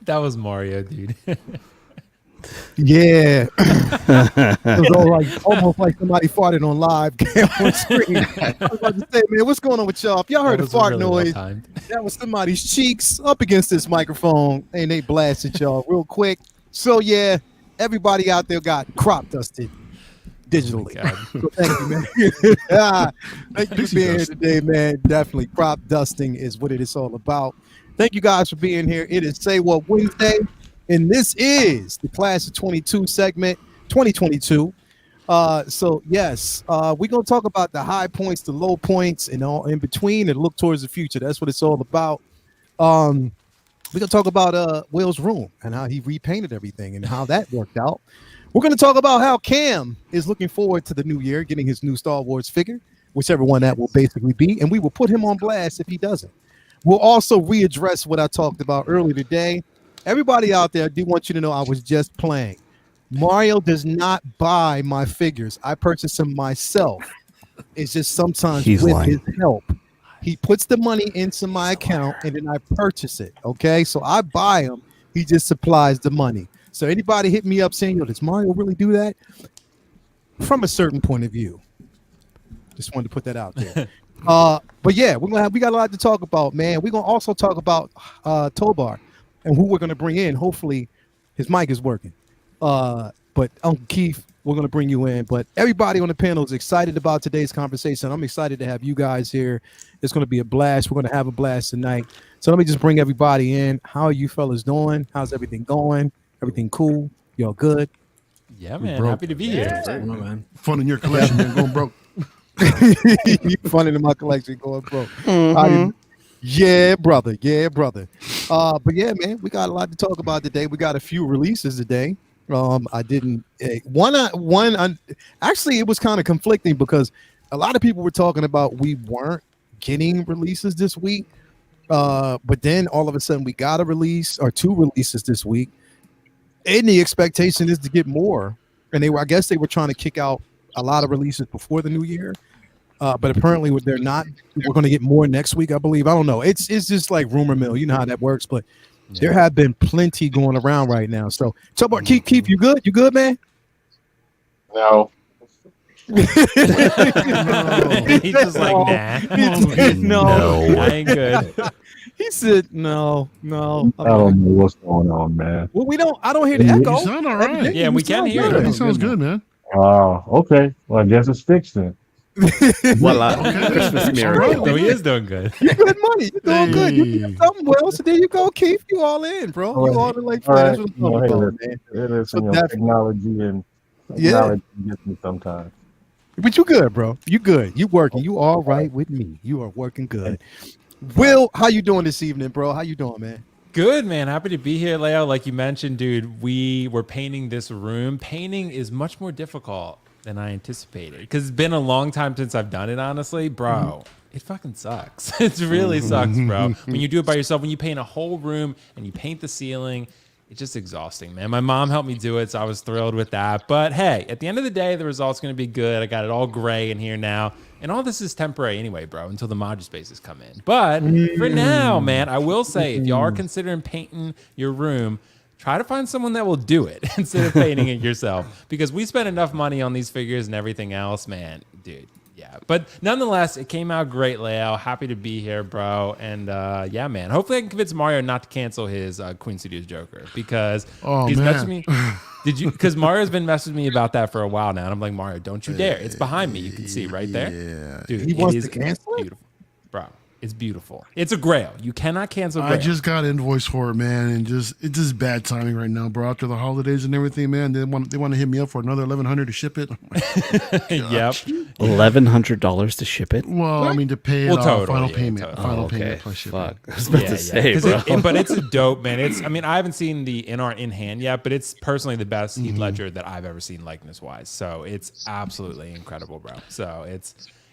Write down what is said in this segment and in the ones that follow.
That was Mario, dude. Yeah. It was almost like somebody farted on live on screen. I was about to say, man, what's going on with y'all? If y'all heard a fart noise, that was somebody's cheeks up against this microphone, and they blasted y'all real quick. So, yeah, everybody out there got crop dusted digitally. So thank you, man. Thank you for being here today, man. Definitely, crop dusting is what it is all about. Thank you guys for being here. It is Say What Wednesday. And this is the Class of 22 segment, 2022. So, yes, we're going to talk about the high points, the low points, and all in between, and look towards the future. That's what it's all about. We're going to talk about Will's room and how he repainted everything and how that worked out. We're going to talk about how Cam is looking forward to the new year, getting his new Star Wars figure, whichever one that will basically be, and we will put him on blast if he doesn't. We'll also readdress what I talked about earlier today. Everybody out there, I do want you to know I was just playing. Mario does not buy my figures. I purchase them myself. It's just sometimes his help. He puts the money into my account and then I purchase it. Okay, so I buy them. He just supplies the money. So anybody hit me up saying, "Yo, does Mario really do that?" From a certain point of view. Just wanted to put that out there. But yeah, we got a lot to talk about, man. We're gonna also talk about Tobar and who we're gonna bring in. Hopefully, his mic is working. But Uncle Keith, we're gonna bring you in. But everybody on the panel is excited about today's conversation. I'm excited to have you guys here. It's gonna be a blast. We're gonna have a blast tonight. So let me just bring everybody in. How are you fellas doing? How's everything going? Everything cool? Y'all good? Yeah, man. Happy to be here. Man. Fun in your collection, man. Going broke. You funny in my collection going broke. Yeah, brother. But yeah, man, we got a lot to talk about today. We got a few releases today. Actually, it was kind of conflicting because a lot of people were talking about we weren't getting releases this week. But then all of a sudden we got a release or two releases this week. And the expectation is to get more. And I guess they were trying to kick out a lot of releases before the new year. But apparently they're not. We're going to get more next week, I believe. I don't know. It's just like rumor mill. You know how that works. But there have been plenty going around right now. So Keith, you good? You good, man? No. He's just like, nah. No, I ain't good. He said, no. I don't know what's going on, man. Well, I don't hear the echo. You sound all right. Yeah, we can hear He it. sounds good, man. Okay. Well, I guess it's fixed then. Christmas miracle. So he is doing good. You good money. You're doing good. You did something well. So there you go, Keith. You all in, bro. You all in like Right. that's what I'm talking about, man. It is So definitely. technology gets me sometimes. But you good, bro. You good. You working. You all right with me. You are working good. Will, how you doing this evening, bro? How you doing, man? Good, man. Happy to be here, Leo. Like you mentioned, dude, we were painting this room. Painting is much more difficult than I anticipated because it's been a long time since I've done it, honestly. Bro, it fucking sucks. It really sucks, bro. When you do it by yourself, when you paint a whole room and you paint the ceiling, it's just exhausting, man. My mom helped me do it, so I was thrilled with that. But hey, at the end of the day, the result's going to be good. I got it all gray in here now. And all this is temporary anyway, bro, until the module spaces come in. But for now, man, I will say, if y'all are considering painting your room, try to find someone that will do it instead of painting it yourself. Because we spent enough money on these figures and everything else, man. Dude, yeah. But nonetheless, it came out great, Leo. Happy to be here, bro. And yeah, man. Hopefully I can convince Mario not to cancel his Queen Studios Joker. Because he's messaging me. Because Mario's been messaging me about that for a while now. And I'm like, Mario, don't you dare. It's behind me. You can see right there. Yeah. Dude, he wants to cancel it? Beautiful. Bro. It's beautiful. It's a grail. You cannot cancel grail. I just got invoice for it, man, and it's just bad timing right now, bro. After the holidays and everything, man, they want to hit me up for another $1,100 to ship it. Yep. $1,100 to ship it. Well, I mean to pay it final payment, Total. payment plus shipping. Fuck. I was about to say, bro. But it's a dope, man. I haven't seen the in-art in hand yet, but it's personally the best Heath Ledger that I've ever seen likeness-wise. So it's absolutely incredible, bro. So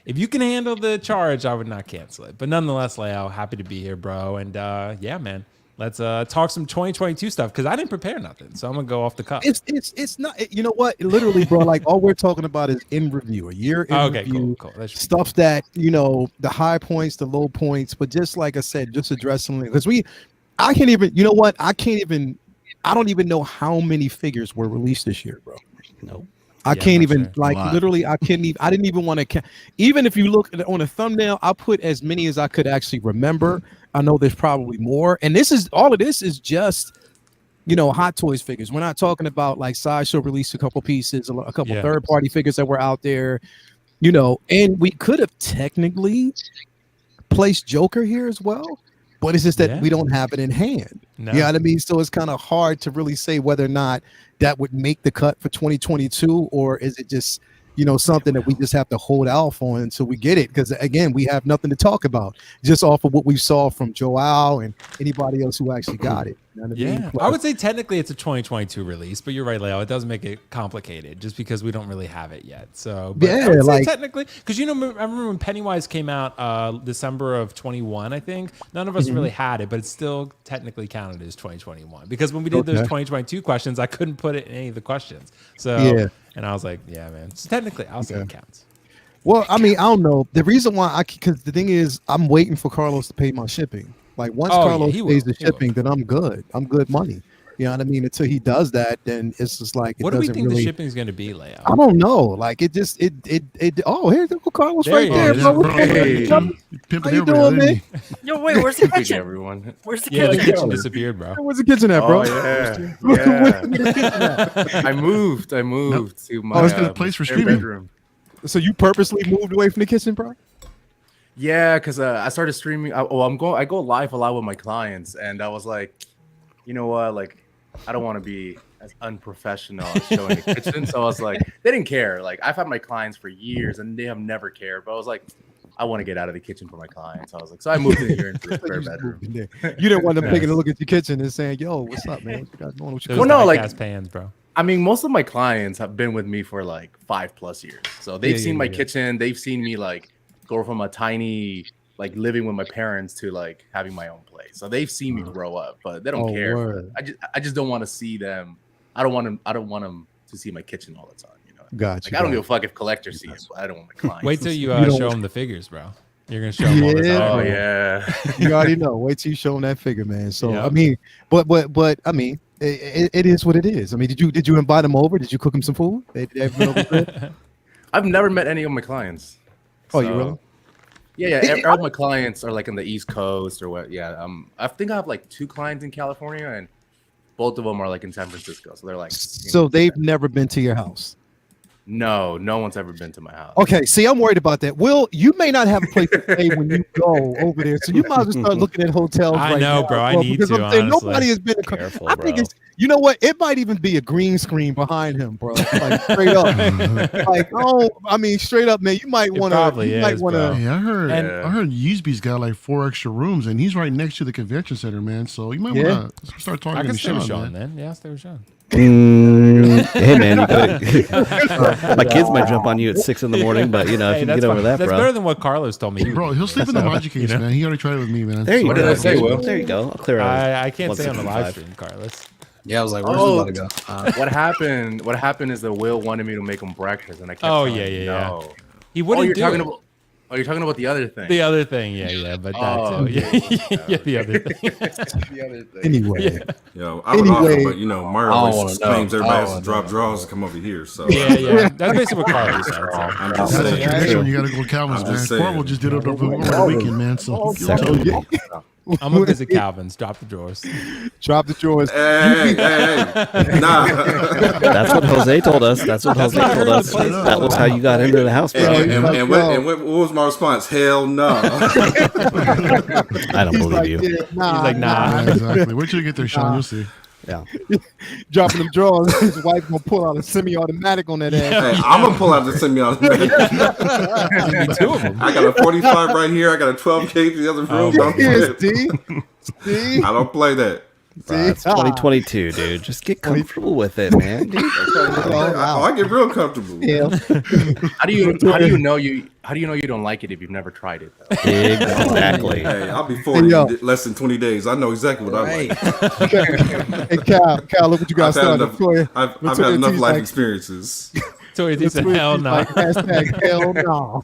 if you can handle the charge, I would not cancel it. But nonetheless, Leo, happy to be here, bro. And yeah, man, let's talk some 2022 stuff because I didn't prepare nothing. So I'm going to go off the cuff. It's not, you know what? Literally, bro, like all we're talking about is in review, a year in review. Cool. Stuff that, the high points, the low points. But just like I said, just addressing it because I can't even. You know what? I don't even know how many figures were released this year, bro. Nope. I can't even sure. like literally. I didn't even want to count. Even if you look on a thumbnail, I put as many as I could actually remember. I know there's probably more, and all of this is just, Hot Toys figures. We're not talking about like Sideshow released a couple pieces, a couple third-party figures that were out there, and we could have technically placed Joker here as well, but it's just that we don't have it in hand. No. You know what I mean? So it's kind of hard to really say whether or not that would make the cut for 2022, or is it just something that we just have to hold off on until we get it, because again, we have nothing to talk about just off of what we saw from Joao and anybody else who actually got it. You know what I mean? I would say technically it's a 2022 release, but you're right, Leo. It does make it complicated just because we don't really have it yet. So I would say technically, because I remember when Pennywise came out December of 21, I think none of us really had it, but it's still technically counted as 2021 because when we did those 2022 questions, I couldn't put it in any of the questions. So and I was like, yeah, man. So technically, I'll say it counts. Well, I mean, I don't know. The reason why because the thing is, I'm waiting for Carlos to pay my shipping. Like once Carlos pays the shipping, then I'm good. I'm good money. You know what I mean? Until he does that, then it's just like what do we think the shipping is going to be, Leo? I don't know. Like it just oh, here's Uncle Carlos right there, bro. Hey. How you doing, man? Yo, wait, where's the kitchen? Everyone. Where's the Yeah, the kitchen? kitchen disappeared, bro. Where's the kitchen at, bro? Yeah. Where's the kitchen at? I moved to my it's the place for spare streaming. bedroom. So you purposely moved away from the kitchen, bro? Yeah, because I started streaming. I go live a lot with my clients, and I was like, you know what, like I don't want to be as unprofessional as showing the kitchen. So I was like, they didn't care. Like I've had my clients for years, and they have never cared. But I was like, I want to get out of the kitchen for my clients. I was like, so I moved in here into the spare bedroom. You didn't want them taking a look at your kitchen and saying, "Yo, what's up, man? What you got going? What you Those cooking?" gas pans, bro. I mean, most of my clients have been with me for like 5+ years. So they've seen my kitchen. They've seen me like go from a tiny like living with my parents to like having my own place. So they've seen me grow up, but they don't care. Word. I just don't want to see them. I don't want them to see my kitchen all the time. You know. Gotcha. Like I don't give a fuck if collectors see it, but I don't want my clients. Wait till you don't- show them the figures, bro. You're gonna show them all this. Yeah. Oh other- yeah. You already know. Wait till you show them that figure, man. So Yeah. I mean, but I mean, it is what it is. I mean, did you invite them over? Did you cook them some food? They ever been over there? I've never met any of my clients. Oh, you really? Yeah. All my clients are like on the East Coast or what? Yeah. I think I have like 2 clients in California, and both of them are like in San Francisco. So they're like. So they've never been to your house. No one's ever been to my house. Okay, see, I'm worried about that. Will, you may not have a place to stay when you go over there, so you might as well start looking at hotels. I right know, now, bro. I need because to, I'm saying honestly. nobody has been. Careful, I think bro. it's. You know what? It might even be a green screen behind him, bro. Like straight up. Like, oh, I mean, straight up, man. You might want to. probably You might is, want bro. to. Hey, I heard And- Yeezy's got like 4 extra rooms, and he's right next to the convention center, man. So you might Yeah. want to start talking I to can stay with Sean, Sean man. then. Yeah, stay with Sean. Hey man, you could, my kids might jump on you at 6 in the morning, but if you Hey, can that's get over fine. that, That's bro. better than what Carlos told me. Bro, he'll sleep in the logic case, man. He already tried it with me, man. There you What go. did I say, Will? There you go. I'll clear out. I can't say on the live 165. stream, Carlos. Yeah, I was like, where's Oh, he about to go? What happened is that Will wanted me to make him breakfast, and I kept Oh, telling yeah, him yeah. no. He Oh, wouldn't you're do talking it. about. Oh, you're talking about the other thing. The other thing, yeah, but that Oh, too. Yeah, the other thing. the other thing. Anyway, Yo, I would Anyway. offer, but Mario I don't always wanna know. claims everybody I has don't to drop wanna know. draws to come over here. So Yeah. That's basically what Carlos said. So. I'm just That's a saying. tradition when you got to go to Calvin's, I'm man. just saying. Corvo just did it over the weekend, man. So he'll tell you. I'm gonna visit Calvin's. Drop the drawers. drop the drawers. Hey, nah. That's what Jose told us. That's what Jose told us. That was how you got into the house, bro. What was my response? Hell no. I don't He's believe like, you. yeah, nah, He's like, nah. Yeah, exactly. Wait till you get there, Sean. You'll see. Yeah. dropping them drawers. His wife gonna pull out a semi-automatic on that ass. Hey, I'm gonna pull out the semi-automatic. Two of them. I got a 45 right here. I got a 12 gauge in the other room. Don't Here's play. D. I don't play that. Bro, it's 2022, dude. Just get comfortable with it, man. Dude. Oh, I get real comfortable. Yeah. How do you know you don't like it if you've never tried it? Though? Exactly. Hey, I'll be 40 Hey, yo. in less than 20 days. I know exactly what I like. Hey, Cal, look what you got I've had started. enough, Latoya- I've had Latoya enough T's life like- experiences. So he said, Latoya hell T's no. like, hashtag hell no.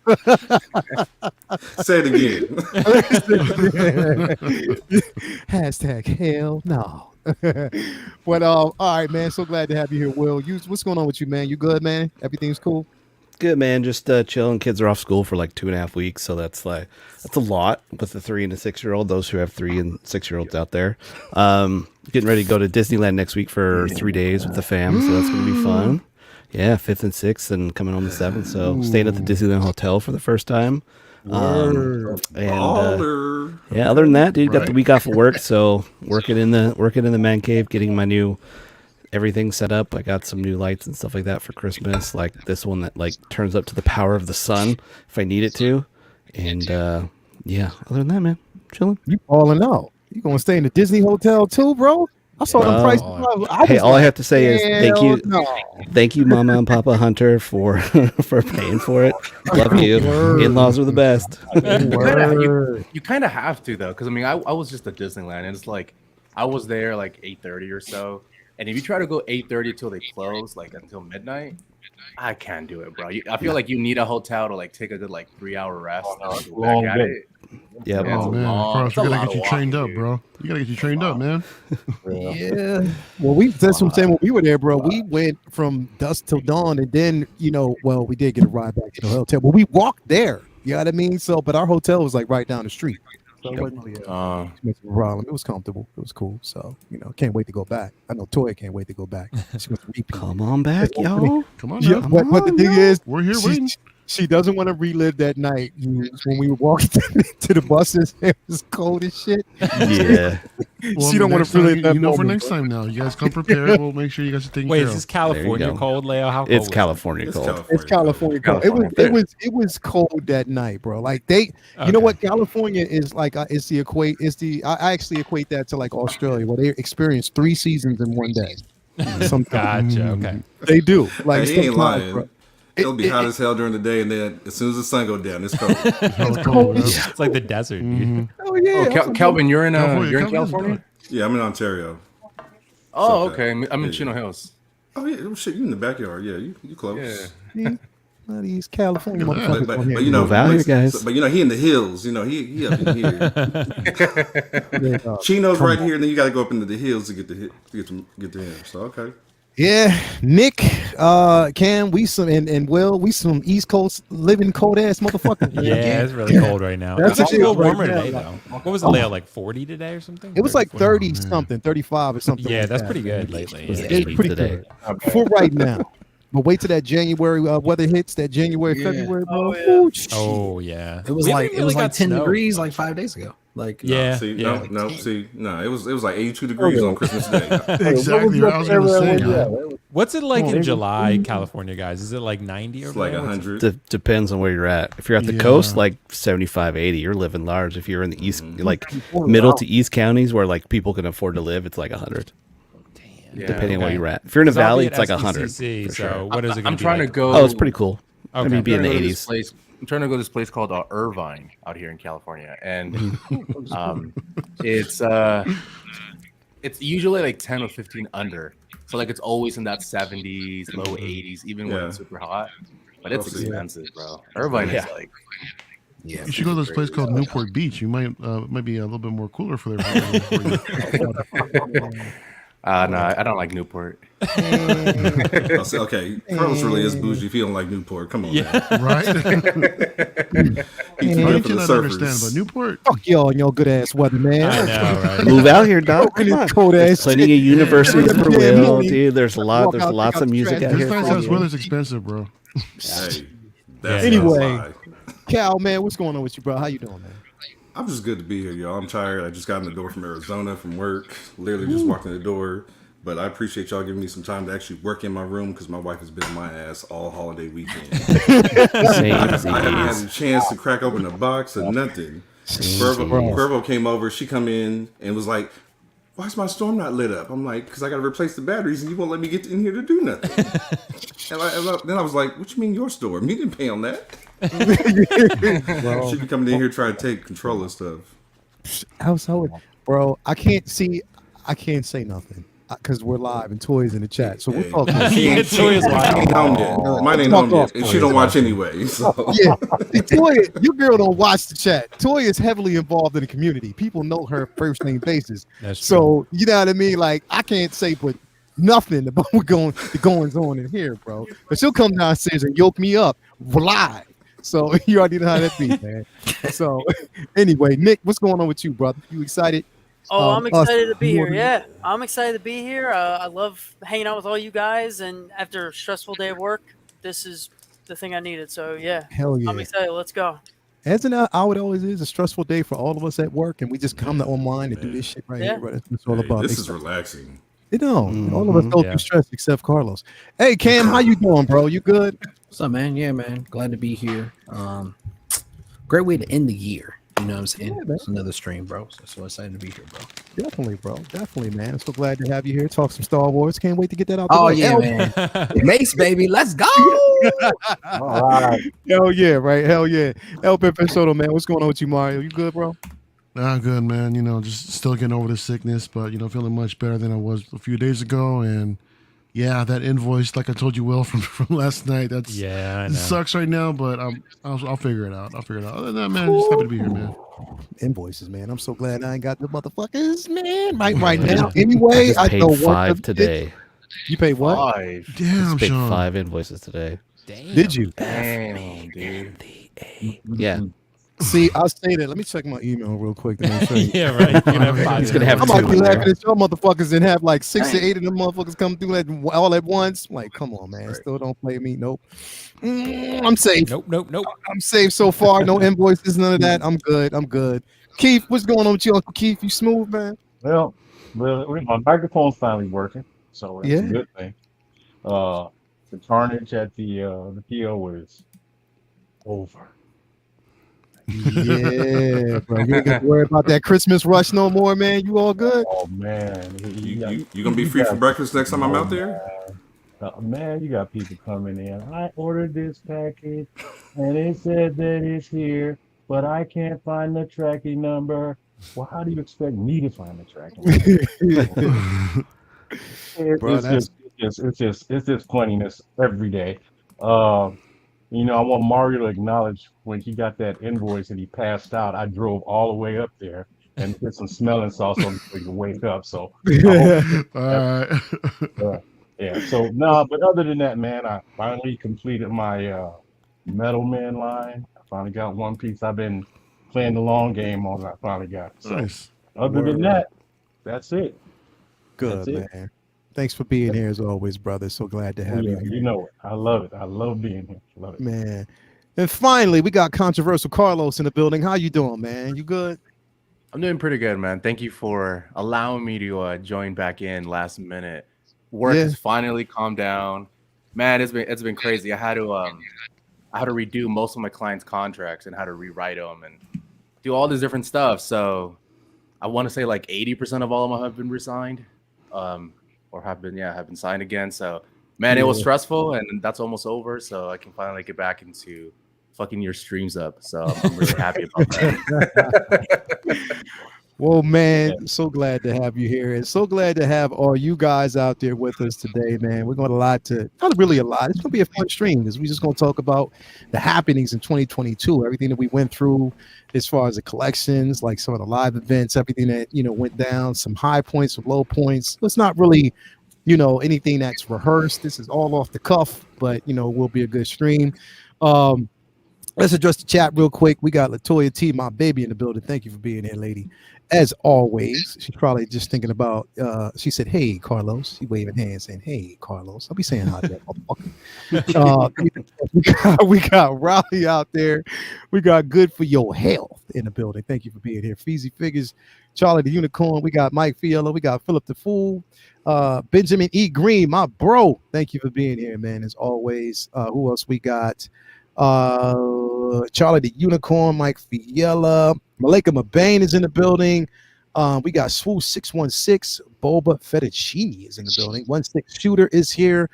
Say it again. Hashtag hell no. But all right, man. So glad to have you here, Will. What's going on with you, man? You good, man? Everything's cool. Good, man. Just chilling. Kids are off school for like 2.5 weeks, so that's a lot with the 3 and the 6-year-old. Those who have 3 and 6-year-olds out there. Getting ready to go to Disneyland next week for 3 days with the fam, so that's gonna be fun. Yeah, 5th and 6th, and coming on the 7th. So staying at the Disneyland Hotel for the first time. And yeah, other than that, dude, got the week off of work, so working in the man cave, getting my new everything set up. I got some new lights and stuff like that for Christmas, like this one that like turns up to the power of the sun if I need it to. And yeah, other than that, man, chilling. You balling out. You gonna stay in the Disney hotel too, bro? I saw the price. Hey, all I have to say is thank you, Mama and Papa Hunter for paying for it. Love you. In-laws are the best. You kind of have to though, because I mean, I was just at Disneyland, and it's like I was there like 8:30 or so, and if you try to go 8:30 till they close, like until midnight, I can't do it, bro. I feel like you need a hotel to like take a good like 3-hour rest. Long day. Yeah, Oh man, Carlos, we gotta get you trained up, bro. You gotta get you trained up, man. Yeah. Well, that's what I'm saying. When we were there, bro, we went from dusk till dawn, and then we did get a ride back to the hotel, but we walked there. You know what I mean? So, but our hotel was like right down the street. So it wasn't really a problem. It was comfortable. It was cool. So, can't wait to go back. I know Toya can't wait to go back. She wants to repeat. Come on back, yo. Come on, yeah, now. but the thing is, We're here waiting. She doesn't want to relive that night when we were walking to the buses. It was cold as shit. Yeah. Well, She don't want to relive that for moment. next time now. You guys come prepared. We'll make sure you guys are taking Wait, care is of. this California go. cold, Leo? How cold It's was it? California cold. It's California cold. It was cold that night, bro. Like you know what? California is like I actually equate that to like Australia, where they experience 3 seasons in one day. Gotcha. Okay. They do. Like He ain't sometimes, lying. bro. It'll be hot as hell during the day, and then as soon as the sun go down, it's cold. Hella cold, man. It's like the desert, dude. Oh yeah. Calvin, you're in California. California? Yeah, I'm in Ontario. Oh, Okay. okay. I'm in Chino Hills. Oh yeah, shit, you in the backyard? Yeah, you close. Yeah. None of these California Look at that. motherfuckers But on here. Move out here, guys. But he in the hills. He up in here. Yeah, dog. Chino's right here, and then you got to go up into the hills to get to him. So okay. Yeah, Nick, Cam, and Will, we some East Coast living cold ass motherfuckers. Yeah, it's really cold right now. That's It's actually a what little it is warmer right today, now. though. What was it, Leo? Like 40 today or something? It was like 30. 30 something, 35 or something. Yeah, like that's that. pretty good lately. was Yeah. It's pretty today. good for right now. But wait till that January weather hits. That January, February, bro. Ooh, shit. Oh yeah. It was We like haven't really got 10 snow. degrees like 5 days ago. Like Yeah. See, yeah. no. It was like 82 degrees on Christmas Day. Exactly. I was gonna say. What's it like in July, California, guys? Is it like 90 or It's like 100. Depends on where you're at. If you're at the Yeah. coast, like 75, 80, you're living large. If you're in the east, like middle to east counties where like people can afford to live, it's like 100. Yeah, Depending on where okay. you're at. If you're in a 'Cause I'll valley, be it's at like 100. SDCC, for so sure. what is it? Gonna I'm be trying like? to go. Oh, it's pretty cool. Okay. Maybe be in the trying to go to this 80s. place- I'm trying to go to this place called Irvine out here in California, and it's usually like 10 or 15 under. So like it's always in that 70s, low 80s, even when Yeah. it's super hot. But it's We'll see. expensive, bro. Irvine is like, yeah. You should go to this place called Newport Beach. You might be a little bit more cooler for there. no, I don't like Newport. I'll say, okay, Carlos really is bougie if he don't like Newport. Come on, man. Right? He's I good for the cannot understand, surfers. but Newport. Fuck y'all and your good ass weather, man. I know, right? Move out here, dog. Come on. Cold There's ass plenty of shit. universities Yeah. for Yeah. Will, Yeah. dude. There's Walk out, lots take out of the music trash. out This here. nice house weather's expensive, bro. Hey, Anyway. lie. Cal, man, what's going on with you, bro? How you doing, man? I'm just good to be here, y'all. I'm tired. I just got in the door from Arizona from work. Literally just walked in the door. But I appreciate y'all giving me some time to actually work in my room because my wife has been on my ass all holiday weekend. Same I haven't had disease. a chance to crack open a box or nothing. Cuervo came over. She come in and was like, "Why is my storm not lit up?" I'm like, "Because I got to replace the batteries and you won't let me get in here to do nothing." Then I was like, "What you mean your storm? You didn't pay on that." She be coming in here trying to take control of stuff. Bro, I can't say nothing. because we're live and Toys in the chat. So we'll Hey, talk. Yeah, Toy is mine ain't home yet. Mine ain't home yet, and she don't watch anyway. So. Yeah, see, Toy, your girl don't watch the chat. Toy is heavily involved in the community. People know her first name basis. That's true. So you know what I mean? Like I can't say but nothing about the goings on in here, bro. But she'll come downstairs and yoke me up live. So you already know how that be, man. So anyway, Nick, what's going on with you, brother? You excited? Oh, I'm excited to be here. more- Yeah, I'm excited to be here. I love hanging out with all you guys, and after a stressful day of work, this is the thing I needed. So yeah, Hell yeah. I'm excited. Let's go. Isn't that how it always is? A stressful day for all of us at work, and we just come to online and do this shit right here. Right? That's what it's all about. This is relaxing. You know, all of us go through stress except Carlos. Hey, Cam, how you doing, bro? You good? What's up, man? Yeah, man. Glad to be here. Great way to end the year. You know what I'm saying? Yeah, It's another stream, bro. So excited to be here, bro. Definitely, bro. Definitely, man. I'm so glad to have you here. Talk some Star Wars. Can't wait to get that out. The Oh way. yeah, man. Mace, baby. Let's go. All right. Hell yeah, right? Hell yeah. El Pepe Soto, man. What's going on with you, Mario? You good, bro? Nah, good, man. You know, just still getting over the sickness, but, you know, feeling much better than I was a few days ago. And yeah, that invoice, like I told you, Will, from last night, that's I it know. sucks right now, but I'll figure it out. Other than that, man, just happy to be here, man. Invoices, man. I'm so glad I ain't got the motherfuckers, man. Right now. Anyway, I I paid know 5 today. You paid what? 5. Damn, Paid Sean. 5 invoices today. Did you? Damn, dude. Yeah. See, I'll say that. Let me check my email real quick to make sure. Yeah, right. You can have 5 He's gonna have I two might be in there. laughing at y'all motherfuckers and have like 6 to 8 of them motherfuckers come through all at once. Like, come on, man. Still don't play me. Nope. I'm safe. Nope. I'm safe so far. No invoices, none of that. I'm good. Keith, what's going on with you, Uncle Keith? You smooth, man? Well, my microphone's finally working, so that's Yeah. a good thing. The carnage at the PO is over. Yeah, bro. You ain't got to worry about that Christmas rush no more, man. You all good? Oh man, You gonna be free for breakfast next time I'm out there? Man, you got people coming in. I ordered this package, and it said that it's here, but I can't find the tracking number. Well, how do you expect me to find the tracking number? It's just funniness every day. You know, I want Mario to acknowledge when he got that invoice and he passed out. I drove all the way up there and put some smelling salts on so he could wake up. So, All right. yeah. So, no, but other than that, man, I finally completed my Metal Man line. I finally got one piece I've been playing the long game on. I finally got. So, Nice. other than that, that's it. Good, That's it. man. Thanks for being here as always, brother. So glad to have you Yeah, here. you know it. I love it. I love being here. Love it. Man. And finally, we got controversial Carlos in the building. How you doing, man? You good? I'm doing pretty good, man. Thank you for allowing me to join back in last minute. Work Yeah. has finally calmed down. Man, it's been crazy. I had to redo most of my clients' contracts and how to rewrite them and do all this different stuff. So I want to say like 80% of all of them have been resigned, or have been signed again. So man, it was stressful, and that's almost over. So I can finally get back into fucking your streams up. So I'm really happy about that. Well, man, so glad to have you here, and so glad to have all you guys out there with us today, man. We're going not really a lot. It's going to be a fun stream because we're just going to talk about the happenings in 2022, everything that we went through as far as the collections, like some of the live events, everything that, went down, some high points, some low points. It's not really, anything that's rehearsed. This is all off the cuff, but, will be a good stream. Let's address the chat real quick. We got Latoya T, my baby, in the building. Thank you for being here, lady. As always, she's probably just thinking about, she said, hey, Carlos. She waving hands saying, hey, Carlos. I'll be saying hi to that motherfucker. We got Raleigh out there. We got Good for Your Health in the building. Thank you for being here. Feezy Figures, Charlie the Unicorn. We got Mike Fiello. We got Philip the Fool. Benjamin E. Green, my bro. Thank you for being here, man, as always. Who else we got? Charlie the Unicorn, Mike Fiella, Malika Mabane is in the building. We got Swoo 616, Boba Fettuccine is in the building. 16 Shooter is here.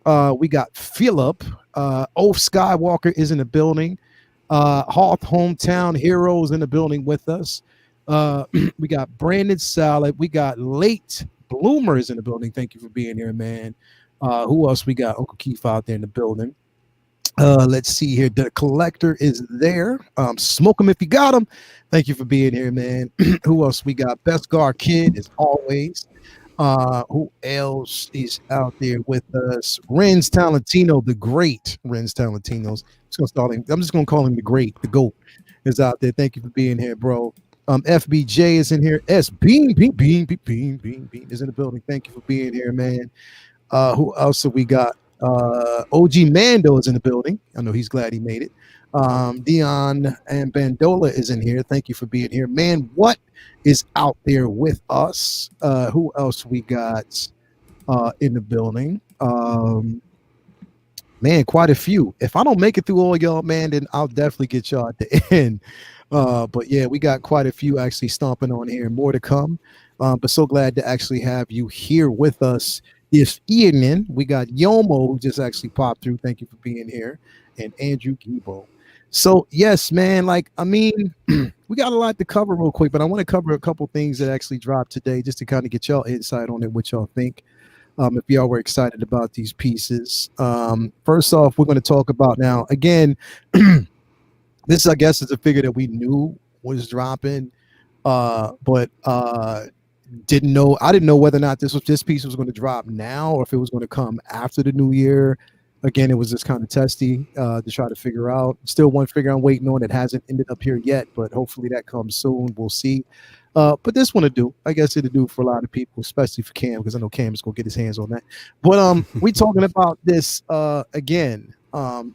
We got Philip. Oaf Skywalker is in the building. Hoth Hometown Heroes in the building with us. We got Brandon Salad. We got Late Bloomer is in the building. Thank you for being here, man. Who else we got? Uncle Keith out there in the building. Let's see here. The Collector is there. Smoke him if you got him. Thank you for being here, man. Who else we got? Beskar Kid as always. Who else is out there with us? Renz Talentino, the great Renz Talentino's. I'm just gonna call him the great, the GOAT is out there. Thank you for being here, bro. FBJ is in here. Beam is in the building. Thank you for being here, man. Who else have we got? OG Mando is in the building. I know he's glad he made it. Dion and Bandola is in here. Thank you for being here, man. What is out there with us? Who else we got in the building? Man, quite a few. If I don't make it through all y'all, man, then I'll definitely get y'all at the end. But yeah, we got quite a few actually stomping on here. More to come. But so glad to actually have you here with us this evening. We got Yomo, who just actually popped through. Thank you for being here. And Andrew Gibo. So yes, man, we got a lot to cover real quick, but I want to cover a couple things that actually dropped today just to kind of get y'all insight on it, what y'all think. If y'all were excited about these pieces. First off, we're going to talk about now, again, this, I guess, is a figure that we knew was dropping, but didn't know. I didn't know whether or not this piece was going to drop now or if it was going to come after the new year. Again, it was just kind of testy to try to figure out. Still one figure I'm waiting on. It hasn't ended up here yet, but hopefully that comes soon. We'll see. But this one to do. I guess it'll do for a lot of people, especially for Cam, because I know Cam is going to get his hands on that. But we talking about this again.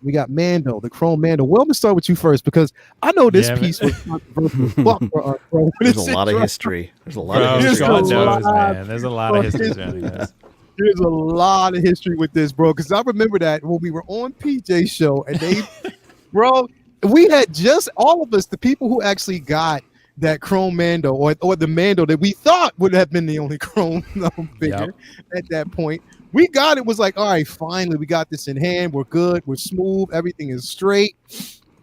We got Mando, the Chrome Mando. Well, I'm gonna start with you first because I know this piece was controversial. Fuck for us, bro. There's a lot of history. There's a lot of history. God knows, man. There's a lot of history on this. There's a lot of history with this, bro. Because I remember that when we were on PJ's show, and they, bro, we had just all of us, the people who actually got that Chrome Mando or the Mando that we thought would have been the only Chrome figure at that point. We got it, was like, all right, finally, we got this in hand. We're good. We're smooth. Everything is straight.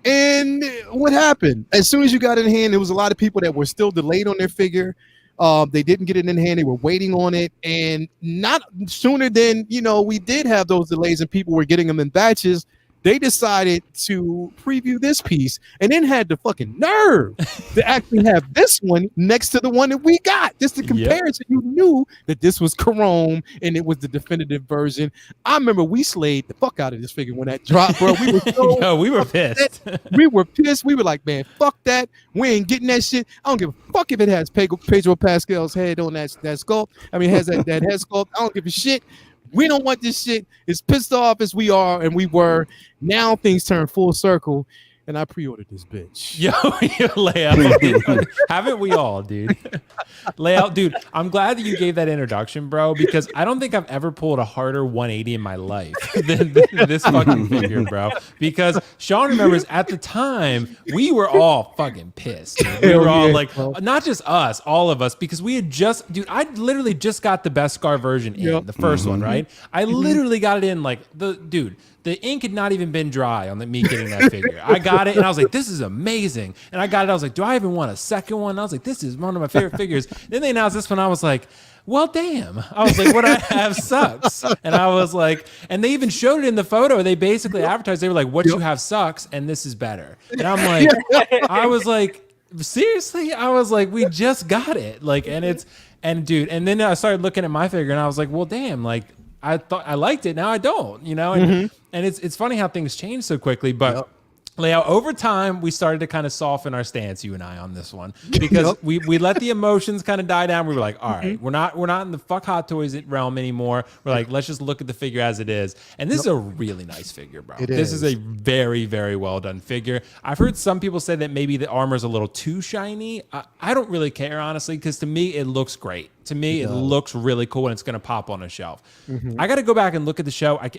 And what happened? As soon as you got it in hand, there was a lot of people that were still delayed on their figure. They didn't get it in hand. They were waiting on it. And not sooner than, we did have those delays and people were getting them in batches. They decided to preview this piece and then had the fucking nerve to actually have this one next to the one that we got. Just to compare it, so you knew that this was Chrome and it was the definitive version. I remember we slayed the fuck out of this figure when that dropped, bro. We were we were pissed. We were pissed. We were like, man, fuck that. We ain't getting that shit. I don't give a fuck if it has Pedro Pascal's head on that sculpt. I mean, it has that head sculpt. I don't give a shit. We don't want this shit. As pissed off as we are and we were, now things turn full circle, and I pre-ordered this bitch. Yo, Layout. Haven't we all, dude? Layout, dude, I'm glad that you gave that introduction, bro, because I don't think I've ever pulled a harder 180 in my life than this fucking figure, bro. Because Sean remembers at the time, we were all fucking pissed. Dude. We were all like, not just us, all of us, because we had just, dude, I literally just got the Beskar version in, the first one, right? I literally got it in like, the ink had not even been dry on me getting that figure. I got it, and I was like, this is amazing. And I got it, I was like, do I even want a second one? I was like, this is one of my favorite figures. Then they announced this one, I was like, well, damn. I was like, what I have sucks. And I was like, and they even showed it in the photo. They basically advertised, they were like, what you have sucks, and this is better. And I'm like, I was like, seriously? I was like, we just got it. Like, and dude, and then I started looking at my figure, and I was like, well, damn, like, I thought I liked it. Now I don't, and it's funny how things change so quickly, but Layout, over time, we started to kind of soften our stance, you and I, on this one, because we let the emotions kind of die down. We were like, all right, we're not in the fuck Hot Toys realm anymore. We're like, let's just look at the figure as it is. And this is a really nice figure, bro. This is a very, very well done figure. I've heard some people say that maybe the armor's a little too shiny. I don't really care, honestly, because to me, it looks great. To me, it looks really cool and it's going to pop on a shelf. I got to go back and look at the show. I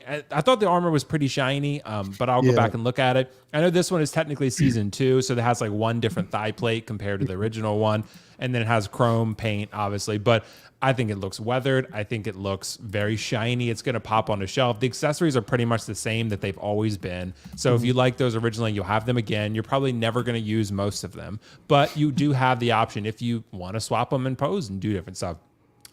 thought the armor was pretty shiny, but I'll go back and look at it. I know this one is technically season 2, so it has like one different thigh plate compared to the original one. And then it has chrome paint, obviously. But I think it looks weathered. I think it looks very shiny. It's going to pop on the shelf. The accessories are pretty much the same that they've always been. So if you like those originally, you'll have them again. You're probably never going to use most of them. But you do have the option if you want to swap them and pose and do different stuff.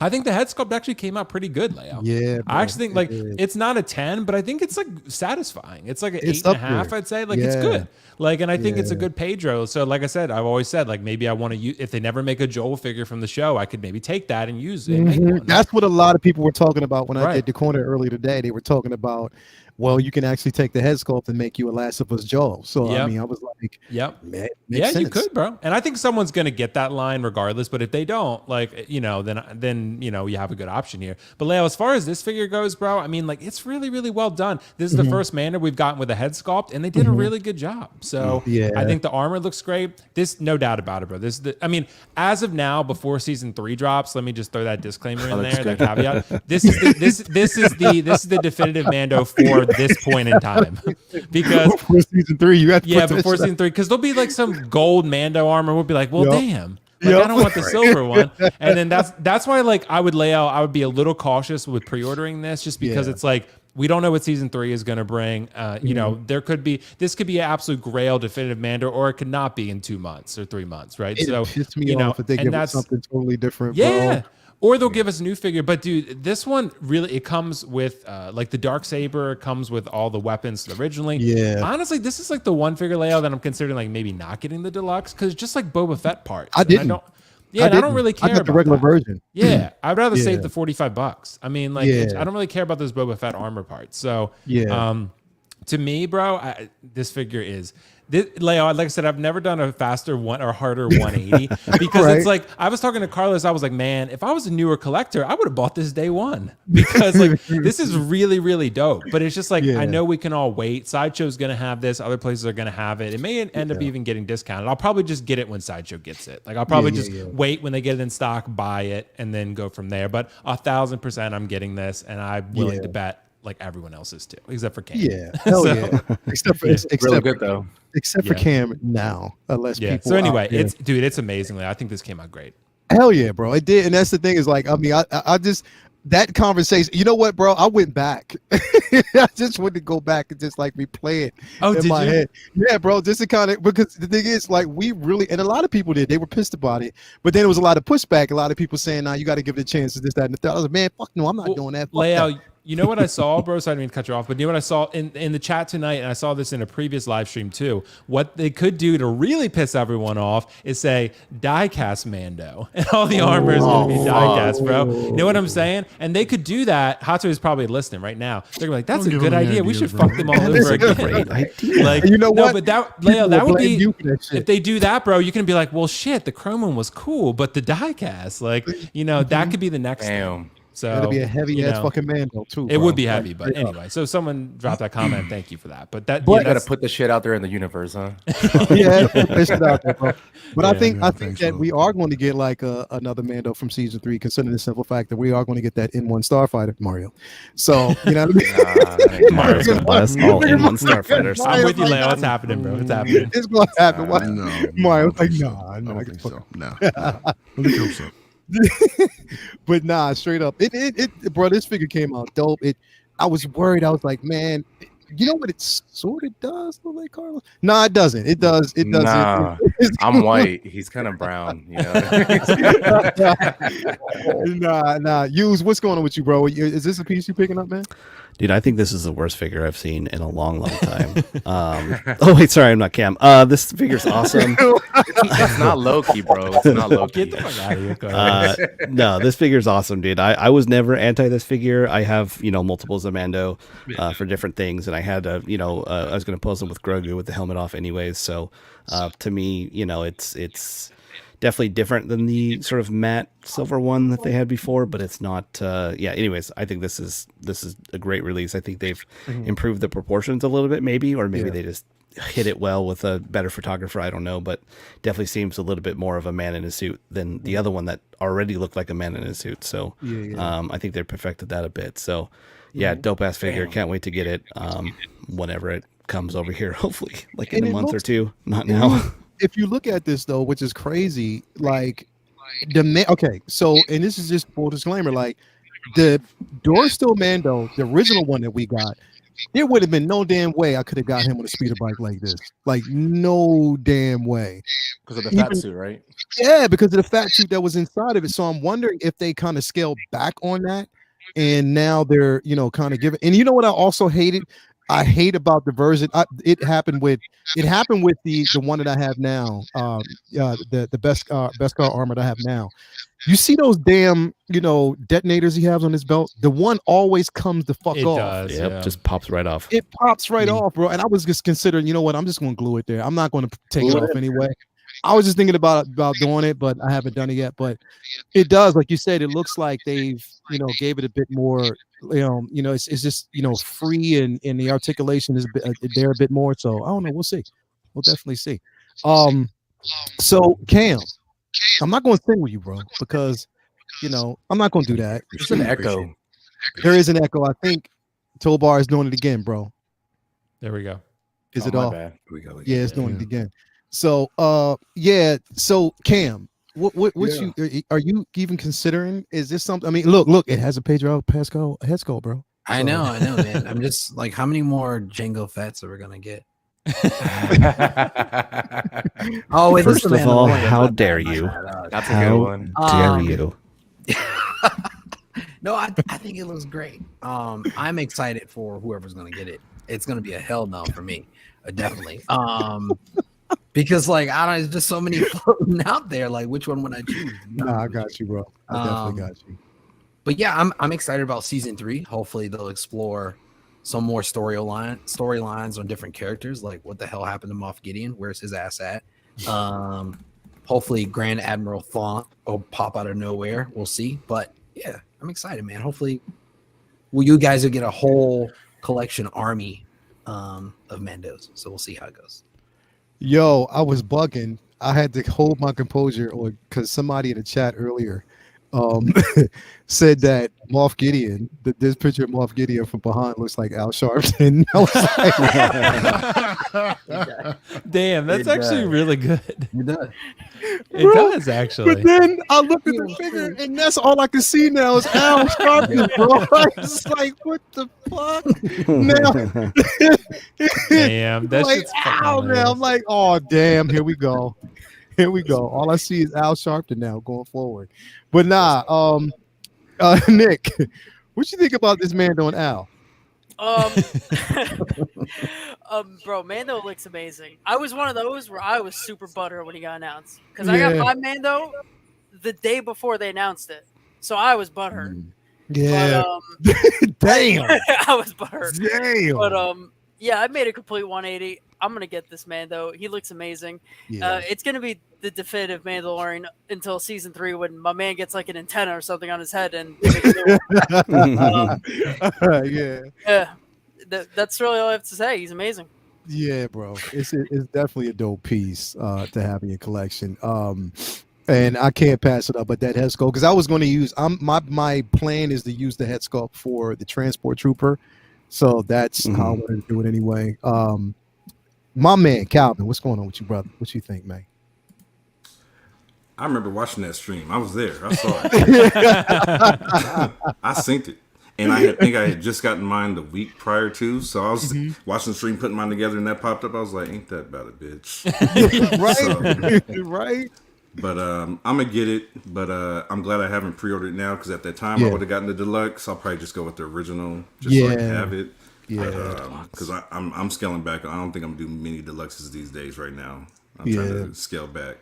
I think the head sculpt actually came out pretty good, Leo. Yeah, bro, I actually think like did. it's not a 10, but I think it's like satisfying. It's like an It's 8.5, up there. I'd say. Like it's good. Like, and I think it's a Yeah. good Pedro. So, like I said, I've always said, like maybe I want to use if they never make a Joel figure from the show, I could maybe take that and use it. And make one. That's what a lot of people were talking about when I Right. did the corner earlier today. They were talking about, well, you can actually take the head sculpt and make you a Last of Us Joel. So I Yep. mean, I was like, Yep. man, Yeah, makes you sense. could, bro. And I think someone's gonna get that line regardless. But if they don't, like, you know, then you know you have a good option here. But Leo, as far as this figure goes, bro, I mean, like, it's really, really well done. This is the first Mando we've gotten with a head sculpt, and they did a really good job. So Yeah. I think the armor looks great. This, no doubt about it, bro. This, I mean, as of now, before season 3 drops, let me just throw that disclaimer in there, that caveat. This is the definitive Mando for this point in time, because Before season 3, you have to yeah, put before this season 3, because there'll be like some gold Mando armor. We'll be like, well, Yup. damn, like I don't want the silver one. And then that's why like I would be a little cautious with pre-ordering this, just because Yeah. it's like we don't know what season 3 is going to bring. You know, this could be an absolute grail definitive Mando, or it could not be in 2 months or 3 months, right? It So pissed me you know, off if they and give us that's something totally different. yeah. Bro. Or they'll give us a new figure. But dude, this one really, it comes with like the Darksaber, comes with all the weapons originally. Yeah. Honestly, this is like the one figure layout that I'm considering like maybe not getting the deluxe, because it's just like Boba Fett parts. I And didn't. don't, yeah, and I don't really care I got about the regular that. version. Yeah, I'd rather Yeah. save the $45. I mean, like, Yeah. I don't really care about those Boba Fett armor parts. So, Yeah. to me, bro, this figure is. Leo, like I said, I've never done a faster one or harder 180 because Right. it's like I was talking to Carlos. I was like, man, if I was a newer collector, I would have bought this day one, because like this is really, really dope. But it's just like Yeah. I know we can all wait. Sideshow's gonna have this. Other places are gonna have it. It may end up even getting discounted. I'll probably just get it when Sideshow gets it. Like I'll probably just wait when they get it in stock, buy it, and then go from there. But 1,000% I'm getting this, and I'm willing to bet like everyone else is too, except for Cam. Yeah. Hell So- yeah. Except for Really except good though. except for Yeah. Cam now, unless Yeah. people. So anyway, out there- it's amazingly. I think this came out great. hell yeah, bro. It did, and that's the thing is like, I mean, I just that conversation. You know what, bro? I went back. I just wanted to go back and just like replay it Oh, in did my you? head. Yeah, bro. Just to kind of, because the thing is, like, we really, and a lot of people did. They were pissed about it, but then there was a lot of pushback. A lot of people saying, "Nah, you got to give it a chance." This, that, and the third. I was like, man, fuck no, I'm not doing that. Fuck Leo, that. you know what I saw, bro? So I didn't mean to cut you off, but you know what I saw in the chat tonight, and I saw this in a previous live stream too. What they could do to really piss everyone off is say diecast Mando, and all the armor is going to be diecast, bro. You know what I'm saying? And they could do that. Hato is probably listening right now. They're gonna be like, "That's Don't a give good them any idea. We ideas, should bro. fuck them all That's over a again." Great idea. Like, And you know no, what? but that, Leo, People that will would blame be you for that shit. if they do that, bro. You can be like, "Well, shit, the chrome one was cool, but the diecast, like, you know, that could be the next thing." Damn. So It'll be a heavy you ass know, fucking Mando too. It bro. would be heavy, Like, but straight up. anyway. So someone dropped that comment. Thank you for that. But that, You yeah, gotta that's, put the shit out there in the universe, huh? Yeah, push it out there, bro. But I Yeah, think yeah, I think thanks, that bro. we are going to get like another Mando from season 3, considering the simple fact that we are going to get that N1 Starfighter Mario. So you know what I mean? Nah, that ain't Mario's gonna bless all in one Starfighters. I'm with you, Leo. It's happening, bro. It's happening. It's going to happen. Why? No, Mario's I like, don't think so. nah, I nah, don't get think the so. No, I think hope so. But nah, straight up, it bro. This figure came out dope. I was worried. I was like, man, you know what it sort of does look like, Carlos? Nah, it doesn't. It does. It does. Nah, I'm white. He's kind of brown. You know. Nah. Use what's going on with you, bro? Is this a piece you picking up, man? Dude, I think this is the worst figure I've seen in a long, long time. Oh wait, sorry, I'm not Cam. This figure's awesome. It's not Loki, bro. It's not Loki. Get the fuck out of here, Carlos. No, this figure's awesome, dude. I was never anti this figure. I have, multiples of Mando for different things, and I had I was going to pose them with Grogu with the helmet off anyways. So to me, it's definitely different than the sort of matte silver one that they had before, but it's not. Anyways, I think this is a great release. I think they've improved the proportions a little bit, maybe they just hit it well with a better photographer. I don't know, but definitely seems a little bit more of a man in a suit than the other one that already looked like a man in a suit. So I think they perfected that a bit. So yeah, dope ass figure. Can't wait to get it whenever it comes over here. Hopefully, like in And a it month or looks- two. Not now. If you look at this though, which is crazy, like okay, so and this is just full disclaimer, like the Doorstone Mando, the original one that we got, there would have been no damn way I could have got him on a speeder bike like this. Like no damn way. Because of the fat suit, right? Yeah, because of the fat suit that was inside of it. So I'm wondering if they kind of scaled back on that, and now they're kind of giving. And you know what I also hated? I hate about the version. It happened with the one that I have now. The best car armor that I have now. You see those damn detonators he has on his belt? The one always comes the fuck off. Does, Yep, yeah. just pops right off. It pops right off, bro. And I was just considering, you know what? I'm just going to glue it there. I'm not going to take it off anyway. I was just thinking about doing it, but I haven't done it yet. But it does, like you said, it looks like they've gave it a bit more. It's just free and the articulation is there a bit more. So I don't know. We'll see. We'll definitely see. So Cam, I'm not going to sing with you, bro, because I'm not going to do that. There's an echo. There is an echo. I think Tobar is doing it again, bro. There we go. Is it my off? bad. We go. Yeah, it's doing it again. So so Cam, what you are you even considering? Is this something? I mean, look, it has a Pedro Pascal head sculpt, bro. I know, man. I'm just like, how many more Django Fetts are we gonna get? Oh, wait, First of all, how dare you? That's a good one. Dare you? No, I think it looks great. I'm excited for whoever's gonna get it. It's gonna be a hell no for me, definitely. Because I don't know, there's just so many floating out there. Like, which one would I choose? Nah, I got you, bro. I definitely got you. But yeah, I'm excited about season 3. Hopefully they'll explore some more storylines on different characters. Like, what the hell happened to Moff Gideon? Where's his ass at? Hopefully Grand Admiral Thrawn will pop out of nowhere. We'll see. But yeah, I'm excited, man. Hopefully, you guys will get a whole collection army of Mandos. So we'll see how it goes. Yo, I was bugging. I had to hold my composure, because somebody in the chat earlier said that Moff Gideon, this picture of Moff Gideon from behind looks like Al Sharpton. I was like, Damn, that's actually really good. It does. It does actually. But then I looked at the figure, and that's all I can see now is Al Sharpton, bro. It's like, what the fuck? Now, Damn, that's like Al now. I'm like, oh damn, here we go. Here we go. All I see is Al Sharpton now going forward. But nah, Nick, what you think about this Mando and Al? Bro, Mando looks amazing. I was one of those where I was super butthurt when he got announced because I got my Mando the day before they announced it, so I was butthurt. Yeah, but, damn, I was butthurt. Damn, but yeah, I made a complete 180. I'm gonna get this Mando. He looks amazing. Yeah. It's gonna be the definitive Mandalorian until season 3 when my man gets like an antenna or something on his head and yeah. That's really all I have to say. He's amazing. Yeah, bro. It's definitely a dope piece to have in your collection. And I can't pass it up. But that head sculpt, because I was going to use, my plan is to use the head sculpt for the transport trooper. So that's how I wanted to do it anyway. My man Calvin, what's going on with you, brother? What you think, man? I remember watching that stream. I was there. I saw it. I synced it. And I think I had just gotten mine the week prior to. So I was watching the stream, putting mine together, and that popped up. I was like, ain't that about it, bitch? Right? Right? But I'm going to get it. But I'm glad I haven't pre-ordered it now, because at that time I would have gotten the deluxe. I'll probably just go with the original just so I can have it. Yeah, because I'm scaling back. I don't think I'm doing many deluxes these days right now. I'm trying to scale back.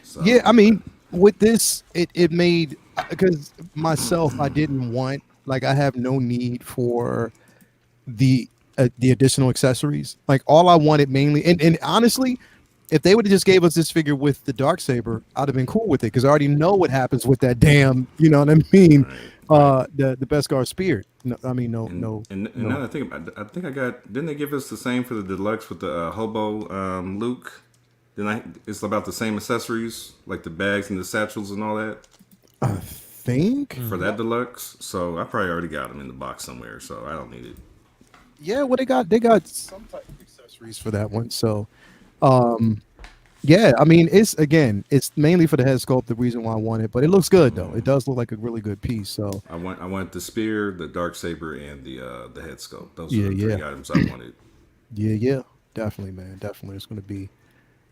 So, yeah, I mean, with this, it made, because myself, I didn't want, like, I have no need for the additional accessories. Like, all I wanted mainly, and honestly, if they would have just gave us this figure with the Darksaber, I'd have been cool with it, because I already know what happens with that damn, you know what I mean? The Beskar spear. No, I mean, no. Now that I think about it, I think I got. Didn't they give us the same for the deluxe with the hobo Luke? It's about the same accessories, like the bags and the satchels and all that. I think for that deluxe. So I probably already got them in the box somewhere, so I don't need it. Yeah, well, they got some type of accessories for that one. So, Yeah, I mean, it's mainly for the head sculpt. The reason why I want it, but it looks good though. It does look like a really good piece. So I want the spear, the dark saber, and the head sculpt. Those Yeah, are the yeah. three items I wanted. yeah, definitely, man, definitely. It's going to be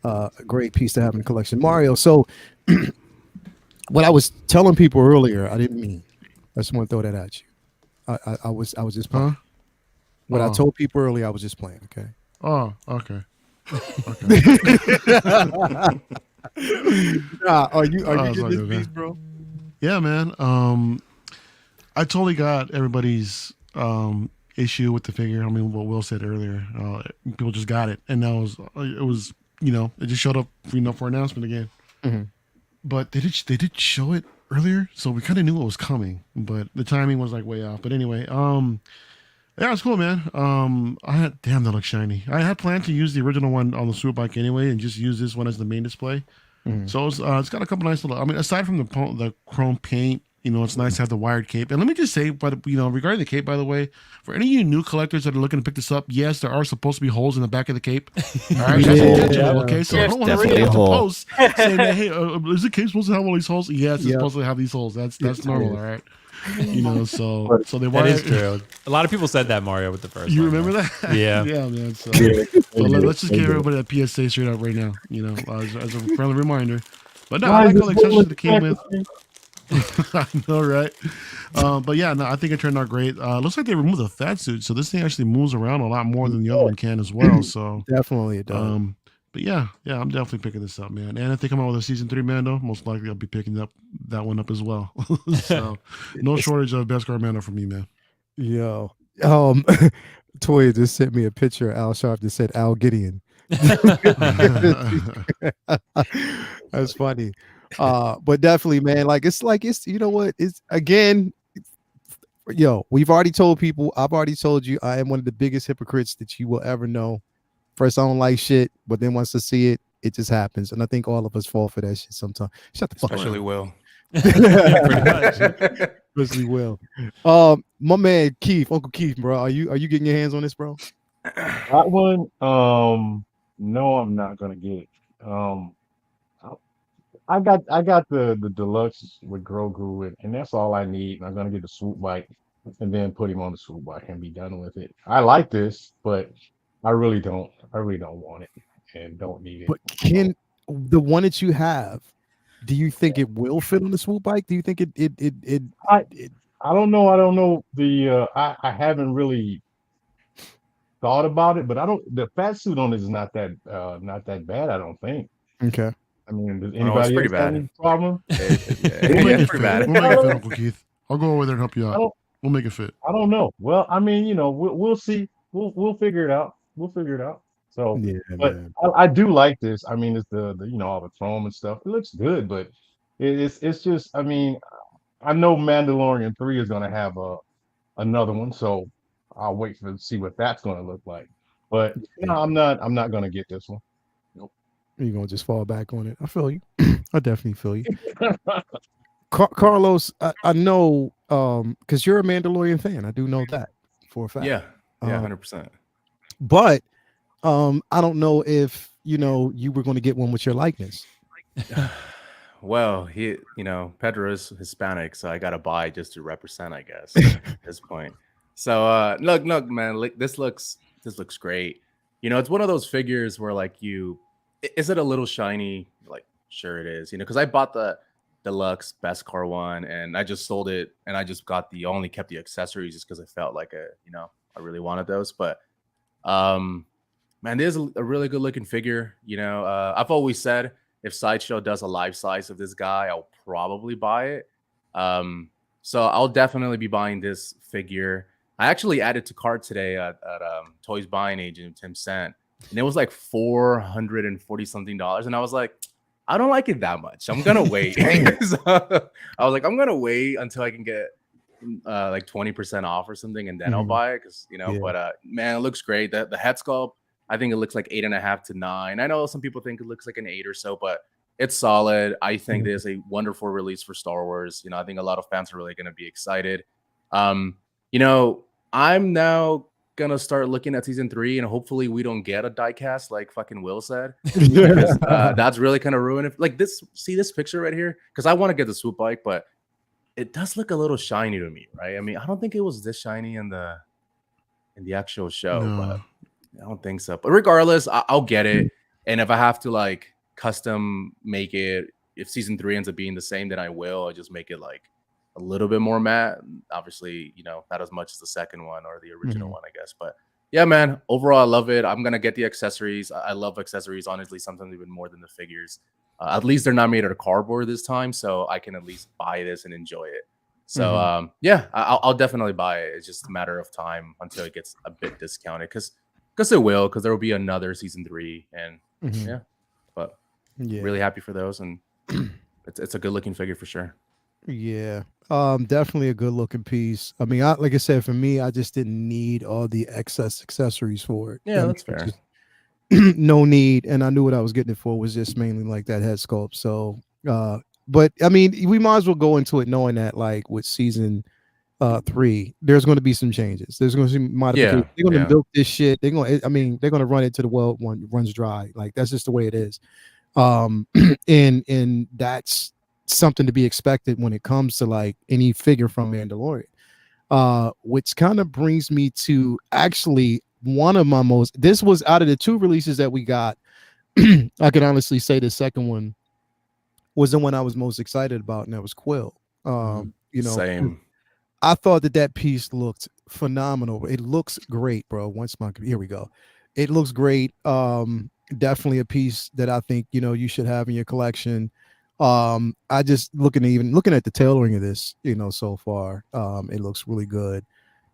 a great piece to have in the collection, Mario. So what I was telling people earlier, I didn't mean. I just want to throw that at you. I was just playing. Huh? What I Oh. told people earlier, I was just playing. Okay. Oh, okay. Nah, are you it's getting all this good, piece, man. bro? Yeah, man. I totally got everybody's issue with the figure. I mean, what Will said earlier, people just got it, and it was it just showed up for announcement again. Mhm. But they did show it earlier, so we kind of knew it was coming, but the timing was like way off. But anyway, yeah, it's cool, man. Damn, that looks shiny. I had planned to use the original one on the swoop bike anyway, and just use this one as the main display. Mhm. So it's got a couple nice little. I mean, aside from the chrome paint, it's nice to have the wired cape. And let me just say, but regarding the cape, by the way, for any of you new collectors that are looking to pick this up, yes, there are supposed to be holes in the back of the cape. All right, that's intentional. Okay, so I don't want to Definitely read a up hole. post saying that, hey, is the cape supposed to have all these holes? Yes, it's Yep. supposed to have these holes. That's normal. All right. So they That is true. A lot of people said that, Mario, with the first You one, remember though. that? Yeah. Yeah, man. So, Yeah. let's just give everybody that PSA straight up right now, as a friendly reminder. But no, Why I like is all the this accessories that came bullet with. I know, right? But yeah, no, I think it turned out great. Looks like they removed the fat suit, so this thing actually moves around a lot more than the other one can as well. So Definitely it does. but yeah, I'm definitely picking this up, man. And if they come out with a season 3 Mando, most likely I'll be picking that one up as well. So no shortage of Beskar Mando for me, man. Yo, Toya just sent me a picture of Al Sharp that said Al Gideon. That's funny. But definitely, man, it's you know what? It's again, we've already told people, I've already told you I am one of the biggest hypocrites that you will ever know. First, I don't like shit, but then once I see it, it just happens. And I think all of us fall for that shit sometimes. Shut the fuck Especially up. Will. Pretty much. Especially Will. My man Keith, Uncle Keith, bro. Are you getting your hands on this, bro? That one, no, I'm not gonna get it. I got the deluxe with Grogu, and that's all I need. I'm gonna get the swoop bike and then put him on the swoop bike and be done with it. I like this, but I really don't want it and don't need it. But can the one that you have, do you think it will fit on the swoop bike? Do you think it I don't know. I don't know the I haven't really thought about it, but the fat suit on it is not that bad, I don't think. okay. I mean, does it's anybody pretty else have bad. any problem? We'll Yeah, make it's it pretty fit. bad. We'll make it fit, Uncle Keith. I'll go over there and help you I out. don't We'll make it fit. I don't know. Well, I mean, we'll see. We'll figure it out. We'll figure it out. So, Yeah, but man. I do like this. I mean, it's the all the chrome and stuff. It looks good, but it's just. I mean, I know Mandalorian 3 is gonna have another one, so I'll wait to see what that's gonna look like. But no, I'm not gonna get this one. You're gonna just fall back on it. I feel you. I definitely feel you. Carlos, I know because you're a Mandalorian fan. I do know that for a fact. Yeah, 100%. But I don't know if you were going to get one with your likeness. Well, Pedro is Hispanic, so I gotta buy just to represent, I guess, at this point. So look, man, this looks great. It's one of those figures where is it a little shiny? Like, sure it is, because I bought the deluxe Beskar one and I just sold it and I just only kept the accessories just because I felt like I really wanted those. But man, there's a really good looking figure. I've always said if Sideshow does a life size of this guy, I'll probably buy it. So I'll definitely be buying this figure. I actually added to cart today at Toys Buying Agent Tim sent, and it was like $440 something, and I was like, I don't like it that much. I'm gonna wait. So I was like, I'm gonna wait until I can get like 20% off or something, and then I'll buy it because Yeah. But man, it looks great. The head sculpt, I think it looks like 8.5 to 9. I know some people think it looks like an 8 or so, but it's solid. I think there's a wonderful release for Star Wars. I think a lot of fans are really going to be excited. I'm now gonna start looking at season 3, and hopefully we don't get a diecast like fucking Will said. Because, that's really kind of ruined it. Like this, see this picture right here? Because I want to get the swoop bike, but it does look a little shiny to me, right? I mean, I don't think it was this shiny in the actual show, but I don't think so. But regardless, I'll get it. And if I have to like custom make it, if season 3 ends up being the same, then I will. I'll just make it like a little bit more matte. Obviously, you know, not as much as the second one or the original one, I guess. But yeah, man, overall, I love it. I'm gonna get the accessories. I love accessories, honestly, sometimes even more than the figures. At least they're not made out of cardboard this time, so I can at least buy this and enjoy it. So yeah, I'll definitely buy it. It's just a matter of time until it gets a bit discounted, because it will, because there will be another season 3, and yeah, but really happy for those, and it's a good looking figure for sure. Yeah, definitely a good looking piece. I mean, like I said, for me, I just didn't need all the excess accessories for it. Yeah, that's fair. No need, and I knew what I was getting it for was just mainly like that head sculpt. So, but I mean, we might as well go into it knowing that, like with season 3, there's going to be some changes. There's going to be modifications. They're going to build this shit. They're going to run it to the well when runs dry. Like that's just the way it is. And that's something to be expected when it comes to like any figure from Mandalorian. Which kind of brings me to actually one of my most, this was out of the 2 releases that we got, I can honestly say the second one was the one I was most excited about, and that was Kuil. You know, same. I thought that piece looked phenomenal. It looks great, bro. Here we go. It looks great. Definitely a piece that I think, you know, you should have in your collection. I just looking at the tailoring of this, you know, so far, it looks really good.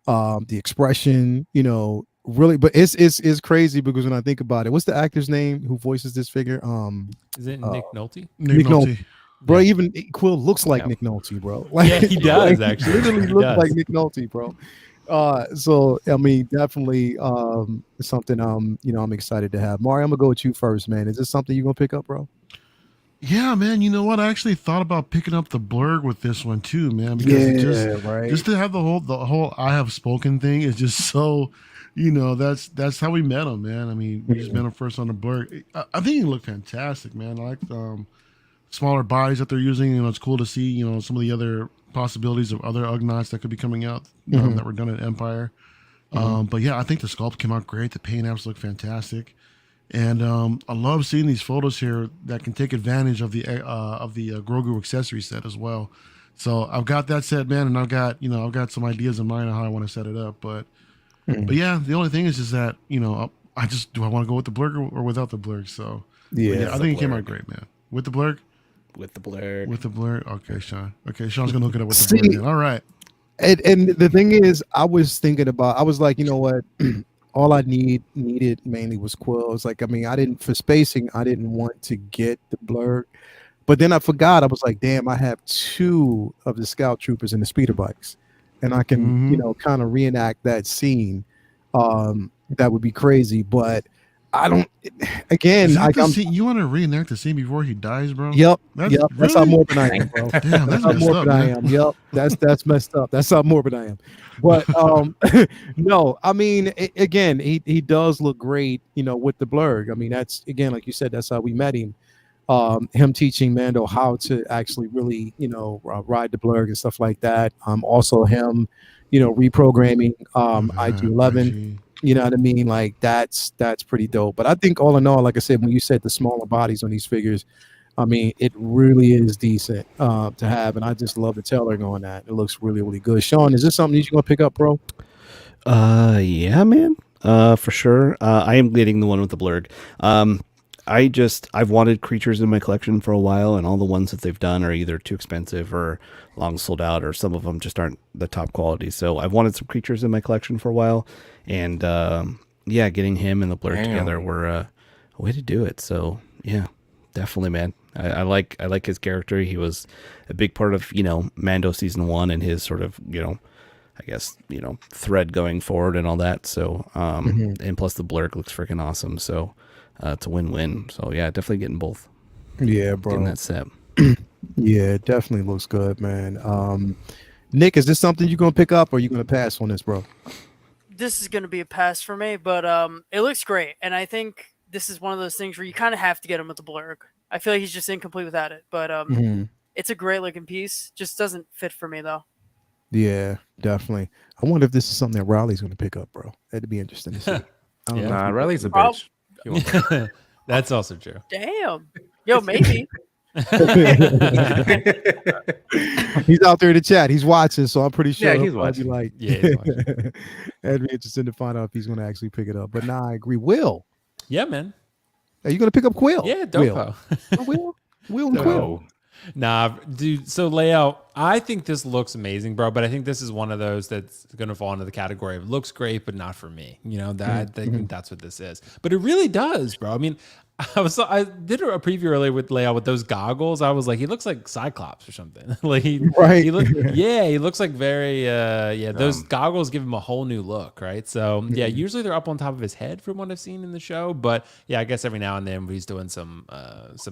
The expression, you know, really, but it's crazy because when I think about it, what's the actor's name who voices this figure? Is it Nick Nolte? Nick Nolte. Bro, even Kuil looks like Nick Nolte, bro. Like, yeah, he does actually. Literally looks like Nick Nolte, bro. So I mean, definitely something I'm excited to have. Mario, I'm gonna go with you first, man. Is this something you're gonna pick up, bro? Yeah, man. You know what? I actually thought about picking up the Blurrg with this one too, man. Because just to have the whole I have spoken thing is just so, you know, that's how we met him, man. I mean, we just met him first on the Blurrg. I think he looked fantastic, man. I like smaller bodies that they're using. You know, it's cool to see, you know, some of the other possibilities of other Ugnaughts that could be coming out that were done at Empire. But yeah, I think the sculpt came out great. The paint apps look fantastic. And I love seeing these photos here that can take advantage of the Grogu accessory set as well. So I've got that set, man, and I've got some ideas in mind on how I want to set it up. But yeah, the only thing is that, you know, do I want to go with the Blurrg or without the Blurrg? So yeah, I think it came out great, man. With the Blurrg? With the Blurrg. With the Blurrg. Okay, Sean. Okay, Sean's gonna look it up with the Blurrg. Then. All right. And the thing is, I was like, you know what? All I needed mainly was Kuil. It's like, I mean, for spacing, I didn't want to get the Blurrg, but then I forgot. I was like, damn, I have 2 of the scout troopers and the speeder bikes, and I can, you know, kind of reenact that scene. That would be crazy, but I don't. Again, you want to reenact the scene before he dies, bro? Yep. That's how morbid I am, bro. Damn, that's how morbid I am. Yep. That's messed up. That's how morbid I am. But no, I mean, again, he does look great, you know, with the Blurrg. I mean, that's, again, like you said, that's how we met him. Him teaching Mando how to actually really, you know, ride the Blurrg and stuff like that. Also him, you know, reprogramming IG-11. You know what I mean? Like that's pretty dope. But I think all in all, like I said, when you said the smaller bodies on these figures, I mean, it really is decent to have, and I just love the tailoring on that. It looks really, really good. Sean, is this something that you're gonna pick up, bro? Yeah, man. For sure. I am getting the one with the Blurrg. I've wanted creatures in my collection for a while, and all the ones that they've done are either too expensive or long sold out, or some of them just aren't the top quality. So I've wanted some creatures in my collection for a while, and yeah, getting him and the Blurrg together were a way to do it. So yeah, definitely, man. I like his character. He was a big part of, you know, Mando season 1 and his sort of, you know, I guess, you know, thread going forward and all that. So and plus the Blurrg looks freaking awesome. So it's a win-win. So yeah, definitely getting both. Yeah, bro. Getting that set. Yeah, it definitely looks good, man. Nick, is this something you're gonna pick up, or are you gonna pass on this, bro? this is going to be a pass for me, but it looks great, and I think this is one of those things where you kind of have to get him with the Blurrg. I feel like he's just incomplete without it, but it's a great looking piece. Just doesn't fit for me though. Yeah, definitely. I wonder if this is something that Riley's going to pick up, bro. That'd be interesting to see. I don't know. Nah, Riley's a bitch. That's also true. Damn. Yo, maybe. He's out there in the chat. He's watching, so I'm pretty sure. Yeah, he's I'd be watching. like, Yeah, he's watching. that'd be interesting to find out if he's going to actually pick it up. But nah, I agree. Will, Yeah, man. are you going to pick up Kuil? Yeah, Will. Dopo. Oh, Will and Kuil. No. Nah, dude. So layout, I think this looks amazing, bro. But I think this is one of those that's gonna fall into the category of looks great, but not for me. You know that I think that's what this is. But it really does, bro. I mean, I did a preview earlier with layout with those goggles. I was like, he looks like Cyclops or something. Like he looks like very those goggles give him a whole new look, right? So yeah, usually they're up on top of his head from what I've seen in the show, but yeah, I guess every now and then when he's doing some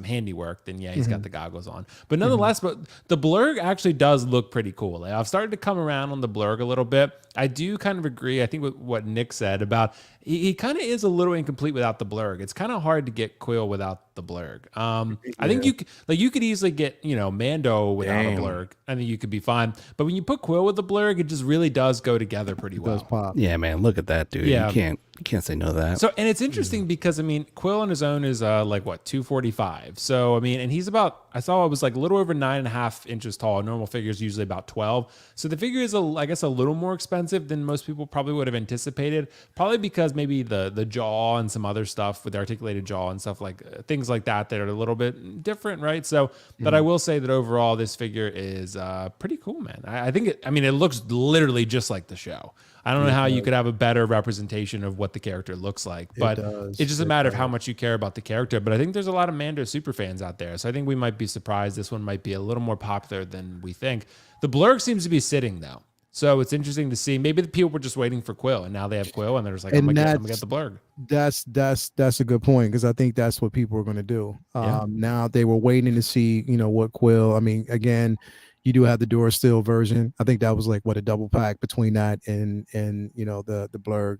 handiwork, then yeah, he's got the goggles on. But nonetheless, but the Blurrg actually does look pretty cool. Like, I've started to come around on the Blurrg a little bit. I do kind of agree. I think with what Nick said about he kind of is a little incomplete without the Blurrg. It's kind of hard to get Kuil without the Blurrg. I think you could easily get Mando without a Blurrg. I think you could be fine. But when you put Kuil with the Blurrg, it just really does go together pretty well. Does pop. Yeah, man, look at that, dude. Yeah. You can't say no to that. So, and it's interesting because I mean, Kuil on his own is like what 245. So I mean, and he's about I saw it was like a little over 9.5 inches tall. Normal figure is usually about 12. So the figure is I guess a little more expensive than most people probably would have anticipated. Probably because maybe the jaw and some other stuff with the articulated jaw and stuff like things like that are a little bit different, right? So, but I will say that overall this figure is pretty cool, man. I think it looks literally just like the show. I don't know how you could have a better representation of what the character looks like, but it's just a matter of how much you care about the character. But I think there's a lot of Mando super fans out there, so I think we might be surprised this one might be a little more popular than we think. The Blurrg seems to be sitting though, so it's interesting to see. Maybe the people were just waiting for Kuil, and now they have Kuil, and they're just like, I'm gonna get the Blurrg. That's a good point because I think that's what people are going to do. Now they were waiting to see, what Kuil. I mean, again. You do have the Dora Steel version. I think that was like a double pack between that and the Blurrg.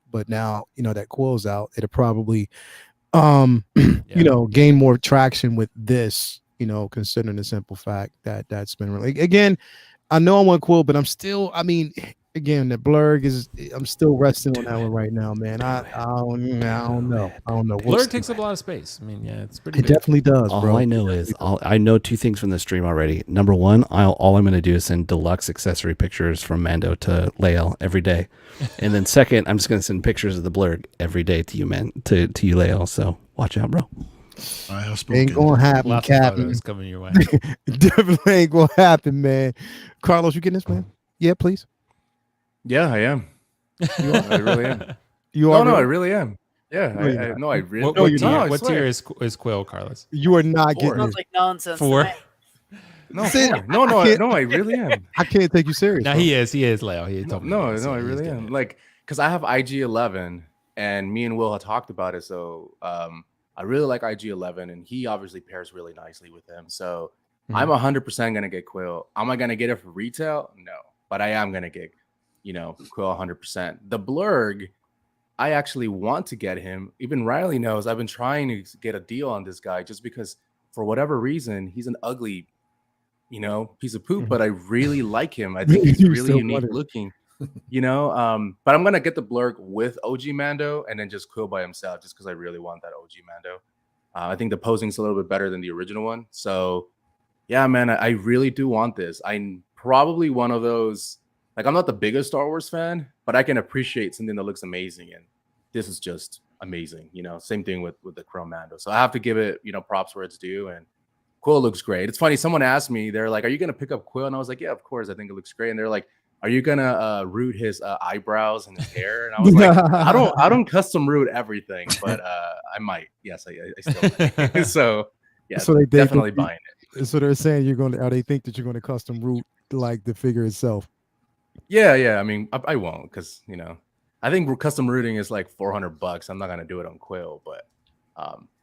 But now that Kuil's out, it'll probably gain more traction with this. Considering the simple fact that that's been really again. I know I want Kuil, but I'm still. I mean, again, the Blurrg is. I'm still resting on that one right now, man. I don't know. Blurrg takes up a lot of space. I mean, yeah, it's pretty. It definitely does, all bro. I know is I know two things from the stream already. Number one, all I'm going to do is send deluxe accessory pictures from Mando to Lael every day, and then second, I'm just going to send pictures of the Blurrg every day to you, man, to you, Lael. So watch out, bro. I have spoken. Ain't gonna happen, Lots Captain. of photos coming your way. Definitely ain't gonna happen, man. Carlos, you getting this, man? Yeah, please. Yeah, I am. I really am. You are. No, I really am. Yeah, No, you're not. I really. What tier is Kuil, Carlos? You are not getting Sounds this. like nonsense. 4. No, Say- no, I can't- I really am. I can't take you serious. No, bro. he is Leo. He told me. No, that, so I he's really getting am. it. Like, because I have IG-11, and me and Will had talked about it. So, I really like IG-11, and he obviously pairs really nicely with him. So, I'm 100% gonna get Kuil. Am I gonna get it for retail? No, but I am gonna get, Kuil 100%. The Blurrg, I actually want to get him. Even Riley knows I've been trying to get a deal on this guy just because, for whatever reason, he's an ugly, piece of poop. But I really like him. I think he's You really still unique want it. looking. But I'm gonna get the Blurrg with OG Mando and then just Kuil by himself, just because I really want that OG Mando. I think the posing's a little bit better than the original one. So, yeah, man, I really do want this. I'm probably one of those. Like, I'm not the biggest Star Wars fan, but I can appreciate something that looks amazing, and this is just amazing. Same thing with the Chrome Mando. So I have to give it, props where it's due. And Kuil looks great. It's funny. Someone asked me, they're like, "Are you gonna pick up Kuil?" And I was like, "Yeah, of course. I think it looks great." And they're like, "Are you gonna root his eyebrows and his hair?" And I was like, I don't custom root everything, but I might. Yes, I still might. So yeah, So they definitely buying it. So they're saying they think that you're going to custom root like the figure itself. Yeah. I mean, I won't because I think custom rooting is like $400. I'm not gonna do it on Kuil, but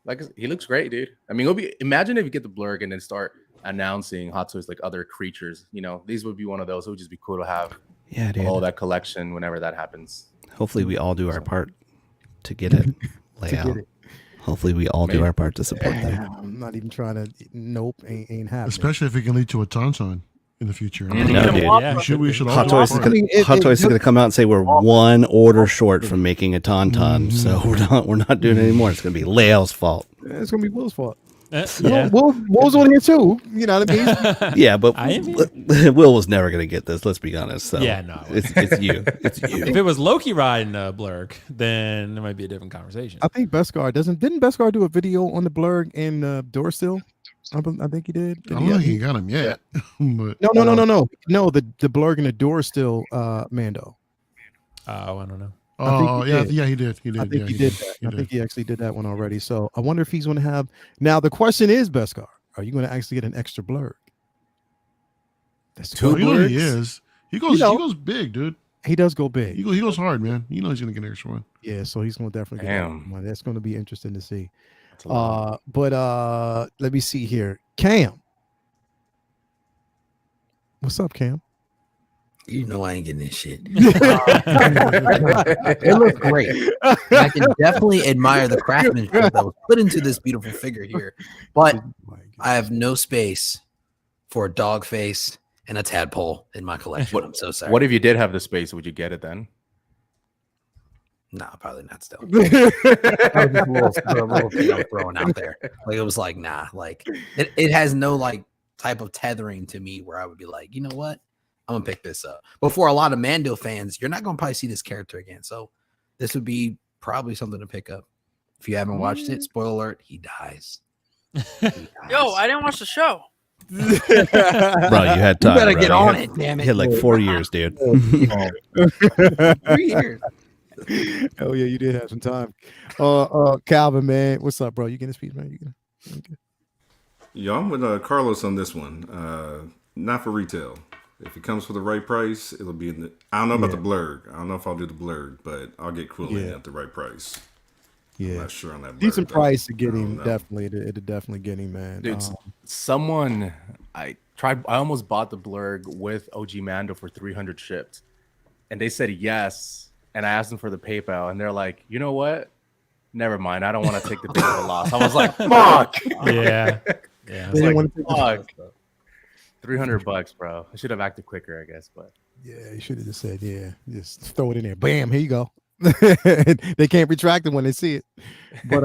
like he looks great, dude. I mean, imagine if you get the Blurrg and then start announcing Hot Toys like other creatures. These would be one of those. It would just be cool to have Yeah, dude. all that collection whenever that happens. Hopefully, we all do our part to get it. Layout. Hopefully, we all do our part to support them. I'm not even trying to. Nope, ain't happening. Especially if it can lead to a Tauntaun in the future. No, dude. Yeah. We should all Hot do our Toys is part. gonna Hot Toys is gonna come out and say we're one order short from making a Tauntaun, so we're not doing it anymore. It's gonna be Lael's fault. It's gonna be Will's fault. Yeah. Will's on here too. You know what I mean? Yeah, but I am Will was never gonna get this. Let's be honest. So Yeah, no. it's you. It's you. If it was Loki riding Blurrg, then it might be a different conversation. I think Beskar didn't Beskar do a video on the Blurrg and Doorstill? I think he did. I don't think he got him yet. But No. The Blurrg and the Doorstill Mando. Oh, I don't know. oh he yeah, did. yeah, he did. He did. I think yeah, he did that. I think he actually did that one already. So I wonder if he's going to have. Now the question is, Beskar, are you going to actually get an extra Blurrg? That's Oh, you know Blurgs. he is. He goes. You know. He goes big, dude. He does go big. He goes hard, man. You know he's gonna get an extra one. Yeah, so he's going to definitely get Damn. one. That's going to be interesting to see. That's a lot. But let me see here. Cam. What's up, Cam? You know I ain't getting this shit. It looks great. I can definitely admire the craftsmanship that was put into this beautiful figure here, but I have no space for a dog face and a tadpole in my collection. I'm so sorry. What if you did have the space? Would you get it then? Nah, probably not still. That was just a little thing I'm throwing out there. Like it was like, nah, like it has no like type of tethering to me where I would be like, you know what? I'm gonna pick this up. But for a lot of Mando fans, you're not gonna probably see this character again. So this would be probably something to pick up. If you haven't watched it, spoiler alert, he dies. Yo, I didn't watch the show. Bro, you had time. You better bro. get You on had- it, damn You it. had like 4 years, dude. 3 years. Oh yeah, you did have some time. Calvin, man, what's up, bro? You getting a speech, man? You getting? Okay. Yeah, I'm with Carlos on this one. Not for retail. If it comes for the right price, it'll be in the. I don't know about the Blurrg. I don't know if I'll do the Blurrg, but I'll get Kuil in at the right price. I'm Yeah, not sure on that. decent Blurrg, though. price to get I don't him. know. Definitely, it'll definitely get him, man. Dude, someone I almost bought the Blurrg with OG Mando for 300 shipped, and they said yes. And I asked them for the PayPal, and they're like, you know what? Never mind. I don't want to take the PayPal loss. I was like, fuck. Yeah. They It's didn't like, want to take fuck. $300, bro. I should have acted quicker, I guess. But Yeah, you should have just said, yeah, just throw it in there. Bam, here you go. They can't retract it when they see it. But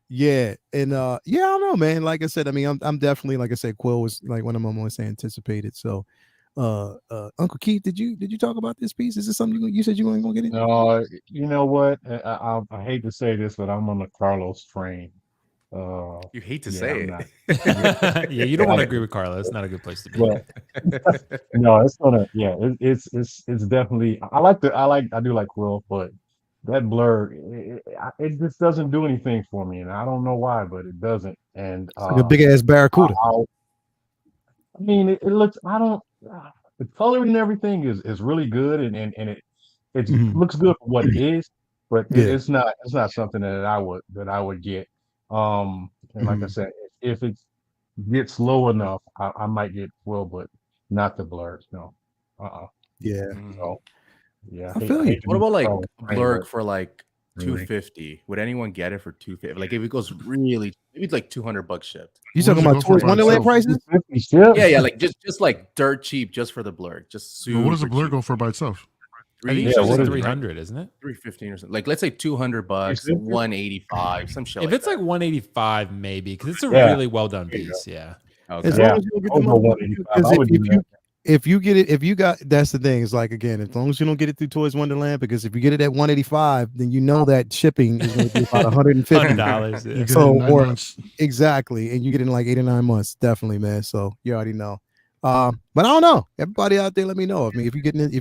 yeah, and yeah, I don't know, man. Like I said, I mean, I'm definitely, like I said, Kuil was like one of my most anticipated. So Uncle Keith, did you talk about this piece? Is this something you said you weren't gonna get it? No, you know what? I hate to say this, but I'm on the Carlos train. you hate to Yeah, say I'm it. not. Yeah, you don't want to agree with Carlos. Not a good place to be. But no, it's gonna. Yeah, it's definitely. I do like Kuil, but that Blurrg, it just doesn't do anything for me, and I don't know why, but it doesn't. And Like a big ass barracuda. I mean, it looks. I don't. The coloring and everything is really good, and it looks good for what it is, but it's not something that I would get. And like I said, if it gets low enough, I might get Kuil, but not the Blurrg. No. Yeah. So yeah. I feel you. What about like Blurrg Blurrg for like 250? Would anyone get it for 250? Like if it goes really, maybe it's like $200 shipped. You What talking does it about go for Toys by Wonderland itself? prices? Yeah, like just like dirt cheap just for the Blurrg. Just Well, what does the super Blurrg cheap. go for by itself? I think Yeah, it's what just is it? 300, isn't it? 315 or something. Like let's say $200, 185, some shit. If like it's like 185, maybe, because it's a Yeah. really well done piece. Yeah. that. Okay. As Yeah. long as you don't get the Over money, 185, because I would do that. if you get it, if you got, that's the thing. It's like, again, as long as you don't get it through Toys Wonderland, because if you get it at 185, then you know that shipping is going to be about $150. $100. You Yeah. get So, it in 9 or- months. Exactly, and you get it in like 8 or 9 months, definitely, man. So you already know. But I don't know. Everybody out there, let me know. I mean, if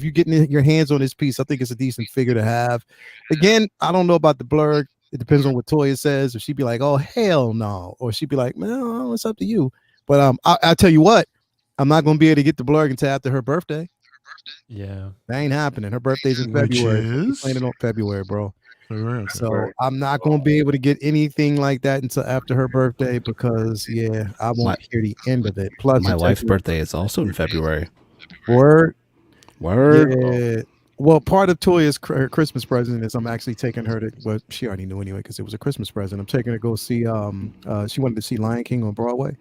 you're getting your hands on this piece, I think it's a decent figure to have. Again, I don't know about the Blurrg. It depends on what Toya says. If she'd be like, "Oh hell no," or she'd be like, "No, it's up to you." But I'll tell you what, I'm not gonna be able to get the Blurrg until after her birthday. Yeah. That ain't happening. Her birthday's in Which February. is? She's planning on February, bro. Okay. So I'm not gonna be able to get anything like that until after her birthday because I won't hear the end of it. Plus, My it's wife's actually- birthday is also in February. Word. Word. Yeah. Well, part of Toya's her Christmas present is I'm actually taking her to. Well, she already knew anyway because it was a Christmas present. I'm taking her to go see. She wanted to see Lion King on Broadway,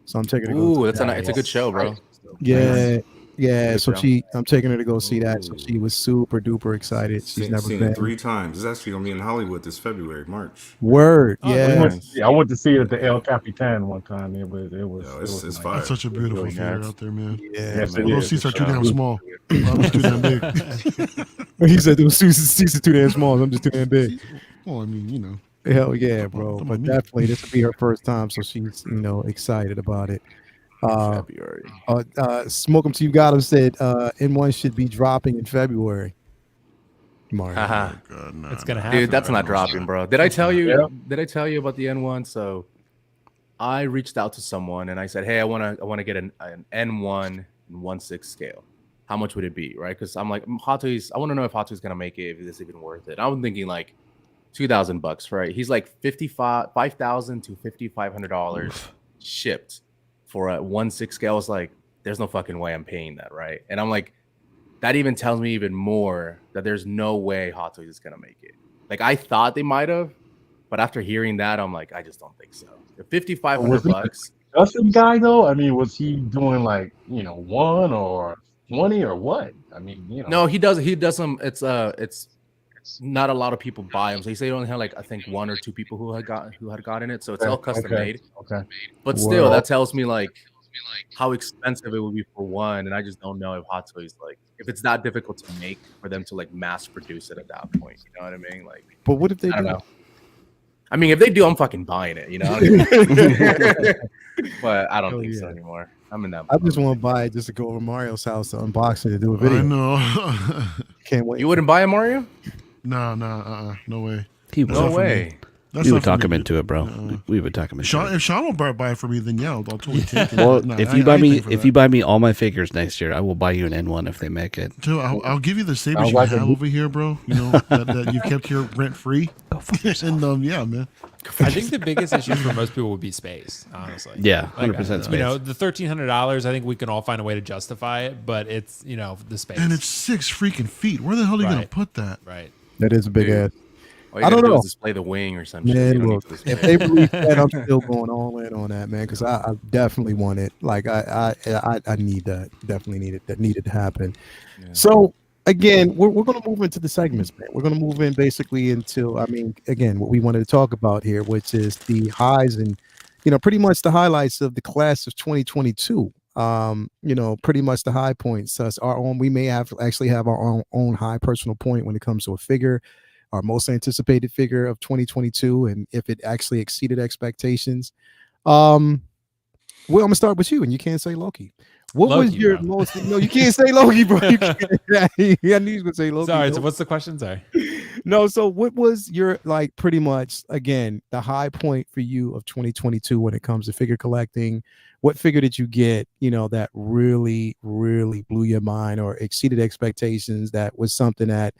so I'm taking her. To Ooh, go it's a good show, bro. Yeah, yeah. Good So show. I'm taking her to go see that. So she was super duper excited. She's never seen been. it 3 times. It's actually gonna be in Hollywood this February, March. Word, Oh, yeah. nice. I went to see it at the El Capitan one time. It was It's nice. fire. That's such a beautiful really theater nice. out there, man. Yeah, Yes, man. it Those is. seats are too It's damn small. I'm too damn big. He said those seats are too damn small. I'm just too damn big. Well, I mean, you know. Hell yeah, bro. Come But on, me. definitely, this will be her first time, so she's excited about it. February. Smoke 'em till you got 'em said N1 should be dropping in February. Mario. Haha. God, nah, It's gonna nah. happen. Dude, that's not dropping, bro. Did I tell you? Yeah. Did I tell you about the N1? So I reached out to someone and I said, "Hey, I want to get an N1 and 1/6 scale. How much would it be?" Right? Because I'm like, Hot Toys. I want to know if Hot Toys is gonna make it. If it's even worth it. I'm thinking like $2,000, right? He's like $5,000 to $5,500 shipped for a 1/6 scale. I was like, there's no fucking way I'm paying that, right? And I'm like, that even tells me even more that there's no way Hot Toys is gonna make it. Like I thought they might have, but after hearing that, I'm like, I just don't think so. $5,500. Custom guy though? I mean, was he doing like 1 or 20 or what? I mean, No, he does some. It's not a lot of people buy them. So he said he only had like I think 1 or 2 people who had gotten it. So it's all custom made. Okay. But still, that tells me like how expensive it would be for one, and I just don't know if Hot Toys like if it's that difficult to make for them to like mass produce it at that point. You know what I mean? Like, But what if they I don't do? know. I mean, if they do, I'm fucking buying it. You know. But I don't think so anymore. I'm in that. I just want to buy it just to go over Mario's house to unbox it and do a I video. know. Can't wait. You wouldn't buy a Mario? No way. He would. No not for me. way. That's We not would for talk me, him dude. into it, bro. We would talk him into Sean, it. if Sean will buy it for me, then yeah, I'll totally take it. Well, Nah, if I- you I buy ain't me, paying for if that. you buy me all my figures next year, I will buy you an N1 if they make it. Dude, I'll give you the sabers Sounds you like have a- over here, bro. You know that you kept here rent free. And yeah, man. I think the biggest issue for most people would be space, honestly. Yeah, Like, 100% space. You know, the $1,300, I think we can all find a way to justify it, but it's, the space. And it's 6 freaking feet. Where the hell are you gonna Right. put that? right. That is a big Dude. ass. All you I gotta don't do know. is display the wing or some shit. Man, You don't look, need to if display they release that, I'm still going all in on that, man, because I definitely want it. Like I need that. Definitely need it. That needed to happen. Yeah. So again, we're going to move into the segments, man. We're going to move in basically into, again, what we wanted to talk about here, which is the highs and pretty much the highlights of the class of 2022. Pretty much the high points. Us our own. We may actually have our own high personal point when it comes to a figure. Our most anticipated figure of 2022, and if it actually exceeded expectations. Well, I'm gonna start with you, and you can't say Loki. What was Loki, your bro. most? No, you can't say Loki, bro. You can't. I knew you were gonna say Loki. Sorry, No. so what's the question? Sorry. No, so what was your pretty much again the high point for you of 2022 when it comes to figure collecting? What figure did you get, that really, really blew your mind or exceeded expectations? That was something that,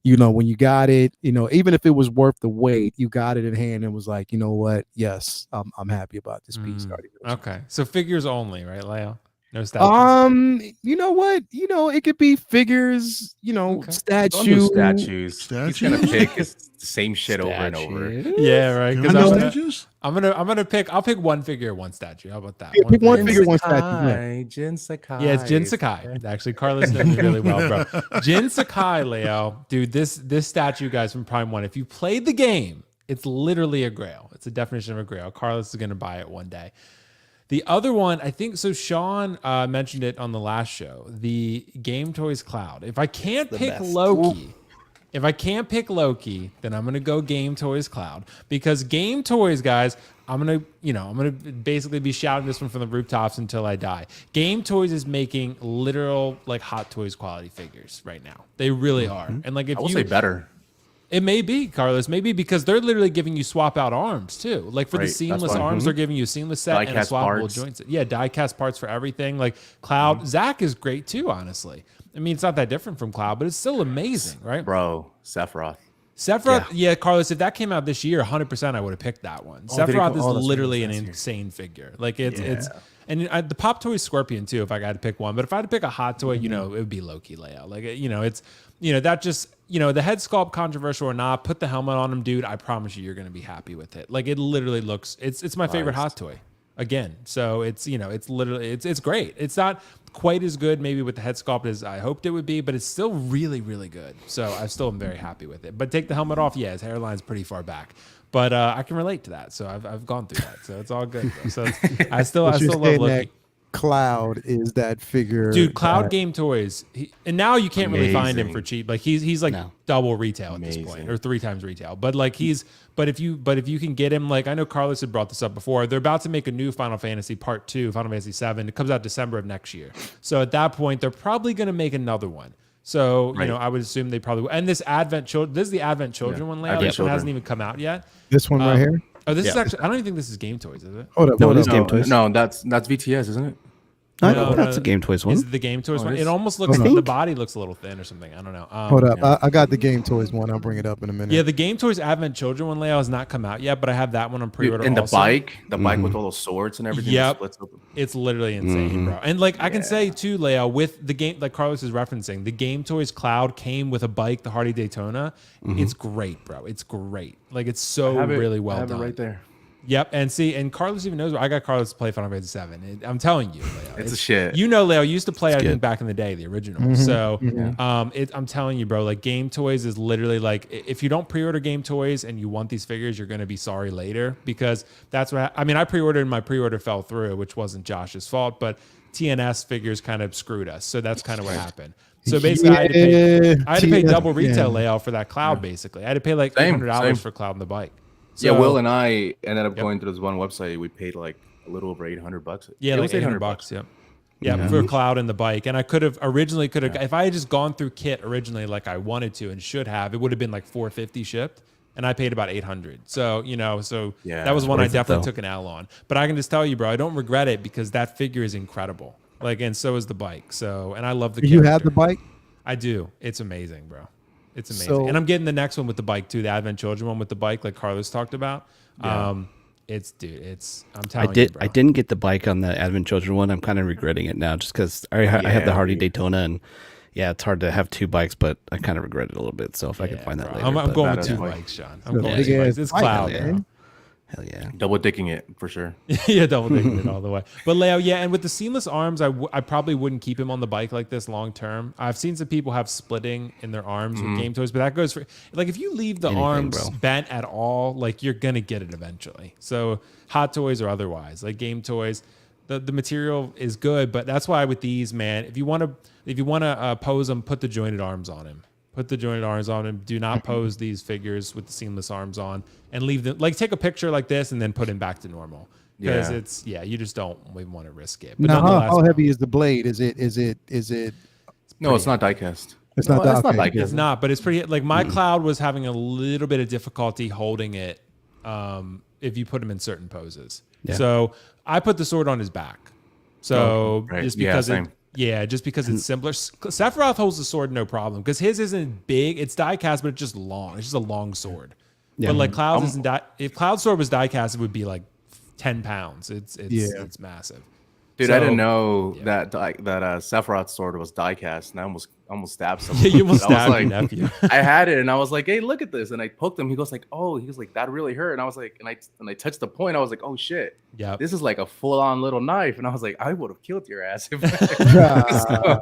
when you got it, even if it was worth the wait, you got it in hand and was like, you know what? Yes, I'm happy about this piece. Okay. So figures only, right, Leo? No statues. You know what? It could be figures, Don't do statue. statues. He's gonna pick his same shit over and over. Yeah, right. Can 'Cause we I do know. statues? I'm gonna pick. I'll pick one figure, one statue. How about that? Yeah, pick one figure. figure, one statue. man. Jin Sakai. Yeah, it's Jin Sakai. Actually, Carlos knows me really well, bro. Jin Sakai, Leo, dude. This statue, guys, from Prime One. If you played the game, it's literally a grail. It's a definition of a grail. Carlos is gonna buy it one day. The other one, I think, so Sean mentioned it on the last show, the Game Toys Cloud. If I can't pick Loki, then I'm gonna go Game Toys Cloud, because Game Toys, guys, I'm gonna basically be shouting this one from the rooftops until I die. Game Toys is making literal like Hot Toys quality figures right now. They really are, and like if I will you say better. It may be, Carlos, maybe because they're literally giving you swap out arms too. Like for Right, the that's seamless why. arms, they're giving you a seamless set and a Die-cast swappable parts. joint set. Yeah, die-cast parts for everything. Like Cloud, Zach is great too, honestly. I mean, it's not that different from Cloud, but it's still amazing, right? Bro, Sephiroth. Sephiroth, yeah, Carlos, if that came out this year, 100% I would have picked that one. Oh, did it Sephiroth come- is oh, that's literally right, an that's insane figure. Like it's Yeah. and the Pop Toy Scorpion too, if I got to pick one. But if I had to pick a hot toy, it would be Loki layout. Like, it's that just, the head sculpt, controversial or not, put the helmet on him, dude. I promise you're going to be happy with it. Like, it literally looks, it's my favorite hot toy again. So it's, it's literally, it's great. It's not quite as good maybe with the head sculpt as I hoped it would be, but it's still really, really good. So I still am very happy with it. But take the helmet off, his hairline's pretty far back. But I can relate to that. So I've gone through that. So it's all good, bro. So I still love looking. Cloud is that figure, dude. Cloud Game Toys, and now you can't really find him for cheap. Like he's like double retail at this point, or 3 times retail. But like but if you can get him, like I know Carlos had brought this up before. They're about to make a new Final Fantasy Part 2, Final Fantasy 7. It comes out December of next year. So at that point, they're probably going to make another one. So I would assume they probably will. And this this is the Advent Children one layout. This one hasn't even come out yet. This one right here. Oh, this is actually. I don't even think this is Game Toys, is it? Hold up. No, it is Game Toys. No, that's VTS, isn't it? No, that's a Game Toys one. Is it the Game Toys one? It almost looks like the body looks a little thin or something. I don't know. Hold up. I got the Game Toys one. I'll bring it up in a minute. Yeah, the Game Toys Advent Children one layout has not come out yet, but I have that one on pre-order. And the also. bike with all those swords and everything. Yep. It's literally insane, bro. And like I can say too, Leo, with the game, like Carlos is referencing, the Game Toys Cloud came with a bike, the Hardy Daytona. It's great, bro. It's great. Like it's so really well done. I have it right there. Yep, and Carlos even knows. I got Carlos to play Final Fantasy 7. I'm telling you, Leo, it's a shit. Leo used to play. I think back in the day, the original. So, I'm telling you, bro. Like Game Toys is literally like if you don't pre-order Game Toys and you want these figures, you're gonna be sorry later because that's what I pre-ordered and my pre-order fell through, which wasn't Josh's fault, but TNS figures kind of screwed us. So that's kind of what happened. So basically, I had to pay double retail layout for that Cloud. Basically, I had to pay like $800 for Cloud and the bike. So, Will and I ended up going to this one website. We paid like a little over $800. Yeah, like $800. Yep. Yeah, for Cloud and the bike. And I could have if I had just gone through kit originally like I wanted to and should have, it would have been like $450 shipped, and I paid about $800. So that was one I definitely took an L on. But I can just tell you, bro, I don't regret it because that figure is incredible. Like, and so is the bike. So, and I love the. You have the bike? I do. It's amazing, bro. It's amazing. And I'm getting the next one with the bike too, the Advent Children one with the bike, like Carlos talked about. Yeah. I'm telling you, bro. I didn't get the bike on the Advent Children one. I'm kind of regretting it now just because I have the Hardy Daytona and it's hard to have 2 bikes, but I kind of regret it a little bit. So if I can find that later. I'm going with 2 bikes, Sean. I'm going with 2 bikes. It's Cloud, man. Hell yeah. Double dicking it for sure. Yeah, double dicking it all the way. But Leo, and with the seamless arms, I probably wouldn't keep him on the bike like this long term. I've seen some people have splitting in their arms with Game Toys, but that goes for like if you leave the arms bent at all, like you're gonna get it eventually. So Hot Toys or otherwise, like Game Toys, the material is good, but that's why with these, man, if you want to pose them, put the jointed arms on him. Put the jointed arms on him. Do not pose these figures with the seamless arms on and leave them. Like take a picture like this and then put him back to normal. Because you just don't even want to risk it. But now, how heavy is the blade? Is it? No, it's not diecast. It's not diecast. It's not, but it's pretty. Like my Cloud was having a little bit of difficulty holding it if you put him in certain poses. Yeah. So I put the sword on his back. So just because just because it's simpler. Sephiroth holds the sword no problem because his isn't big. It's die-cast, but it's just long. It's just a long sword. Yeah. But like Cloud's isn't if Cloud's sword was die-cast, it would be like 10 pounds. It's massive. Dude, I didn't know that Sephiroth's sword was die-cast, and I almost stabbed someone. Yeah, you almost stabbed your nephew. I had it, and I was like, "Hey, look at this!" And I poked him. He goes like, "Oh," he was like, "That really hurt." And I was like, and I touched the point. I was like, "Oh shit, this is like a full-on little knife." And I was like, "I would have killed your ass."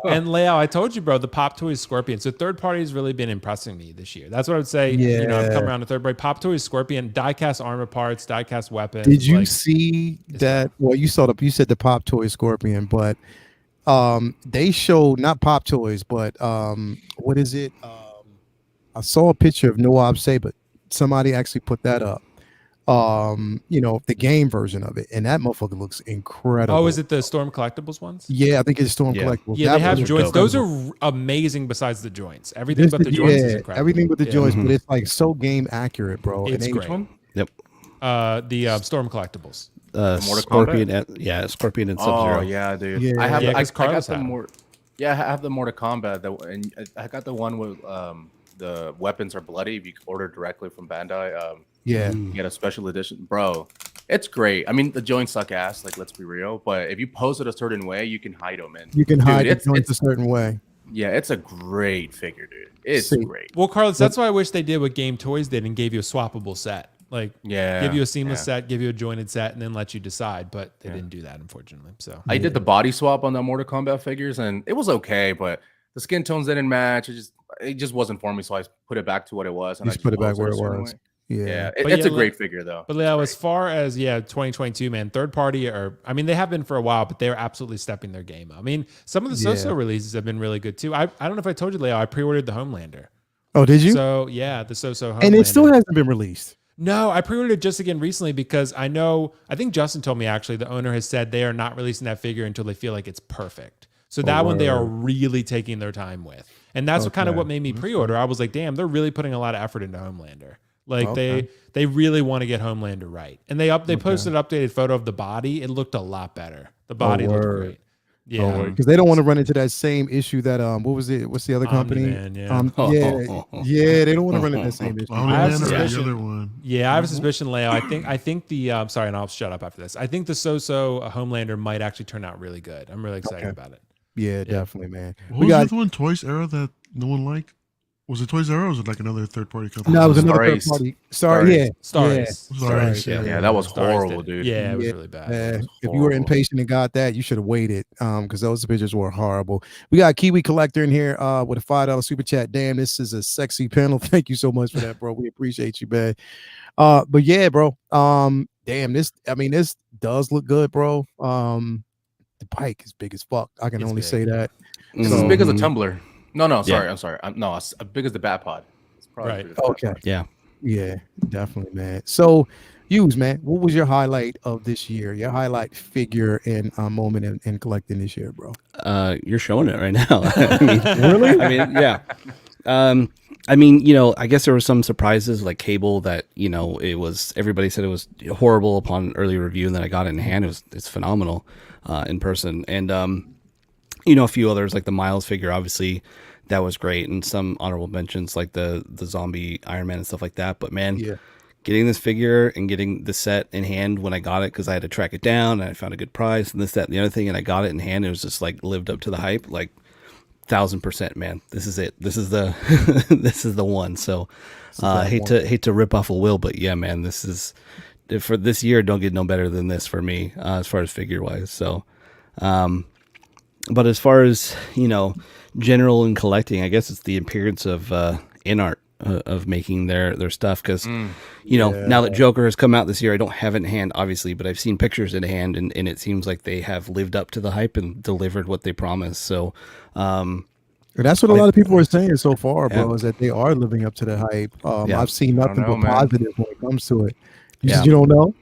And Leo, I told you, bro, the Pop Toys Scorpion. So third party has really been impressing me this year. That's what I would say. I've come around to third party. Pop Toys Scorpion, die-cast armor parts, die-cast weapons. Did you see that? Well, you said the Pop Toys Scorpion, but they showed not Pop Toys, but what is it? I saw a picture of Noab Saber. Somebody actually put that up. The game version of it, and that motherfucker looks incredible. Oh, is it the Storm Collectibles ones? Yeah, I think it's Storm Collectibles. Yeah, they have joints. Those are amazing. Besides the joints, everything but the joints is incredible. Everything but the joints, but it's like so game accurate, bro. It's great. One? Yep. The Storm Collectibles. Scorpion Scorpion and Sub-Zero. Oh yeah, dude. Yeah. I got the more. Yeah, I have the Mortal Kombat, and I got the one with the weapons are bloody. If you order directly from Bandai, you get a special edition, bro. It's great. I mean, the joints suck ass. Like, let's be real. But if you pose it a certain way, you can hide them. And you can hide the joints a certain way. Yeah, it's a great figure, dude. It's See. great. Well, Carlos, that's why I wish they did what Game Toys did and gave you a swappable set. Like, give you a seamless set, give you a jointed set, and then let you decide. But they didn't do that, unfortunately. So I did the body swap on the Mortal Kombat figures, and it was okay, but the skin tones didn't match. It just wasn't for me, so I put it back to what it was. And I just put it back where it was. Way. Yeah, it's a great figure though. But Leo, as far as 2022, man, third party they have been for a while, but they're absolutely stepping their game up. I mean, some of the so-so releases have been really good too. I don't know if I told you, Leo, I pre-ordered the Homelander. Oh, did you? So yeah, the so-so Homelander. And it still hasn't been released. No, I pre-ordered it just again recently because I think Justin told me actually the owner has said they are not releasing that figure until they feel like it's perfect. So that one they are really taking their time with. And that's what made me pre-order. I was like, damn, they're really putting a lot of effort into Homelander. Like they really want to get Homelander right. And they posted an updated photo of the body. It looked a lot better. The body looked great. Yeah, because they don't want to run into that same issue that what was it? What's the other company? Omni-Man, they don't want to run into that same issue. I have a suspicion. Yeah, I have a suspicion, Leo. I think the sorry, and I'll shut up after this. I think the so-so Homelander might actually turn out really good. I'm really excited about it. Yeah, definitely, man. What was the other one, Toys Era, that no one liked? Was it Toys R Us or was it like another third party company? No, it was another third party. Stars. Yeah, that was horrible, dude. Yeah, it was really bad. If you were impatient and got that, you should have waited because those pictures were horrible. We got Kiwi Collector in here with a $5 super chat. Damn, this is a sexy panel. Thank you so much for that, bro. We appreciate you, man. But yeah, bro. Damn, this does look good, bro. The bike is big as fuck. I can only say that. It's as big as a tumbler. No, sorry. I'm sorry. No, as big as the Bat Pod. It's probably right. Okay. Yeah, definitely, man. So, man, what was your highlight of this year? Your highlight figure and moment in collecting this year, bro? You're showing it right now. I mean, really? I mean, yeah. I mean, I guess there were some surprises like Cable that, everybody said it was horrible upon early review, and then I got it in hand. It's phenomenal in person. And, a few others like the Miles figure, obviously that was great. And some honorable mentions like the zombie Iron Man and stuff like that. But man, getting this figure and getting the set in hand when I got it, because I had to track it down and I found a good price and this, that, and the other thing. And I got it in hand. It was just like lived up to the hype, like 1000%, man. This is it. This is the, this is the one. So hate to rip off a Will, but yeah, man, this is for this year. Don't get no better than this for me as far as figure wise. So, but as far as, general in collecting, I guess it's the appearance of InArt of making their stuff. Because, now that Joker has come out this year, I don't have it in hand, obviously, but I've seen pictures in hand, and it seems like they have lived up to the hype and delivered what they promised. So, that's what a lot of people are saying so far, bro, is that they are living up to the hype. I've seen nothing but positive when it comes to it. You don't know?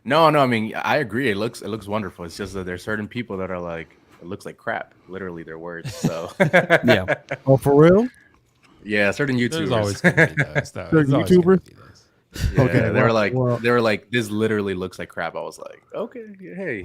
No. I mean, I agree. It looks wonderful. It's just that there's certain people that are like, it looks like crap. Literally, their words. So yeah. Oh, for real? Yeah, certain YouTubers. There's always gonna be those. Certain YouTubers. Yeah, okay, they were like, this literally looks like crap. I was like, okay, hey,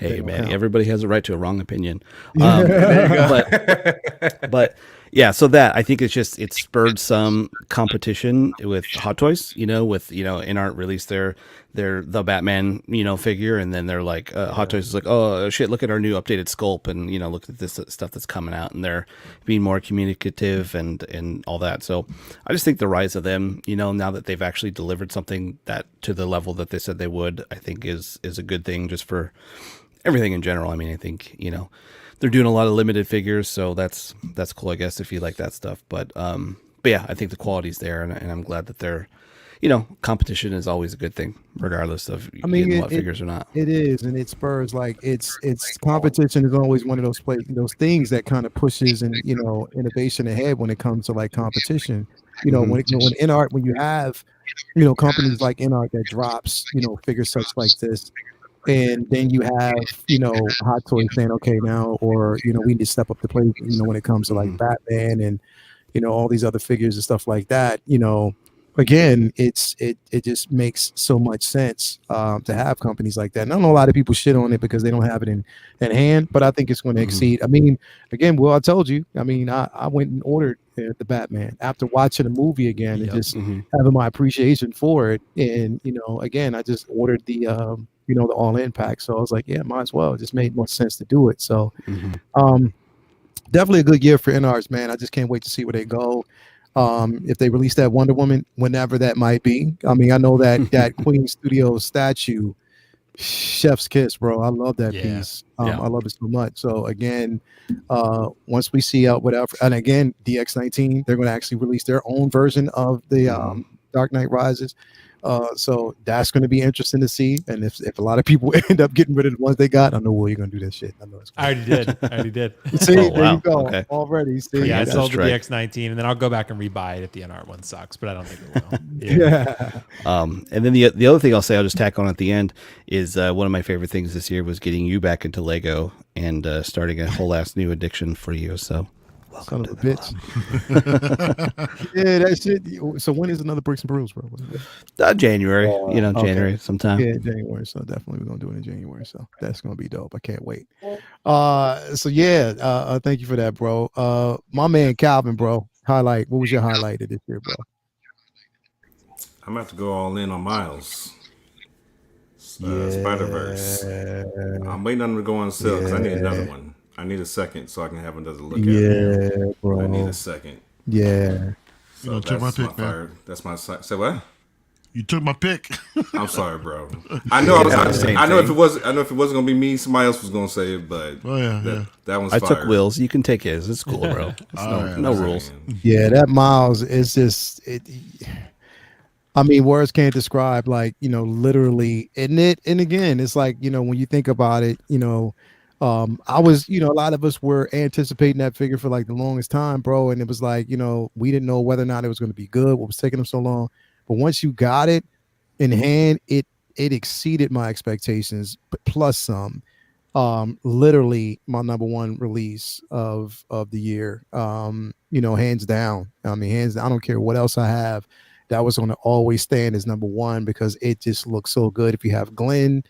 hey, man, everybody has a right to a wrong opinion. There you go. But yeah, so that I think it spurred some competition with Hot Toys. With InArt released their the Batman figure, and then they're like Hot Toys is like, oh shit, look at our new updated sculpt, and look at this stuff that's coming out, and they're being more communicative and all that. So I just think the rise of them, now that they've actually delivered something that to the level that they said they would, I think is a good thing just for everything in general. I mean, I think they're doing a lot of limited figures, so that's cool, I guess, if you like that stuff. But yeah, I think the quality's there, and I'm glad that they're, competition is always a good thing, regardless of getting what figures or not. It is, and it spurs it's competition is always one of those things that kind of pushes and innovation ahead when it comes to like competition. When InArt, when you have companies like InArt that drops figures such like this. And then you have, Hot Toys saying, okay, now, or, we need to step up the plate, when it comes to like Batman and, all these other figures and stuff like that, again, it just makes so much sense to have companies like that. And I know a lot of people shit on it because they don't have it in hand, but I think it's going to exceed. I mean, again, Will, I told you, I went and ordered the Batman after watching the movie again and just having my appreciation for it. And, again, I just ordered the all-in pack. So I was like, yeah, might as well. It just made more sense to do it. So, definitely a good year for NRs, man. I just can't wait to see where they go. If they release that Wonder Woman, whenever that might be. I mean, I know that Queen Studios statue, chef's kiss, bro. I love that piece. I love it so much. So again, once we see out whatever, and again, DX19, they're going to actually release their own version of the Dark Knight Rises. So that's going to be interesting to see. And if a lot of people end up getting rid of the ones they got, I know you're going to do that shit. I know it's I already did. See, there you go. Okay. Already. See, I sold the DX19, and then I'll go back and rebuy it if the NR one sucks, but I don't think it will. And then the other thing I'll say, I'll just tack on at the end, is one of my favorite things this year was getting you back into Lego and starting a whole ass new addiction for you. So. Son of a bitch. Yeah, that shit. So when is another Bricks and Brews, bro? January, January sometime. Yeah, January. So definitely we're gonna do it in January. So that's gonna be dope. I can't wait. So yeah, thank you for that, bro. My man Calvin, bro. Highlight. What was your highlight of this year, bro? I'm about to go all in on Miles. Spider-Verse. I'm waiting on them to go on sale because I need another one. I need a second so I can have another look at it. Yeah, bro. I need a second. Yeah. So took my pick, man. That's my say what? You took my pick. I'm sorry, bro. I know I know if it wasn't gonna be me, somebody else was gonna say it, but that one's I fire. took Will's. You can take his. It's cool, bro. No rules. Yeah, that Miles is just I mean, words can't describe, like, literally. And again, it's like, when you think about it, I was, a lot of us were anticipating that figure for like the longest time, bro. And it was like, we didn't know whether or not it was going to be good, what was taking them so long. But once you got it in hand, it exceeded my expectations, but plus some. Literally my number one release of the year. Hands down. I mean, hands down. I don't care what else I have. That was going to always stand as number one because it just looks so good. If you have Gwen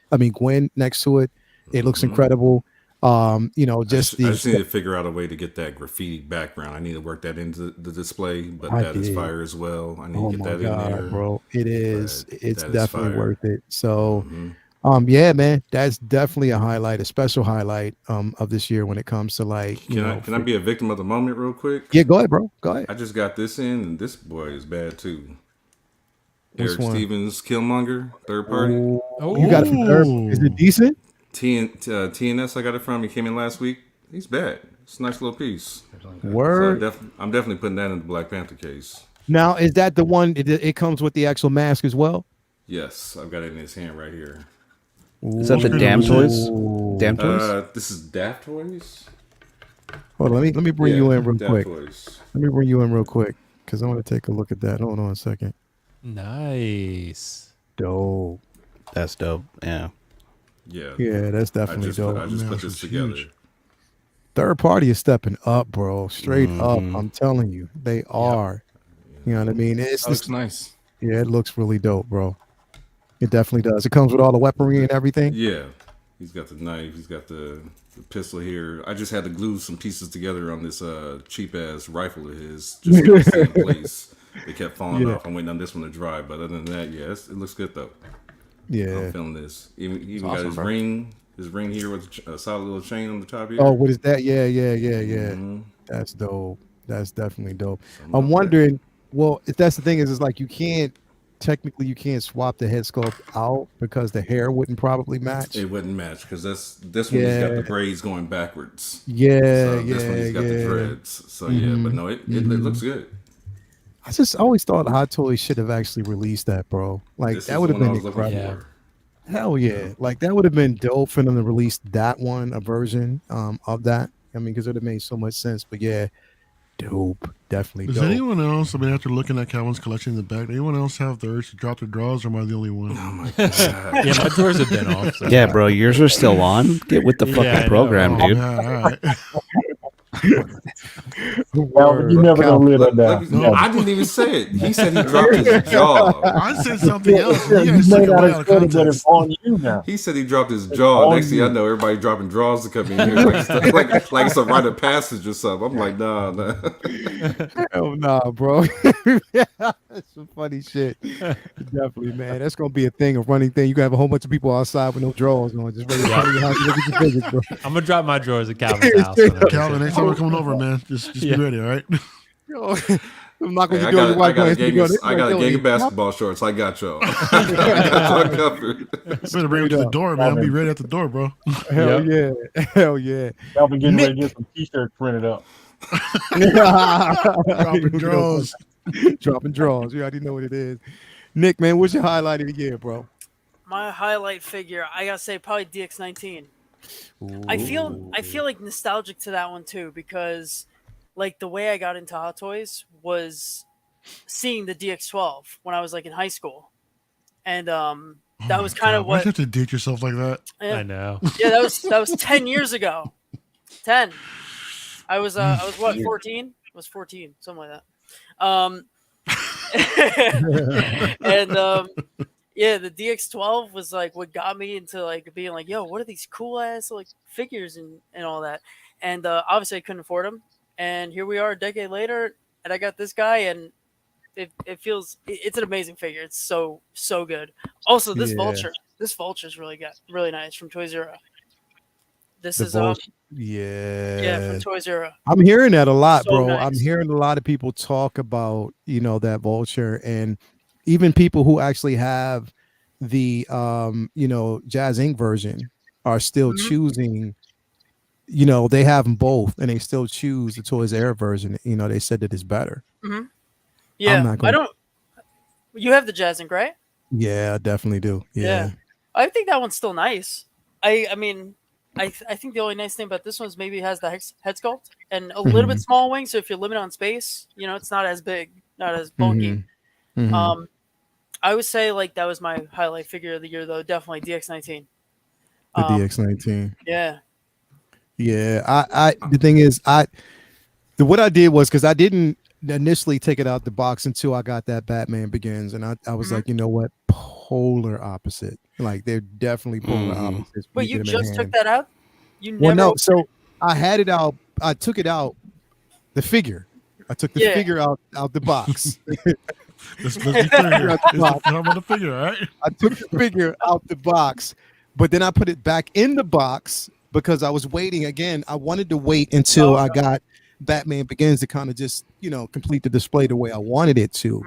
next to it, it looks incredible. I just need to figure out a way to get that graffiti background. I need to work that into the display, but that is fire as well. I need to get that in there, bro. It is. It's definitely worth it. So, yeah, man, that's definitely a highlight, a special highlight of this year when it comes to like. Can I be a victim of the moment real quick? Yeah, go ahead, bro. Go ahead. I just got this in, and this boy is bad too. Which Eric one? Stevens, Killmonger, third party. Oh, you got it from third. Is it decent? TNS, I got it from. He came in last week. He's bad. It's a nice little piece. Word. So I'm definitely putting that in the Black Panther case. Now, is that the one? It comes with the actual mask as well. Yes, I've got it in his hand right here. Is that the Damn Toys? Damn Toys. This is Daft Toys. Hold on, let me bring you in real Daft quick. Toys. Let me bring you in real quick because I want to take a look at that. Hold on a second. Nice. Dope. That's dope. Yeah. Yeah, that's definitely dope. I just put this together. Third party is stepping up, bro. Straight up. I'm telling you, they are. You know what I mean? It looks nice. Yeah, it looks really dope, bro. It definitely does. It comes with all the weaponry and everything. Yeah. He's got the knife. He's got the pistol here. I just had to glue some pieces together on this cheap ass rifle of his, just to stay in place. They kept falling off. I'm waiting on this one to dry, but other than that, it looks good though. Yeah, I'm feeling this. Even got awesome, his bro. ring here with a solid little chain on the top here. Oh, what is that? Yeah. That's dope. That's definitely dope. I'm wondering. Well, if that's the thing is like you can't swap the head sculpt out because the hair wouldn't probably match. It wouldn't match because this one has got the braids going backwards. Yeah, This one has got the dreads. So but no, it looks good. I always thought Hot Toys should have actually released that, bro. Like that would have been incredible. Hell yeah. Like that would have been dope for them to release that one, a version of that. I mean, because it would have made so much sense. But yeah, dope. Definitely Does dope. anyone else, after looking at Calvin's collection in the back, anyone else have the urge to drop their drawers, or am I the only one? Oh my god. Yeah, my drawers have been off. So Yeah, bro, yours are still on. Get with the fucking program, dude. Yeah, all right. Calvin, you never gonna live it down. No, I didn't even say it. He said he dropped his jaw. I said something else. You You guys may took it not way have out of said it, but context. it's on you now. He said he dropped his jaw. Next thing I know, everybody dropping draws to come in here like it's a rite of passage or something. I'm like, nah. Hell nah, bro. That's some funny shit. Definitely, man. That's gonna be a thing, a running thing. You can have a whole bunch of people outside with no drawers on, just ready to come to your house and look at your figures, bro. I'm gonna drop my drawers at Calvin's house. Calvin, next time we're coming over, man, just be ready, all right? Yo, I'm not Hey, gonna I do got, your I wife. got a going, gang of, I got a gang of basketball shorts. I got y'all. I got y'all covered. Better bring it to the door, man. I'll be ready at the door, bro. Hell yeah. Hell yeah. Calvin getting ready to get some t-shirts printed up. Dropping draws. Dropping draws. You already know what it is. Nick, man, what's your highlight of the year, bro? My highlight figure, I gotta say, probably DX19. I feel like nostalgic to that one too, because like the way I got into Hot Toys was seeing the DX12 when I was like in high school, and that was kind of Why what. do you have to date yourself like that? Yeah, I know. yeah, that was 10 years ago. 10. I was what, 14? I was 14, something like that. And yeah, the DX12 was like what got me into like being like, yo, what are these cool ass like figures and all that. And obviously I couldn't afford them. And here we are a decade later, and I got this guy, and it feels it's an amazing figure. It's so good. Also, this vulture is really nice from Toys R Us. This is yeah, from Toys R Us. I'm hearing that a lot, So bro. nice. I'm hearing a lot of people talk about, that vulture, and even people who actually have the Jazz Inc. version are still choosing. They have them both, and they still choose the Toys R Us version. They said that it's better. Yeah, You have the Jazz Inc., right? Yeah, I definitely do. Yeah. I think that one's still nice. I mean, I think the only nice thing about this one is maybe it has the head sculpt and a little bit small wing. So if you're limited on space, it's not as big, not as bulky. I would say like that was my highlight figure of the year, though. Definitely DX19. The DX19. Yeah. Yeah. I the thing is, what I did was, because I didn't initially take it out the box until I got that Batman Begins, and I was like, you know what, polar opposite. Like they're definitely polar opposites. But you just took that out? Well, no. So I had it out. I took it out. The figure. I took the figure out the box. Let's be clear here. It's the figure, all right? I took the figure out the box, but then I put it back in the box because I was waiting. Again, I wanted to wait until I got Batman Begins to kind of just, complete the display the way I wanted it to.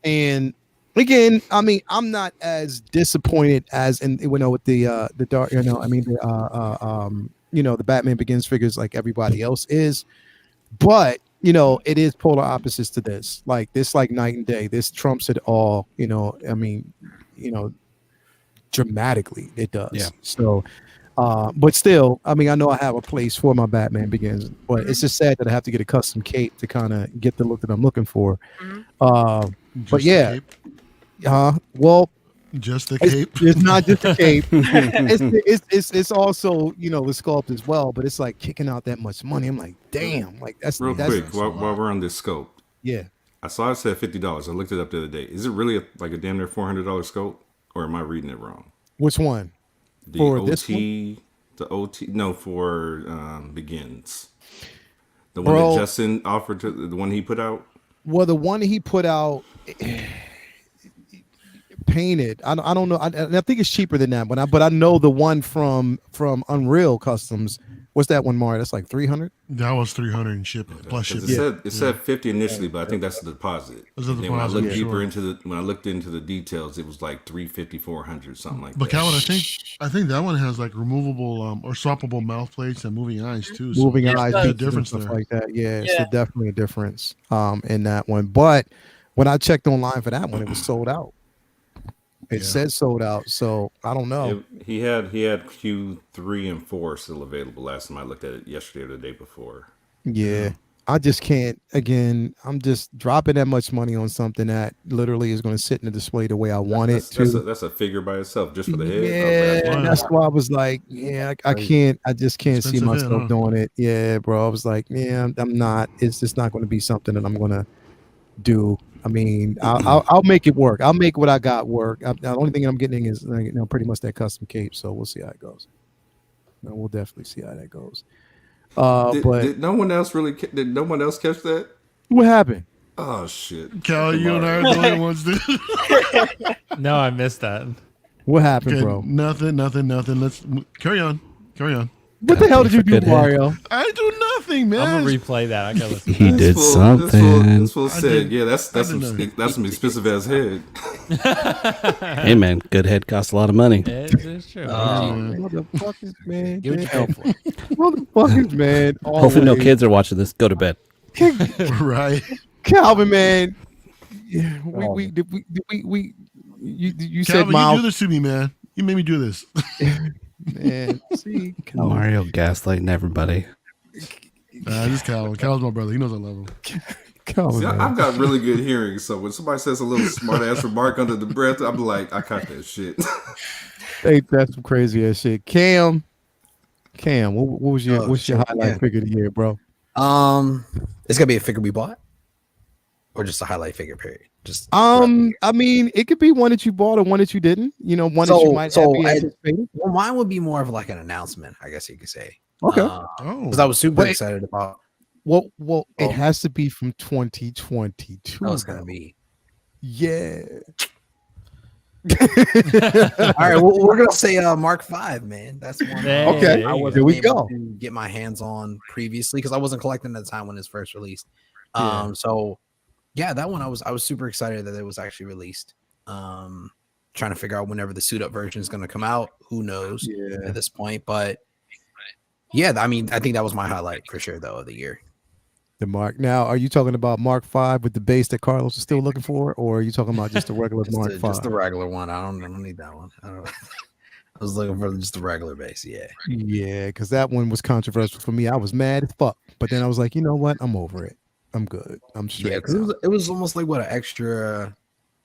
And again, I mean, I'm not as disappointed as with the dark, the Batman Begins figures like everybody else is, but it is polar opposites to this. Like this, like night and day. This trumps it all. Dramatically it does. Yeah. So, but still, I mean, I know I have a place for my Batman Begins, but it's just sad that I have to get a custom cape to kind of get the look that I'm looking for. But yeah, well, just the cape. It's not just the cape. It's also the sculpt as well. But it's like kicking out that much money. I'm like, damn. Like that's Real quick while we're on this scope. Yeah. I saw it said $50. I looked it up the other day. Is it really like a damn near $400 scope, or am I reading it wrong? Which one? The For OT, this one? the OT. No, for Begins. The one that Justin offered to the one he put out. Well, the one he put out. Painted. I don't know. I think it's cheaper than that, but I know the one from Unreal Customs. What's that one, Mario? That's like 300. That was 300 and shipping plus shipping. It said 50 initially, but I think that's the deposit. When I looked deeper when I looked into the details, it was like 350, 400, something like that. But Calvin, I think that one has like removable or swappable mouth plates and moving eyes too. So moving eyes, the difference stuff there. like that. Yeah, it's definitely a difference in that one. But when I checked online for that one, it was sold out. It says sold out, so I don't know. He had Q3 and 4 still available last time I looked at it yesterday or the day before. Yeah. I just can't. Again, I'm just dropping that much money on something that literally is going to sit in the display the way I want it to. That's a figure by itself, just for the head. Yeah, that's why I was like, I can't. I just can't see myself doing it. Yeah, bro. I was like, I'm not. It's just not going to be something that I'm going to do. I mean, I'll make it work. I'll make what I got work. The only thing I'm getting is pretty much that custom cape. So we'll see how it goes. We'll definitely see how that goes. But did no one else catch that? What happened? Oh shit. Cal, you and I are the only ones that. No, I missed that. What happened, Okay, bro? nothing. Let's carry on. What the hell did you do, Mario? I do nothing, I'm man. gonna replay that. I gotta listen. He To did This something. fool I said, did- "Yeah, that's I some did that's some expensive ass head." Hey man, good head costs a lot of money. It's true. Motherfuckers, man. Get what you pay for. Motherfuckers, man. Hopefully, no always. kids are watching this. Go to bed. Right. Calvin, man. Yeah, you said Calvin, you do Miles, this to me, man. You made me do this. man. See, Calvin. Mario gaslighting everybody. Just Calvin. Calvin's my brother. He knows I love him. Calvin, See, man. I've got really good hearing, so when somebody says a little smart ass remark under the breath, I'm like, I caught that shit. Ain't that some crazy ass shit? Cam, what was your what's your highlight figure of the year, bro? It's gonna be a figure we bought, or just a highlight figure. Period. Just I mean, it could be one that you bought or one that you didn't. You know, one that you might have been anticipating. Well, mine would be more of like an announcement, I guess you could say. Okay. Because I was super Wait. excited about. Well, it has to be from 2022. How it's gonna though. be. Yeah. All right, well, we're gonna say Mark V, man. That's one. Hey, Okay, there you I go. wasn't Here we able go. to get my hands on previously because I wasn't collecting at the time when it's first released. Yeah. So yeah, that one I was super excited that it was actually released. Trying to figure out whenever the suit up version is gonna come out. Who knows at this point? But yeah, I mean, I think that was my highlight for sure, though, of the year. The Mark. Now, are you talking about Mark V with the base that Carlos is still looking for, or are you talking about just a regular Mark V? Just the regular one. I don't need that one. I was looking for just the regular base. Yeah. Yeah, because that one was controversial for me. I was mad as fuck, but then I was like, you know what? I'm over it. I'm good. I'm straight. Yeah, because it was almost like what, an extra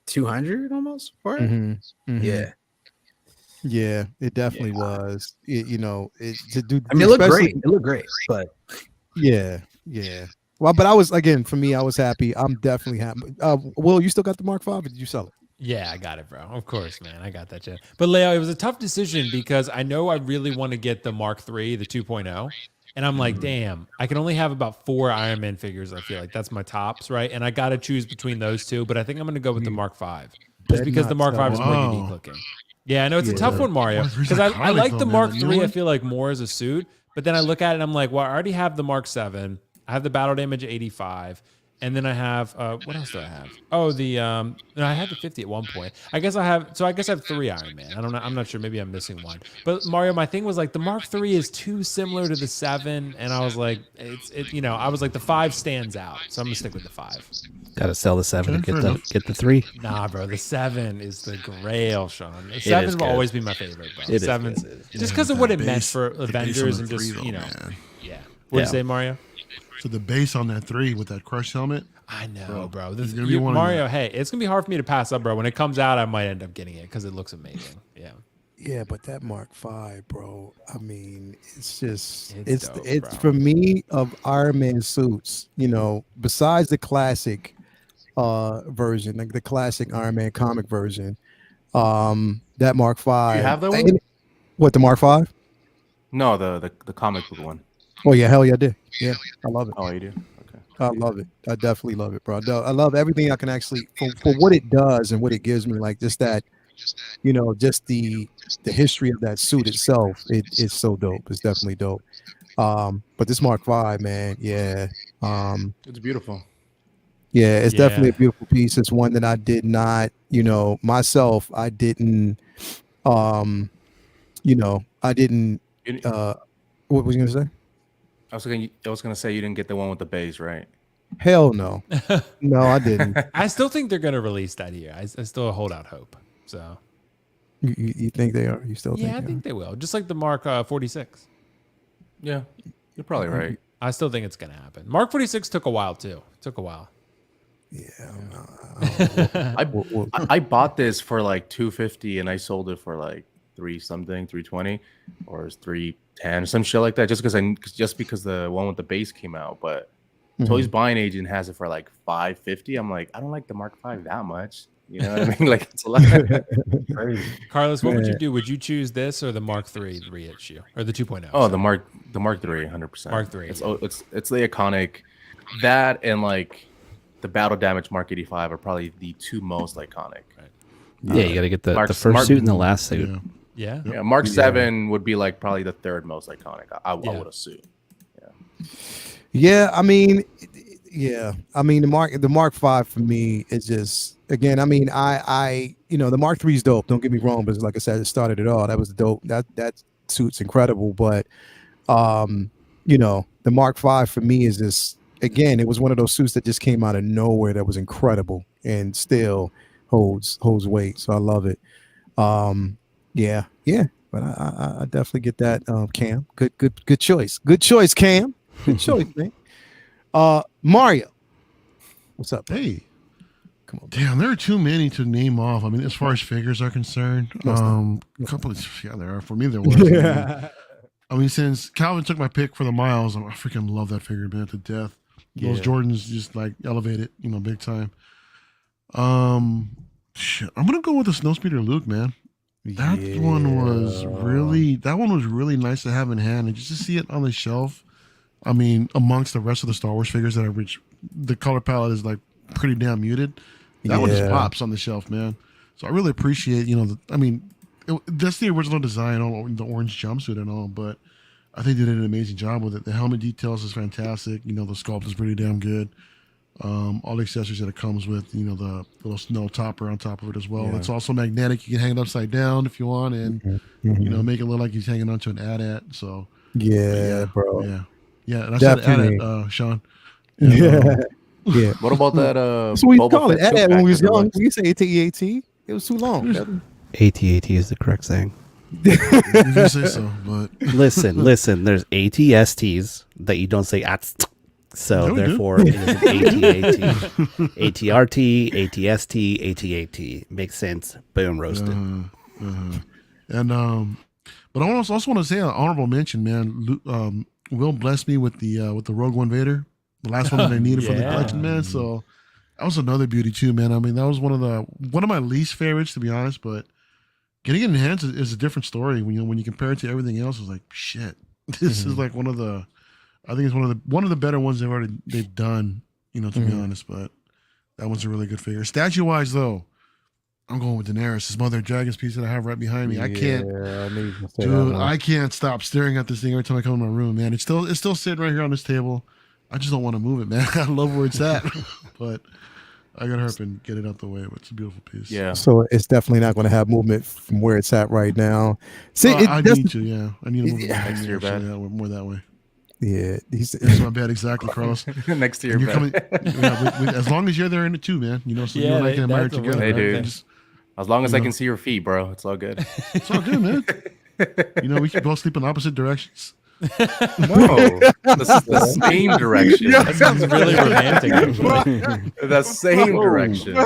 200 almost for it. Yeah. Yeah, it definitely was. To do. I mean, it looked especially- great. It looked great, but Yeah. Well, but I was for me, I was happy. I'm definitely happy. Will, you still got the Mark V, or did you sell it? Yeah, I got it, bro. Of course, man. I got that shit. But Leo, it was a tough decision because I know I really want to get the Mark III, the 2.0. And I'm like, damn, I can only have about 4 Iron Man figures. I feel like that's my tops, right? And I got to choose between those two, but I think I'm going to go with the Mark V just because the Mark V is more unique looking. Yeah, I know it's a tough one, Mario, because I like the Mark III. I feel like more as a suit, but then I look at it and I'm like, well, I already have the Mark 7. I have the battle damage 85. And then I have what else do I have? Oh, no, I had the 50 at one point. I guess I have 3 Iron Man. I don't know. I'm not sure. Maybe I'm missing one. But Mario, my thing was like the Mark III is too similar to the 7, and I was like, I was like the 5 stands out, so I'm gonna stick with the 5. Got to sell the 7 to get the 3. Nah, bro, the 7 is the grail, Sean. The is 7 will good. always be my favorite, bro. It is 7's good. just because of what it meant for Avengers and just yeah. What did you say, Mario? So the base on that 3 with that crush helmet. I know, bro. he's gonna be one of Mario, them. hey, it's gonna be hard for me to pass up, bro. When it comes out, I might end up getting it because it looks amazing. Yeah. Yeah, but that Mark V, bro. I mean, it's just It's it's dope, bro. for me of Iron Man suits. Besides the classic version, like the classic Iron Man comic version, that Mark V. You have that one? What, the Mark V? No, the comic book one. Oh yeah, hell yeah, I did. Yeah, I love it. Oh, you do? Okay. I love it. I definitely love it, bro. I love everything I can actually for what it does and what it gives me. Like just that, just the history of that suit itself. It's so dope. It's definitely dope. But this Mark V, man, yeah. It's beautiful. Yeah, it's Yeah. definitely a beautiful piece. It's one that I did not, myself, I didn't, I didn't. What was you gonna say? I was gonna say you didn't get the one with the base, right? Hell no, no, I didn't. I still think they're gonna release that here. I still hold out hope. So You think they are? You still think? yeah, I think they will. Just like the Mark 46. Yeah, you're probably right. I still think it's gonna happen. Mark 46 took a while too. It took a while. Yeah. I bought this for like $250 and I sold it for like 320, or it's 310, some shit like that. Just because the one with the base came out, but Toys Buying Agent has it for like $550. I'm like, I don't like the Mark V that much. You know what I mean? Like it's a lot. Crazy. Carlos, what would you do? Would you choose this or the Mark III reissue or the 2.0? Oh, the Mark III, 100%. Mark III. It's the iconic that, and like the Battle Damage Mark 85 are probably the two most iconic. Yeah, you got to get the first Mark- suit and the last suit. Yeah. Yeah. Yeah, Mark 7 would be like probably the third most iconic. I would assume. Yeah, I mean, the Mark 5 for me is just, again, I mean, I the Mark 3 is dope. Don't get me wrong, but like I said, it started it all. That was dope. That suit's incredible, but the Mark 5 for me is just, again, it was one of those suits that just came out of nowhere that was incredible and still holds weight. So I love it. Yeah, but I definitely get that. Cam, good choice. Good choice, Cam. Good choice, man. Mario, what's up? Hey, come on. Damn, there are too many to name off. I mean, as far as figures are concerned, a couple of there are. For me, there was. I mean, since Calvin took my pick for the Miles, I freaking love that figure, man, to death. Those Jordans just like elevated, big time. Shit, I'm gonna go with the Snowspeeder Luke, man. That one was really nice to have in hand, and just to see it on the shelf. I mean, amongst the rest of the Star Wars figures the color palette is like pretty damn muted. That one just pops on the shelf, man. So I really appreciate, that's the original design, all the orange jumpsuit and all, but I think they did an amazing job with it. The helmet details is fantastic. The sculpt is pretty damn good. All the accessories that it comes with, the little snow topper on top of it as well. It's also magnetic. You can hang it upside down if you want, and make it look like he's hanging onto an AT-AT. So bro. Yeah, and I said AT-AT, Sean. Yeah. What about that? That's what we call it. AT-AT when we was young. We used to say AT-AT. It was too long. AT-AT is the correct saying. You can say so, but listen. There's AT-STs that you don't say AT. So therefore, it is an AT-AT, AT-RT, AT-ST, AT-AT. Makes sense. Boom, roasted. And but I also want to say an honorable mention, man. Will blessed me with the Rogue One Vader, the last one that I needed for the collection, man. So that was another beauty too, man. I mean, that was one of my least favorites, to be honest. But getting it in hands is a different story. When you compare it to everything else, it's like shit. This is like I think it's one of the better ones they've done. To be honest, but that one's a really good figure. Statue wise, though, I'm going with Daenerys, his mother dragon's piece that I have right behind me. I can't stop staring at this thing every time I come in my room, man. It's still sitting right here on this table. I just don't want to move it, man. I love where it's at, but I gotta hurry up and get it out the way. But it's a beautiful piece. Yeah. So it's definitely not going to have movement from where it's at right now. See, I need to move it next to your bed. More that way. Yeah, that's my bed exactly, Carlos. Next to your bed. As long as you're there in it too, man. So you and I can admire it together. Hey, dude. As long as I can see your feet, bro, it's all good. It's all good, man. We can both sleep in opposite directions. No, this is the same direction. That sounds really romantic. The same direction.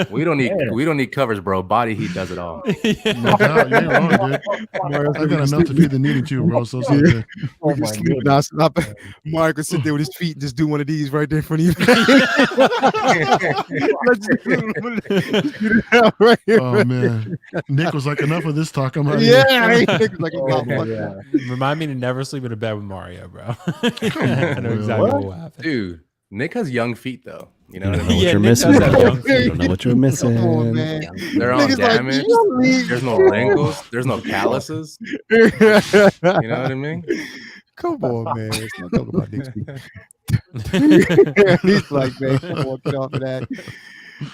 We don't need covers, bro. Body heat does it all. No doubt, you're wrong, dude. I got enough to feed the needy too, bro. So it's all good. Mark will sit there with his feet and just do one of these right there in front of you. Right here. Oh man, Nick was like, enough of this talk. I'm out. Remind me to never sleep in a bed with Mario, bro. I know exactly what will happen. Dude, Nick has young feet though. You know I what I don't know mean? what you're missing. I don't know what you're missing. They're on damage. There's no wrinkles. There's no calluses. You know what I mean? Come on, man. Let's not talk about Nick's feet. He's like, man, come on, get off of that.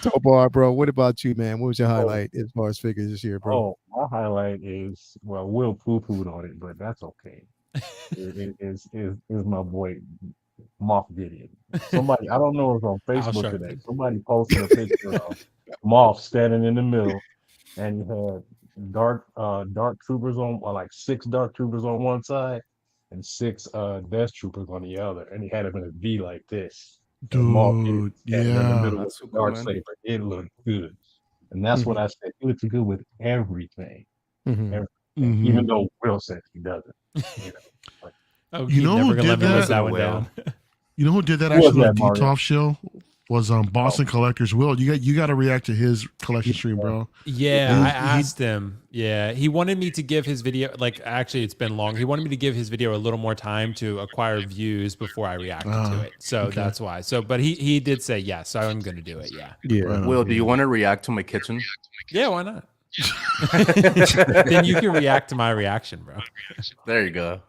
Tobar, bro, what about you, man? What was your highlight as far as figures this year, bro? Oh, my highlight is, Will poo-pooed on it, but that's okay. It is my boy Moff Gideon. Somebody, I don't know if on Facebook today, somebody posted a picture of Moff standing in the middle, and he had dark troopers on, or like 6 dark troopers on one side and 6 Death troopers on the other, and he had him in a V like this. Dude, yeah, that's so cool, dark man. saber. It looked good, and that's what I said. It looks good with everything, even though Will said he doesn't. You know who did that? that one down? You know who did that? Who was Actually, that, the Mario? Detolf show was Boston Collectors. Will, you got to react to his collection stream, bro. Yeah, I asked him. Yeah, he wanted me to give his video, like, actually, it's been long. He wanted me to give his video a little more time to acquire views before I reacted to it. So that's why. So, but he did say yes, so I'm going to do it. Yeah. Yeah. Will, do you want to react to my kitchen? Yeah, why not? Then you can react to my reaction, bro. There you go.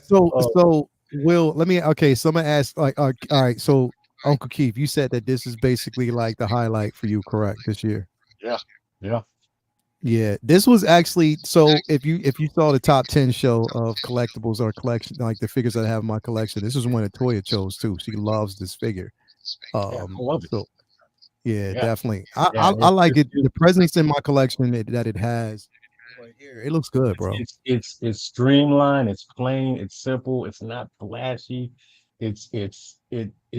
So Will, let me. Okay, so I'm gonna ask. Like, all right. So Uncle Keith, you said that this is basically like the highlight for you, correct? This year. Yeah. Yeah, this was actually so. If you saw the top 10 show of collectibles or collection, like the figures that I have in my collection, this is one that Toya chose too. She loves this figure. I love it. So yeah, Yeah. definitely. Yeah, I like it. The presence in my collection that it has right here, it looks good, bro. It's streamlined, it's plain, it's simple, it's not flashy. It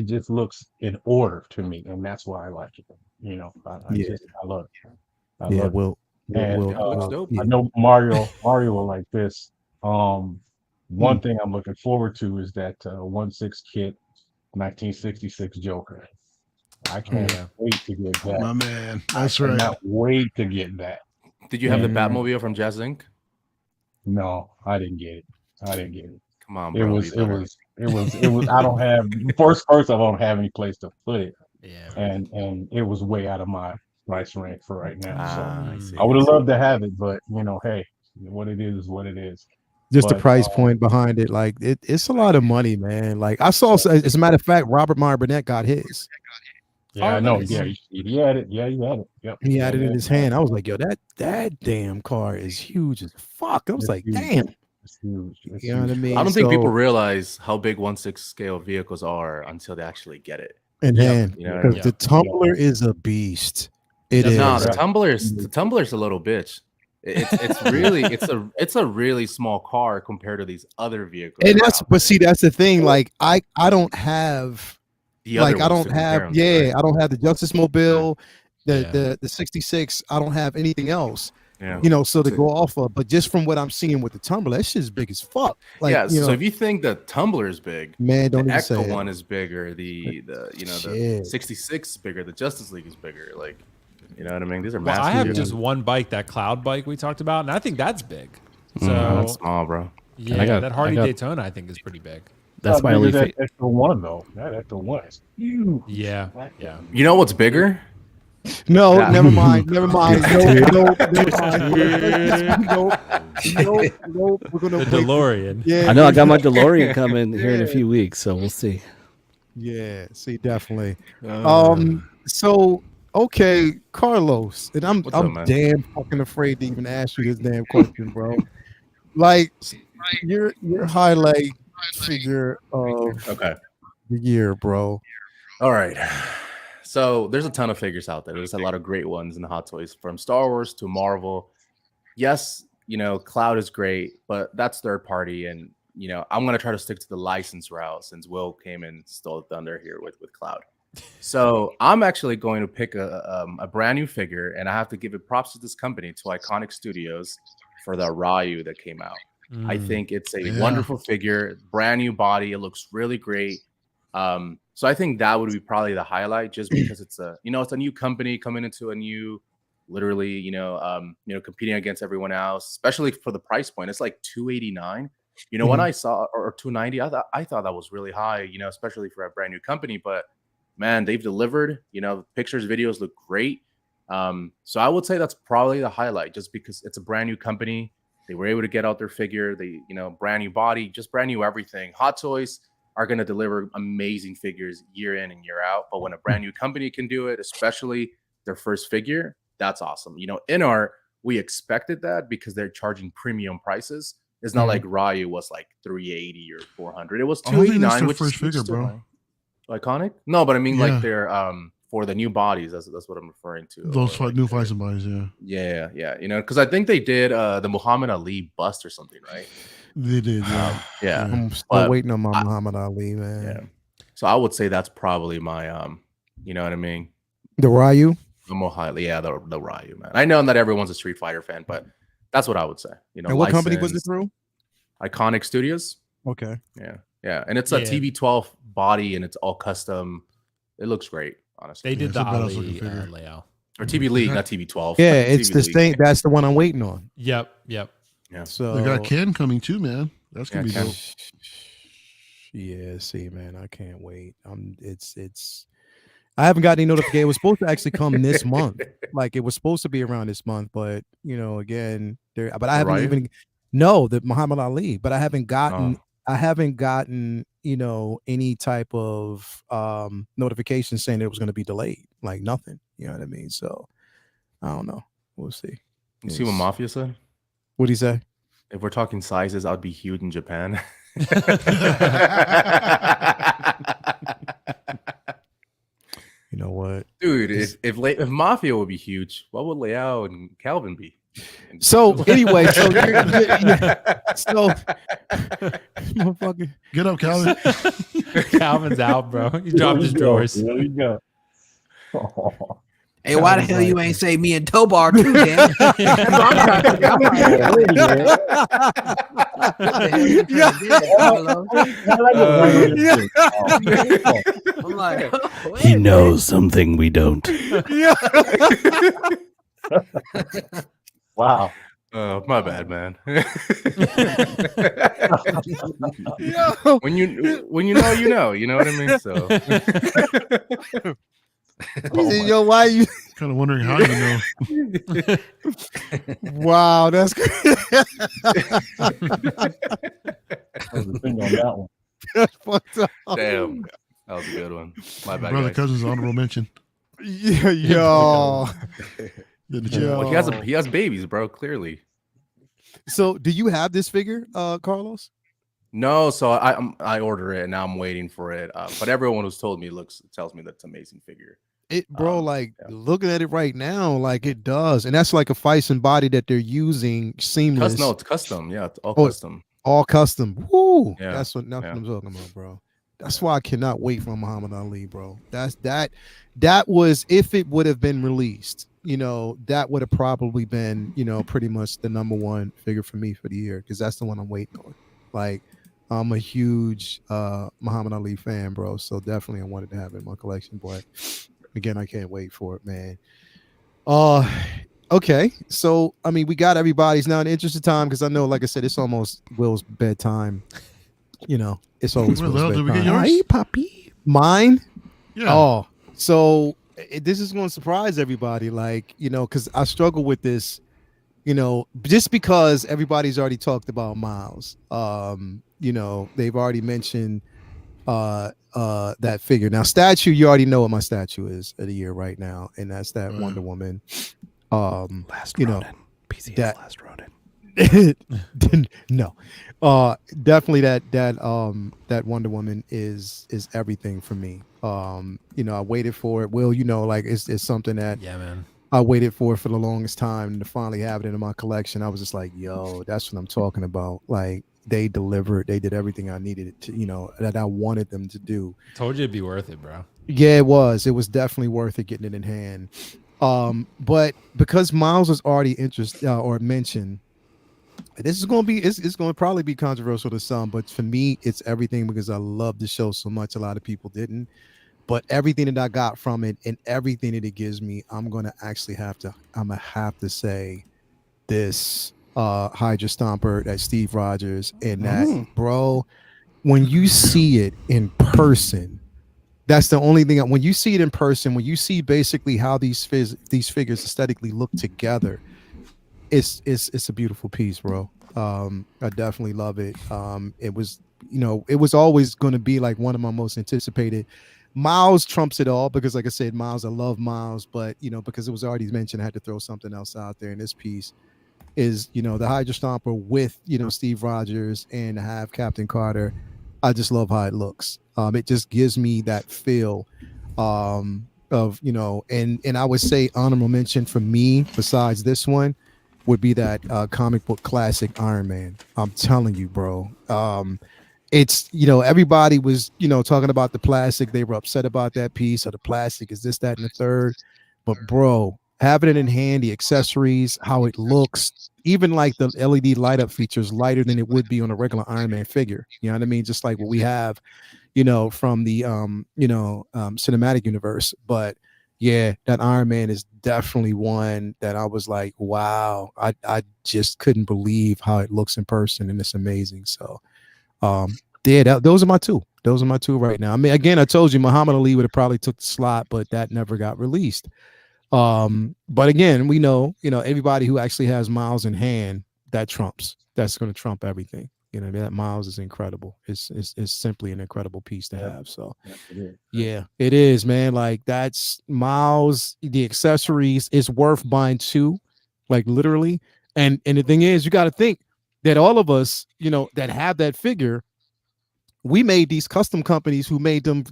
just looks in order to me, and that's why I like it. You know, I love it. I Yeah, love it. Will. And looks dope. I know Mario will like this. One thing I'm looking forward to is that 1/6 kit 1966 Joker. I can't wait to get that. My man, that's I right. cannot wait to get that. Did you have the Batmobile from Jazz Inc? No, I didn't get it. Come on, It bro. was. I don't have first. I don't have any place to put it, Yeah. and it was way out of my price range for right now. I see. So I would have loved to have it, but hey, what it is what it is. Just the But, price point behind it, like it's a lot of money, man. Like I saw, as a matter of fact, Robert Meyer Burnett got his. Yeah, I know. nice. Yeah, he had it. Yeah, he had it. Yep. He had it in his hand. I was like, yo, that damn car is huge as fuck. I was It's like, huge. damn. It's huge. It's You know what I huge. mean? I don't think So, people realize how big 1/6 scale vehicles are until they actually get it. in hand, You know what I because mean? the tumbler is a beast. It is. No, the tumbler's a little bitch. It's a really small car compared to these other vehicles. And that's, now. but see, that's the thing. Like I don't have, The other like I ones don't to compare have, them to, right? I don't have the Justice Mobile, Yeah. the 66. I don't have anything else. Yeah. You know, so to go off of, but just from what I'm seeing with the tumbler, that shit's big as fuck. Like, yeah, you know, so if you think the tumbler is big, man, don't the even say Ecto it. one is bigger, the Shit. 66 is bigger, the Justice League is bigger. Like, you know what I mean? These are Well, massive. I have vehicles. just one bike, that cloud bike we talked about, and I think that's big. So That's small, bro. yeah, that Hardy Daytona I think is pretty big. That's my only that extra one though. That extra one is huge. Yeah. You know what's bigger? No, That- never mind. No, never mind. No. We're gonna The wait. DeLorean. Yeah, I know I got my DeLorean coming here in a few weeks, so we'll see. yeah. See, definitely. So okay, Carlos, and I'm What's up, man? damn fucking afraid to even ask you this damn question, bro. Like your highlight figure of Okay. the year, bro. All right. So there's a ton of figures out there. There's a lot of great ones in the Hot Toys, from Star Wars to Marvel. Yes, Cloud is great, but that's third party, and I'm gonna try to stick to the license route since Will came and stole the thunder here with Cloud. So I'm actually going to pick a brand new figure, and I have to give it props to this company, to Iconic Studios, for the Ryu that came out. I think it's a wonderful figure, brand new body. It looks really great. So I think that would be probably the highlight, just because it's a new company coming into a new, literally, competing against everyone else, especially for the price point. It's like $289. When I saw, or $290, I thought that was really high, especially for a brand new company. But man, they've delivered. Pictures, videos look great. So I would say that's probably the highlight, just because it's a brand new company. They were able to get out their figure. They, brand new body, just brand new everything. Hot Toys are going to deliver amazing figures year in and year out. But when a brand new company can do it, especially their first figure, that's awesome. In art, we expected that because they're charging premium prices. It's not like Ryu was like $380 or $400. It was $289, which first is figure, still bro. Iconic. No, but I mean, Yeah. like they're for the new bodies. That's what I'm referring to. Those Or, like, new fights and bodies, yeah. Yeah. Because I think they did the Muhammad Ali bust or something, right? They did, yeah. Yeah. I'm still But waiting on my Muhammad Ali, man. Yeah. So I would say that's probably my you know what I mean? The Ryu. The more highly, the Ryu, man. I know not everyone's a Street Fighter fan, but that's what I would say. And what company was it licensed, through? Iconic Studios. Okay. Yeah. And it's a TB12 body, and it's all custom. It looks great. honestly. They did the it's a badass looking Ali figure. layout. Or TB League, not TB12. Yeah, it's TB the League. same. That's the one I'm waiting on. Yep. Yeah. So They got Ken coming too, man. That's gonna Yeah, be Ken. dope. Yeah, see, man, I can't wait. It's. I haven't got any notification. It was supposed to actually come this month. Like it was supposed to be around this month, but again, there. But I haven't Riot? even. No, the Muhammad Ali. But I haven't gotten. Oh. I haven't gotten. Any type of notification saying it was going to be delayed. Like nothing. You know what I mean? So I don't know. We'll see. You see what Mafia said? What'd he say? If we're talking sizes, I'd be huge in Japan. You know what? Dude, if Mafia would be huge, what would Leao and Calvin be? So anyway, so motherfucker. Get up, Calvin. Calvin's out, bro. He dropped his drawers. There we go. Hey, why the hell you ain't say me and Tobar too, Dan? I'm like, He knows something we don't. Wow. My bad, man. when you know, you know. You know what I mean? So. Yo, why you? Kind of wondering how you know. Wow, that's great. Depending on that one. That's fucked up. Damn, that was a good one. My bad, Brother guys. cousin's honorable mention. Yeah, yo. Did the chat. Yo. Well, he has babies, bro. Clearly. So, do you have this figure, Carlos? No, so I order it and now I'm waiting for it. But everyone who's told me tells me that's an amazing figure. Bro, looking at it right now, like it does, and that's like a Fison body that they're using seamless. No, it's custom. Yeah, it's all Oh, custom. All custom. Woo! Yeah, That's what I'm talking about, bro. That's why I cannot wait for Muhammad Ali, bro. That was, if it would have been released, that would have probably been, pretty much the number one figure for me for the year, because that's the one I'm waiting on. Like, I'm a huge Muhammad Ali fan, bro. So definitely I wanted to have it in my collection, but again, I can't wait for it, man. Okay, so I mean, we got everybody's now in the interest of time, because I know, like I said, it's almost Will's bedtime. It's always Well, Will's did we get bedtime. yours? Hi, puppy. Mine? Yeah. Oh, so this is going to surprise everybody, like, because I struggle with this, just because everybody's already talked about Miles. They've already mentioned that figure. Now, statue, you already know what my statue is of the year right now, and that's that Wonder Woman. Last Ronin. PC's that- Last Ronin. No, definitely that Wonder Woman is everything for me. I waited for it. Will, like it's something that Yeah, man. I waited for the longest time, and to finally have it in my collection, I was just like, yo, that's what I'm talking about. Like, they delivered, they did everything I needed it to, that I wanted them to do. Told you it'd be worth it, bro. Yeah, it was definitely worth it getting it in hand. But because Miles was already or mentioned, this is going to be, it's going to probably be controversial to some, but for me, it's everything, because I love the show so much. A lot of people didn't, but everything that I got from it and everything that it gives me, I'm going to have to say this Hydra Stomper, that Steve Rogers, and that, bro, when you see it in person, that's the only thing. When you see it in person, when you see basically how these figures aesthetically look together, it's a beautiful piece, bro. I definitely love it. It was always going to be like one of my most anticipated. Miles trumps it all, because, like I said, Miles, I love Miles, but because it was already mentioned, I had to throw something else out there. And this piece is, the Hydra Stomper with, Steve Rogers, and to have Captain Carter. I just love how it looks. It just gives me that feel of, and I would say honorable mention for me, besides this one, would be that comic book classic Iron Man. I'm telling you, bro. It's, everybody was, talking about the plastic. They were upset about that piece, or the plastic is this, that, and the third. But bro, having it in hand, the accessories, how it looks, even like the LED light up features lighter than it would be on a regular Iron Man figure. You know what I mean? Just like what we have, from the cinematic universe. But yeah, that Iron Man is definitely one that I was like, wow, I just couldn't believe how it looks in person, and it's amazing. So yeah, those are my two. Those are my two right now. I mean, again, I told you Muhammad Ali would have probably took the slot, but that never got released. But again, we know, everybody who actually has Miles in hand, that's going to trump everything. That Miles is incredible. It's simply an incredible piece to have. So yeah, it is, man. Like, that's Miles, the accessories is worth buying two, like literally. And the thing is, you got to think that all of us, that have that figure, we made these custom companies who made them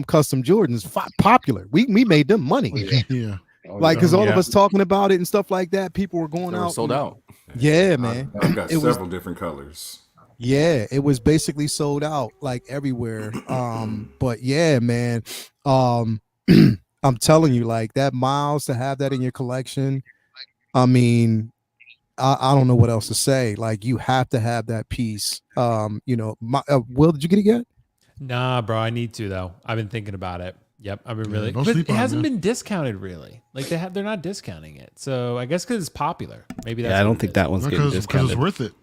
custom Jordans popular. We made them money. Yeah. Like, because all of us talking about it and stuff like that, people were going out. Sold out. Yeah, man. I've got several different colors. Yeah, it was basically sold out like everywhere. But yeah, man. I'm telling you, like, that Miles, to have that in your collection, I mean, I don't know what else to say. Like, you have to have that piece. Will, did you get it yet? Nah, bro, I need to though. I've been thinking about it. Yep, I've been really, don't but sleep it on it, hasn't man. been discounted really. Like they're not discounting it. So I guess because it's popular. Maybe that's. Yeah, I what don't it think is. that one's getting Because discounted. it's worth it.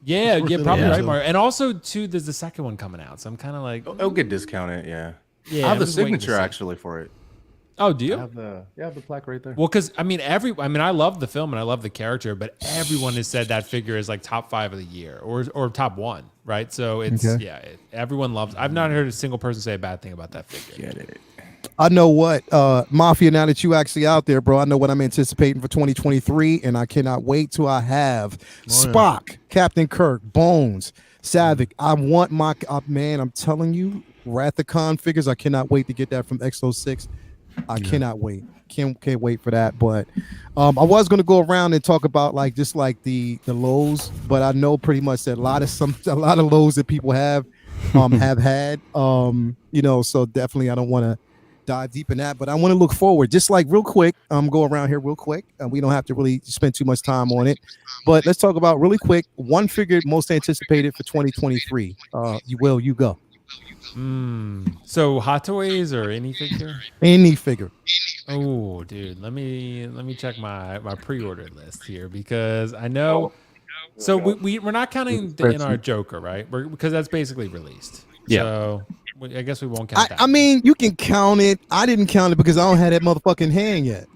Yeah, It's worth yeah, it probably on right, Amazon. Mark. And also too, there's the second one coming out. So I'm kind of like, It'll get discounted. Yeah. yeah, I have I'm the just waiting to signature see. actually for it. Oh, do I you? have the plaque right there. Well, because I mean, I love the film and I love the character, but everyone has said that figure is like top 5 of the year or top 1, right? So it's everyone loves. I've not heard a single person say a bad thing about that figure. Get it. I know what, Mafia, now that you actually out there, bro, I know what I'm anticipating for 2023, and I cannot wait till I have Spock, Captain Kirk, Bones, Savick. I want my, man, I'm telling you, Wrathacon figures, I cannot wait to get that from X06. I cannot wait. Can't wait for that. But I was going to go around and talk about like just like the lows, but I know pretty much that a lot of lows that people have had, so definitely I don't want to dive deep in that, but I want to look forward just like real quick. Go around here real quick. We don't have to really spend too much time on it, but let's talk about really quick one figure most anticipated for 2023. You go. So Hot Toys or any figure? Any figure. Oh, dude, let me check my pre-order list here because I know. So we're not counting the NR Joker, right? Because that's basically released. Yeah. So I guess we won't count that. I mean, you can count it. I didn't count it because I don't have that motherfucking hand yet.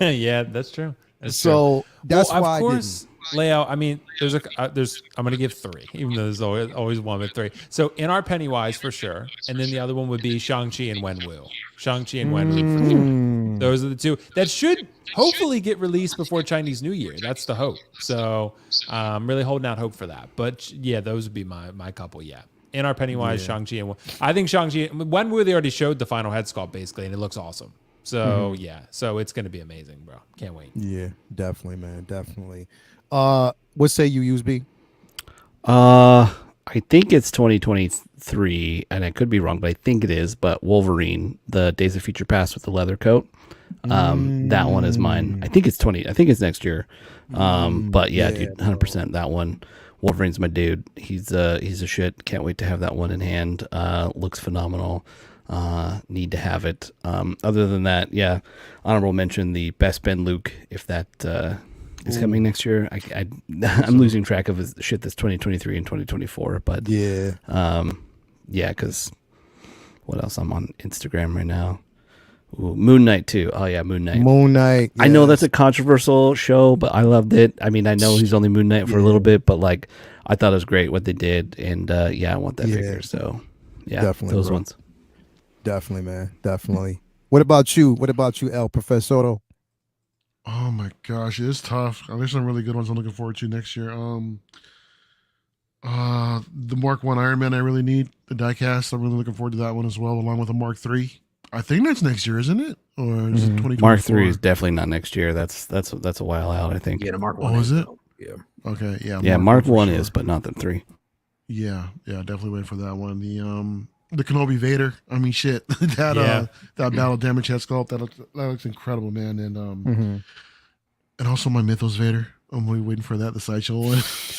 Yeah, that's true. So that's well, why of course, layout. I mean, I'm going to give 3, even though there's always one with 3. So in our Pennywise for sure, and then the other one would be Shang-Chi and Wenwu. Shang-Chi and Wenwu for sure. Those are the 2 that should hopefully get released before Chinese New Year. That's the hope. So I'm really holding out hope for that. But yeah, those would be my couple. Yeah. In our Pennywise, Shang-Chi, and I think Shang-Chi, Wenwu, they already showed the final head sculpt basically, and it looks awesome. So yeah, so it's going to be amazing, bro. Can't wait. Yeah, definitely, man, definitely. What say you, USB? I think it's 2023, and I could be wrong, but I think it is. But Wolverine, the Days of Future Past with the leather coat, that one is mine. I think it's it's next year. But yeah, dude, 100% that one. Wolverine's my dude. He's a shit. Can't wait to have that one in hand. Looks phenomenal. Need to have it. Other than that, yeah, honorable mention the Best Ben Luke, if that is coming next year. I'm losing track of his shit that's 2023 and 2024, but yeah, because what else? I'm on Instagram right now. Ooh, Moon Knight too. Oh yeah, Moon Knight. Yes. I know that's a controversial show, but I loved it. I mean, I know he's only Moon Knight for a little bit, but like, I thought it was great what they did, and I want that figure. So yeah, definitely, those bro. ones. Definitely, man. Definitely. What about you? What about you, El Profesoro? Oh my gosh, it is tough. There's some really good ones I'm looking forward to next year. The Mark 1 Iron Man I really need, the diecast. I'm really looking forward to that one as well, along with the Mark 3. I think that's next year, isn't it? Or is it 2024? Mark 3 is definitely not next year. That's a while out, I think. Yeah, the Mark 1. Oh, is it? Yeah. Okay, yeah. Yeah, Mark 1 is, but not the 3. Yeah, definitely waiting for that one. the Kenobi Vader. I mean, shit. that battle damage head sculpt that looks incredible, man. And and also my Mythos Vader. I'm really waiting for that, the sideshow one.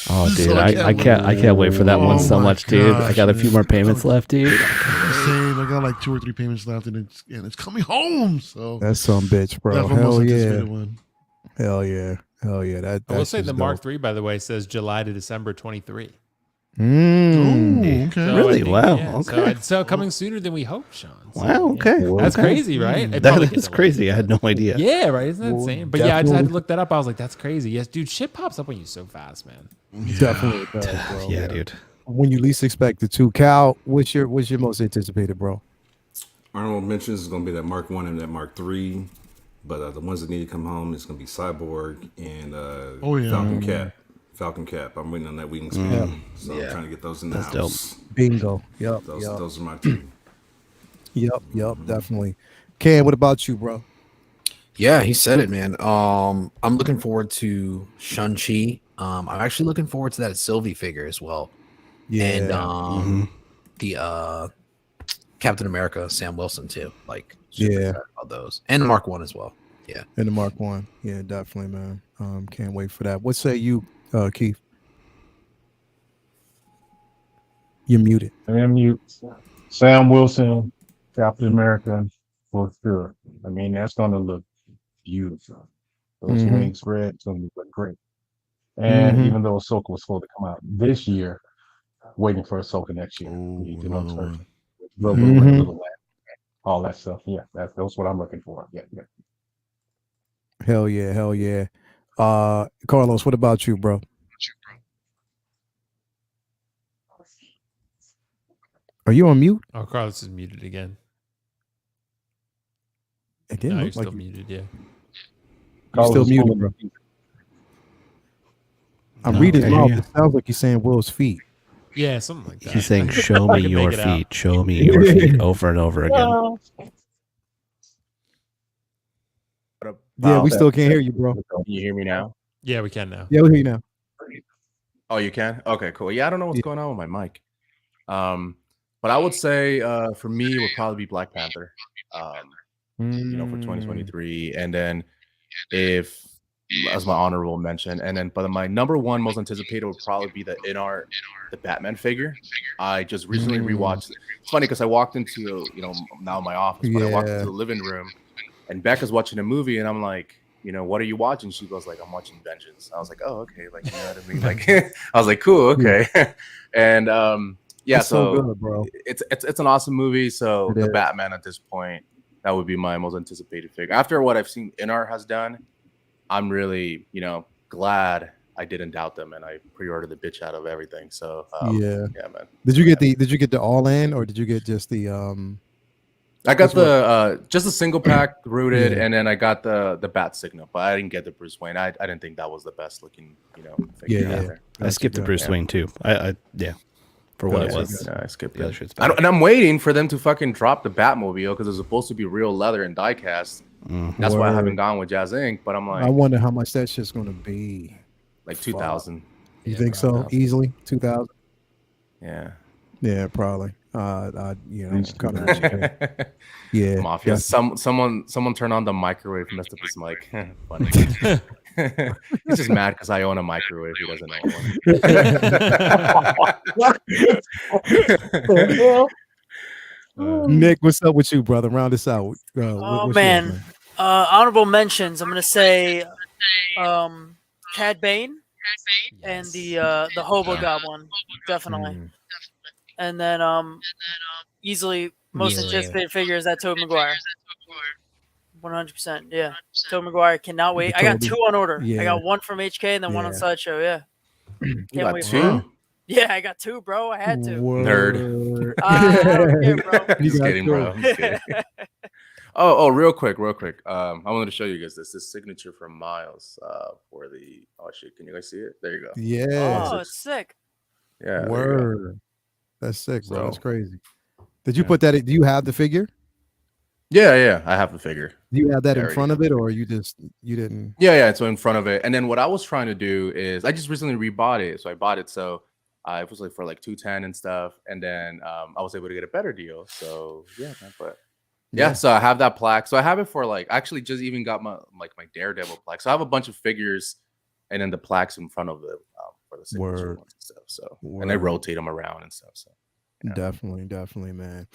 Oh, dude, So I can't wait for that one so my much, dude. I gosh, got a few man. more payments left, dude. Same. I got like 2 or 3 payments left, and it's coming home. So That's some bitch, bro. that's my most Hell yeah. anticipated one. Hell yeah. Hell yeah. I will that's say just the dope. Mark III, by the way, says July to December 23. Oh, okay. So Really? I think, Wow. yeah, Okay. So coming sooner than we hoped, Sean. So, Wow. Okay. That's Okay. crazy, right? It probably That gets is crazy. I had no idea. Yeah, right. Isn't that Well, insane? But yeah, I just had to definitely. look that up. I was like, that's crazy. Yes, dude, shit pops up on you so fast, man. Definitely does, bro. Yeah, dude. When you least expect it to. Cal, what's your most anticipated, bro? Honorable mentions is going to be that Mark 1 and that Mark 3. But the ones that need to come home is going to be Cyborg and Falcon Cap. I'm waiting on that wingspan. So I'm trying to get those in the That's house. Bingo. Yep. Those are my 2. Yep. Definitely. Cam, what about you, bro? Yeah, he said it, man. I'm looking forward to Shang-Chi. I'm actually looking forward to that Sylvie figure as well. Yeah. And the Captain America, Sam Wilson too. Like, super excited about those, and Mark 1 as well. Yeah, And the Mark 1. Yeah, definitely, man. Can't wait for that. What say you, Keith? You're muted. And you, Sam Wilson, Captain America, for sure. I mean, that's going to look beautiful. Those wings spread, it's going to look great. And even though Ahsoka was supposed to come out this year, waiting for Ahsoka next year. You know, another one. little all that stuff. Yeah, that's what I'm looking for. Yeah. Hell yeah. Carlos, what about you, bro? Are you on mute? Oh, Carlos is muted again. It didn't No, look you're like still muted, yeah. you're still muted, bro. I'm reading his mouth. It sounds like he's saying Will's feet. Yeah, something like that. He's saying, "Show I me can your make it out. feet. Show me your feet," over and over again. Yeah, we still can't hear you, bro. Can you hear me now? Yeah, we can now. Yeah, we hear you now. Oh, you can? Okay, cool. Yeah, I don't know what's going on with my mic. But I would say for me, it would probably be Black Panther. For 2023, and then if as my honorable mention, and then but my number one most anticipated would probably be the Batman figure. I just recently rewatched it. It's funny because I walked into now my office, but I walked into the living room, and Becca's watching a movie, and I'm like, what are you watching? She goes like, I'm watching Vengeance. I was like, oh, okay, like, you know what I mean? Like, I was like, cool, okay, and yeah, so good, bro. It's an awesome movie. So the Batman at this point, that would be my most anticipated figure. After what I've seen Inar has done, I'm really, glad I didn't doubt them and I pre-ordered the bitch out of everything. So yeah, man. Did you get the all in or did you get just the I got the just a single pack rooted, and then I got the Bat Signal, but I didn't get the Bruce Wayne. I didn't think that was the best looking, figure out there. I skipped the Bruce Wayne too. I for what it was. Yeah, I skipped The it. other shit's And I'm waiting for them to fucking drop the Batmobile because it's supposed to be real leather and die cast. That's why I haven't gone with Jazz Inc. But I'm like, I wonder how much that shit's gonna be. like 2,000. You think so? Easily 2,000? Yeah. Yeah, probably. I'm kind of yeah. Mafia. Someone turn on the microwave, messed up his mic. Funny. He's just mad because I own a microwave. He doesn't own one. Nick, what's up with you, brother? Round us out. Oh man, honorable mentions. I'm gonna say, Cad Bane and the Hobo Goblin, definitely. And then easily most anticipated figure is that Tobey Maguire. 100%. Yeah, Tobey Maguire cannot wait. I got 2 on order. I got 1 from HK and then 1 on Sideshow. Yeah, Can't wait. 2? Yeah, I got 2, bro. I had to. Nerd. I don't care, bro. Just kidding, bro. Just kidding. Oh, real quick. I wanted to show you guys this signature from Miles for the. Oh shit! Can you guys see it? There you go. Yeah. Oh, it's sick. Yeah. Word. That's sick, bro. So, That's crazy. Did you put that? Do you have the figure? Yeah. I have the figure. Do you have that in front of it, or you didn't? Yeah. So in front of it, and then what I was trying to do is I just recently rebought it, so I bought it. So It was like for like 210 and stuff, and then I was able to get a better deal. So yeah, man, but yeah, so I have that plaque. So I have it for like I actually just even got my Daredevil plaque. So I have a bunch of figures, and then the plaques in front of it for the signature ones and stuff. So and I rotate them around and stuff. So yeah. Definitely, man.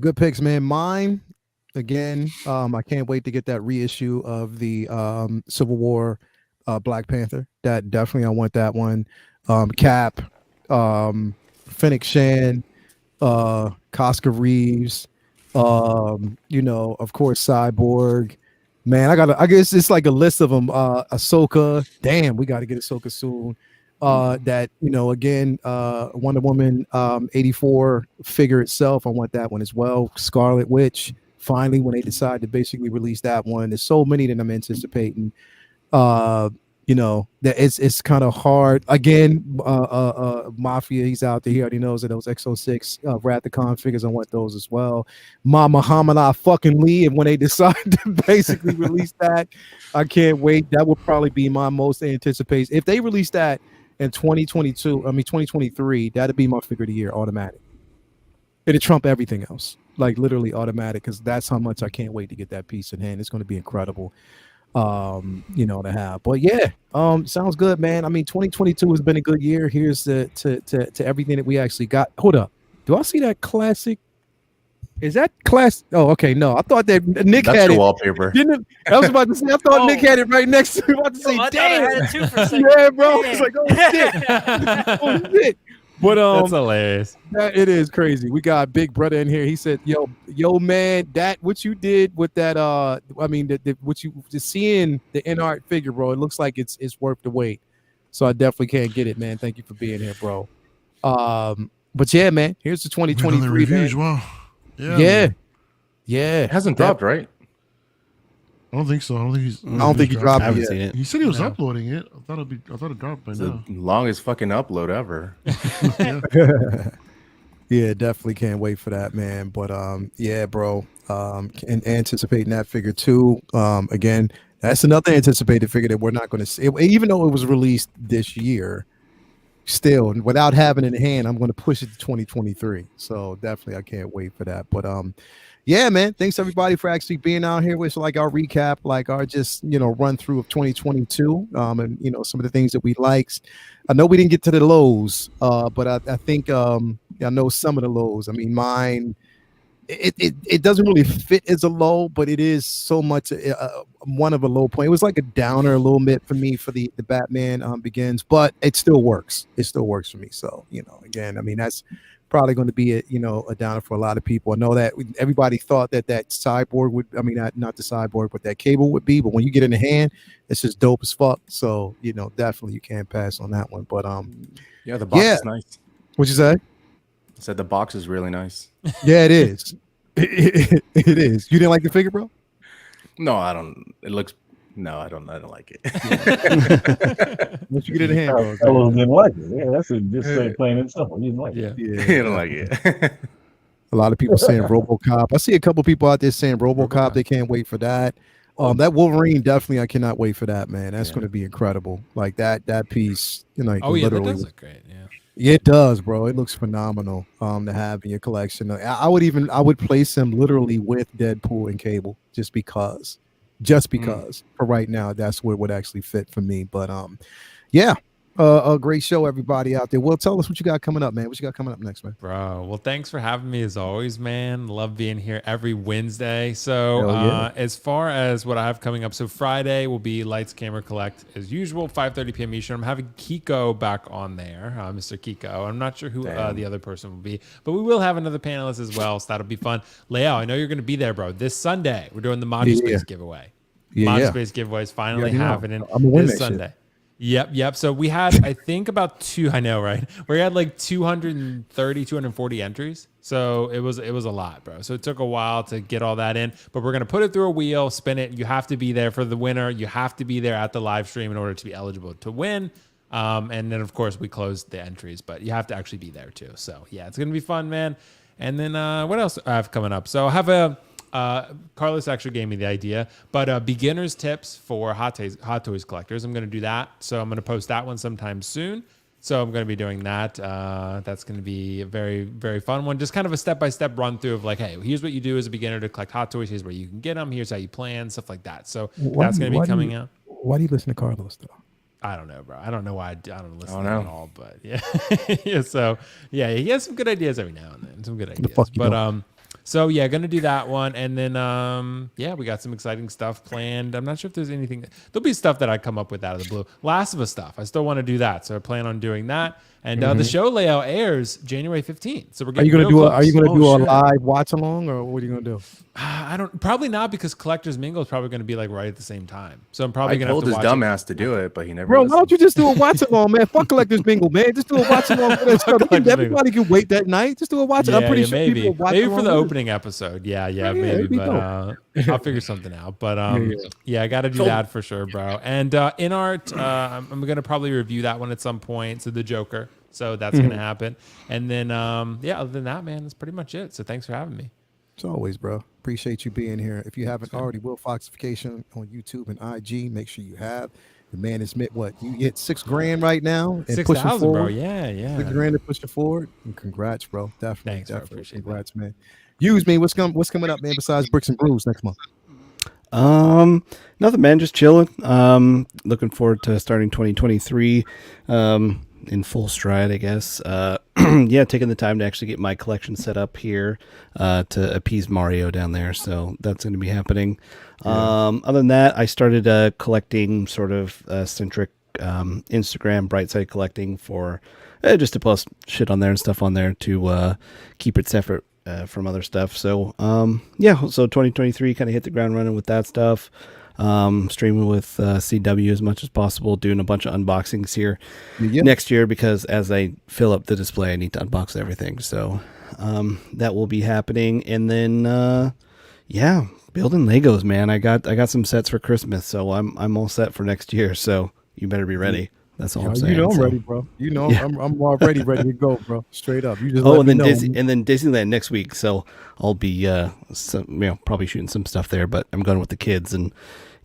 Good picks, man. Mine again. I can't wait to get that reissue of the Civil War Black Panther. That definitely I want that one. Cap, Fennec Shan, Cosca Reeves, you know, of course, Cyborg. Man, I guess it's like a list of them. Ahsoka. Damn, we got to get Ahsoka soon. That, you know, again, Wonder Woman 84 figure itself. I want that one as well. Scarlet Witch. Finally, when they decide to basically release that one, there's so many that I'm anticipating. You know, that it's kind of hard. Again, Mafia, he's out there. He already knows that those X06 Wrath the Khan figures. I want those as well. Muhammad Ali fucking Lee, and when they decide to basically release that, I can't wait. That would probably be my most anticipated. If they release that in 2023, that'd be my figure of the year, automatic. It'd trump everything else, like literally automatic, because that's how much I can't wait to get that piece in hand. It's going to be incredible. You know, to have. But yeah, sounds good, man. I mean, 2022 has been a good year. Here's to everything that we actually got. Hold up. Do I see that classic? Is that class? Oh, okay. No, I thought that Nick That's had your it. wallpaper. I was about to say, I thought Nick had it right next to me. I was about to say, I damn. had it too for a second. Yeah, bro. It's like, oh shit. Oh shit. But That's hilarious. it is crazy. We got Big Brother in here. He said, yo, man, that what you did with that, I mean, what you just seeing the in art figure, bro. It looks like it's worth the wait. So I definitely can't get it, man. Thank you for being here, bro. But yeah, man, here's the 2023 reviews. Wow. Yeah. It hasn't dropped, right? I don't think so. I don't think he dropped I it haven't yet. seen it. He said he was uploading it. I thought it dropped by It's now. the longest fucking upload ever. Yeah, definitely can't wait for that, man. But yeah, bro. And anticipating that figure too. Again, that's another anticipated figure that we're not going to see. Even though it was released this year, still without having it in hand, I'm going to push it to 2023. So definitely, I can't wait for that. But yeah, man. Thanks everybody for actually being out here with like our recap, like our just, you know, run through of 2022. And you know, some of the things that we liked. I know we didn't get to the lows, but I think I know some of the lows. I mean, mine, it doesn't really fit as a low, but it is so much one of a low point. It was like a downer a little bit for me for the Batman Begins, but it still works. It still works for me. So, you know, again, I mean, that's probably going to be a downer for a lot of people. I know that everybody thought that cyborg would, I mean, not the cyborg, but that Cable would be, but when you get in the hand, it's just dope as fuck. So, you know, definitely you can't pass on that one. But Yeah, the box is nice. What'd you say? I said the box is really nice. Yeah, it is. It is. You didn't like the figure, bro? No, I don't. It looks. No, I don't like it. Once you get in the hand, Fellows didn't like it. Yeah, that's just plain and simple. You didn't like it. yeah. I don't like it. A lot of people saying RoboCop. I see a couple people out there saying RoboCop. They can't wait for that. That Wolverine, definitely, I cannot wait for that, man. That's going to be incredible. Like that piece, you know. Oh yeah, that literally does look great. Yeah. Yeah, it does, bro. It looks phenomenal to have in your collection. I would place him literally with Deadpool and Cable just because for right now, that's where it would actually fit for me. But yeah, a great show, everybody out there. Well, tell us what you got coming up, man. What you got coming up next, man? Bro, well, thanks for having me as always, man. Love being here every Wednesday. So as far as what I have coming up, so Friday will be Lights, Camera, Collect as usual, 5:30 p.m. Eastern. I'm having Kiko back on there, Mr. Kiko. I'm not sure who the other person will be, but we will have another panelist as well, so that'll be fun. Leo, I know you're going to be there, bro. This Sunday, we're doing the Mod Space giveaway. Mod Space giveaway is finally happening this Sunday. Yep. So we had, I think about I know, right? We had like 230, 240 entries. So it was a lot, bro. So it took a while to get all that in, but we're going to put it through a wheel, spin it. You have to be there for the winner. You have to be there at the live stream in order to be eligible to win. And then of course we closed the entries, but you have to actually be there too. So yeah, it's going to be fun, man. And then what else I have coming up? So I have Carlos actually gave me the idea, but beginner's tips for Hot Toys collectors. I'm going to do that. So I'm going to post that one sometime soon. So I'm going to be doing that. That's going to be a very, very fun one. Just kind of a step-by-step run through of like, hey, here's what you do as a beginner to collect hot toys. Here's where you can get them. Here's how you plan, stuff like that. So that's going to be coming out. Why do you listen to Carlos though? I don't know, bro. I don't know why I don't listen to him at all, but yeah. Yeah. So yeah, he has some good ideas every now and then. Some good ideas. But so yeah, gonna do that one, and then yeah, we got some exciting stuff planned. I'm not sure if there's anything. There'll be stuff that I come up with out of the blue. Last of Us stuff. I still want to do that, so I plan on doing that. And the show layout airs January 15th. So we're getting. Are you gonna do a live watch along, or what are you gonna do? I don't. Probably not, because Collectors Mingle is probably going to be like right at the same time. So I'm probably going to have to his watch dumbass to do it, but he never. Bro, why don't you just do a watch along, man? Fuck Collectors Bingo, man. Just do a watch along for that stuff. Everybody can wait that night. Just do a watch. Yeah, I'm pretty sure maybe people watch maybe for the along. opening episode. Yeah, maybe. But I'll figure something out. But yeah, I got to do that for sure, bro. And In Art, I'm going to probably review that one at some point. So the Joker. So that's going to happen. And then yeah, other than that, man, that's pretty much it. So thanks for having me. As always, bro. Appreciate you being here. If you haven't already, Will Foxification on YouTube and IG, make sure you have. The man is what you hit $6,000 right now and 6,000, bro. Yeah. $6,000 to push it forward. And congrats, bro. Definitely. Thanks, definitely. appreciate Congrats, man. Use me. What's coming up, man? Besides Bricks and Brews next month. Nothing, man. Just chilling. Looking forward to starting 2023. In full stride, I guess. Yeah, taking the time to actually get my collection set up here to appease Mario down there. So that's going to be happening. Other than that, I started collecting sort of centric Instagram bright side collecting for just to post shit on there and stuff on there to keep it separate from other stuff. So yeah, so 2023 kind of hit the ground running with that stuff. Streaming with CW as much as possible, doing a bunch of unboxings here next year, because as I fill up the display, I need to unbox everything. So that will be happening. And then yeah, building Legos, man. I got some sets for Christmas, so I'm all set for next year. So you better be ready. That's all I'm saying. You know I'm ready, bro. You know I'm already ready to go, bro. Straight up. You just and then Disneyland next week. So I'll be probably shooting some stuff there, but I'm going with the kids and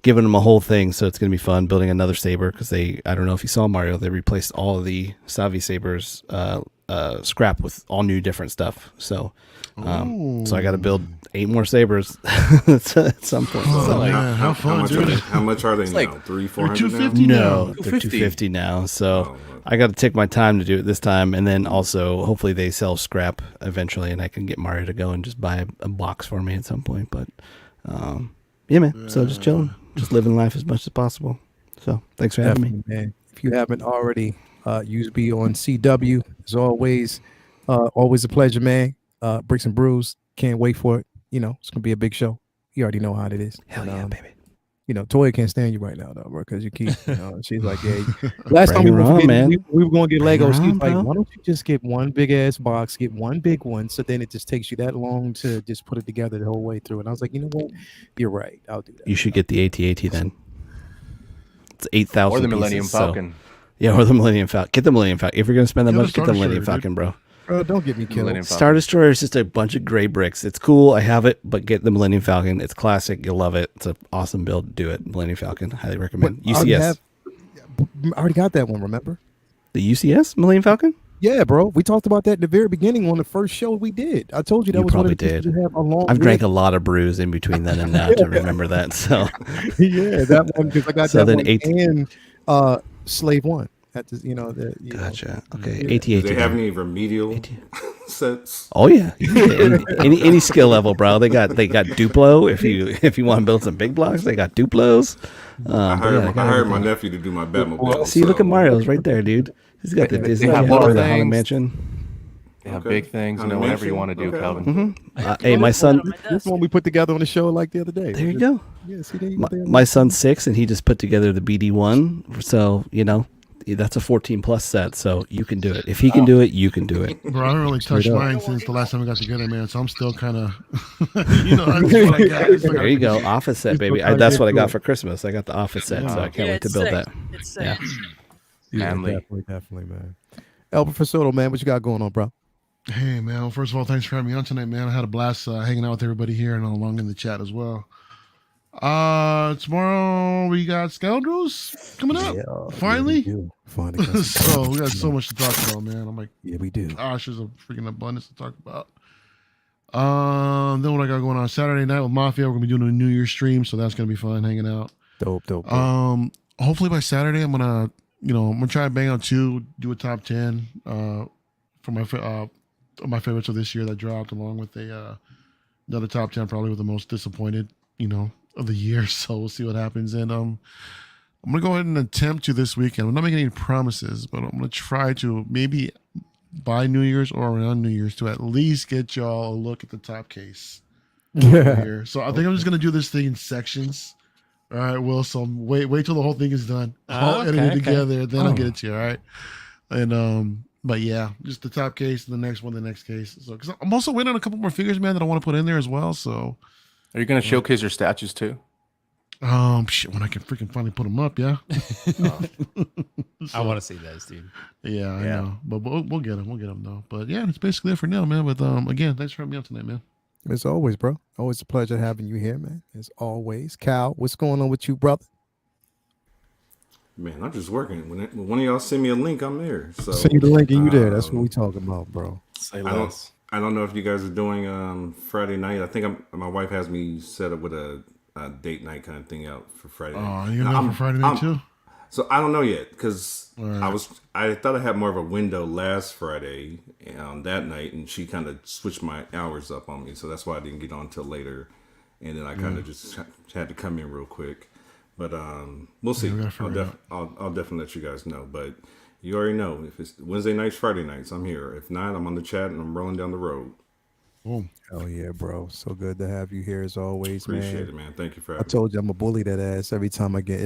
giving them a whole thing. So it's gonna be fun building another saber, because I don't know if you saw, Mario, they replaced all of the Savi sabers scrap with all new different stuff. So so I got to build 8 more sabers at some point. How much are they now? Like 300-400 now? No, they're 250 now. So I got to take my time to do it this time, and then also hopefully they sell scrap eventually, and I can get Mario to go and just buy a box for me at some point. But yeah, man. So just chilling, just living life as much as possible. So thanks for having me, man. If you haven't already, use me on CW. As always, always a pleasure, man. Bricks and Brews. Can't wait for it. You know, it's gonna be a big show. You already know how it is. Hell yeah, baby. You know, Toya can't stand you right now, though, bro, because you keep. She's like, yeah. Last time we were going to get Legos. She's like, why don't you just get one big ass box, get one big one, so then it just takes you that long to just put it together the whole way through. And I was like, you know what? You're right. I'll do that. You should get the AT-AT then. It's 8,000. Or the Millennium Falcon. Yeah, or the Millennium Falcon. Get the Millennium Falcon. If you're gonna spend that much, get the Millennium Falcon, bro. Bro, don't get me killed. Star Destroyer is just a bunch of gray bricks. It's cool. I have it, but get the Millennium Falcon. It's classic. You'll love it. It's an awesome build. Do it. Millennium Falcon. Highly recommend. UCS. I already got that one, remember? The UCS Millennium Falcon? Yeah, bro. We talked about that in the very beginning on the first show we did. I told you that you was probably one of the did. Have a long I've drank a lot of brews in between then and now to remember that. So yeah, that one, because I got so that then one and Slave One. Gotcha. Okay. Yeah. Do they have any remedial sets? Oh yeah. any skill level, bro. They got Duplo. If you want to build some big blocks, they got Duplos. I hired my nephew to do my Batmobile. See, look at Mario's right there, dude. He's got the Disney or the Haunted Mansion. They have big things, whatever you want to do, Calvin. Hey, my son. This one we put together on the show like the other day. There you go. Yeah, see, there my son's 6, and he just put together the BD1. So that's a 14+ set, so you can do it. If he can do it, you can do it. Bro, I haven't really touched mine since the last time we got together, man. So I'm still kind of, There you go, office set, baby. That's what I got for Christmas. I got the office set, so I can't wait to build that. It's yeah, definitely, man. El Professor, man, what you got going on, bro? Hey, man. Well, first of all, thanks for having me on tonight, man. I had a blast hanging out with everybody here and along in the chat as well. Tomorrow we got Scoundrels coming up. Finally. Finally. So we got so much to talk about, man. I'm like, yeah, we do. Gosh, there's a freaking abundance to talk about. Then what I got going on Saturday night with Mafia, we're gonna be doing a New Year's stream, so that's gonna be fun, hanging out. Dope. Hopefully by Saturday, I'm gonna try to bang out 2, do a top 10 for my favorites of this year that dropped, along with another top 10, probably with the most disappointed, of the year. So we'll see what happens. And I'm gonna go ahead and attempt to this weekend. I'm not making any promises, but I'm gonna try to maybe by New Year's or around New Year's to at least get y'all a look at the top case. Here. So I think I'm just gonna do this thing in sections. All right, Will. So wait till the whole thing is done. I'll edit it together, then I'll get it to you. All right. And but yeah, just the top case, the next one, the next case. So because I'm also waiting on a couple more figures, man, that I want to put in there as well. So are you gonna showcase your statues too? Shit, when I can freaking finally put them up, yeah. I want to see those, dude. Yeah, I know, but we'll get them. We'll get them though. But yeah, it's basically it for now, man. But again, thanks for having me on tonight, man. As always, bro. Always a pleasure having you here, man. As always, Cal, what's going on with you, brother? Man, I'm just working. When one of y'all send me a link, I'm there. So send you the link and you there. That's what we talking about, bro. Say less. I don't know if you guys are doing Friday night. I think my wife has me set up with a date night kind of thing out for Friday night. Oh, you're going for Friday night too? So I don't know yet because right. I thought I had more of a window last Friday on that night, and she kind of switched my hours up on me, so that's why I didn't get on till later, and then I kind of just had to come in real quick. But we'll see. I'll definitely let you guys know. But you already know if it's Wednesday nights, Friday nights, I'm here. If not, I'm on the chat and I'm rolling down the road. Boom. Oh yeah, bro. So good to have you here as always, Appreciate it, man. Thank you for having I told you I'm a bully that ass every chance I get.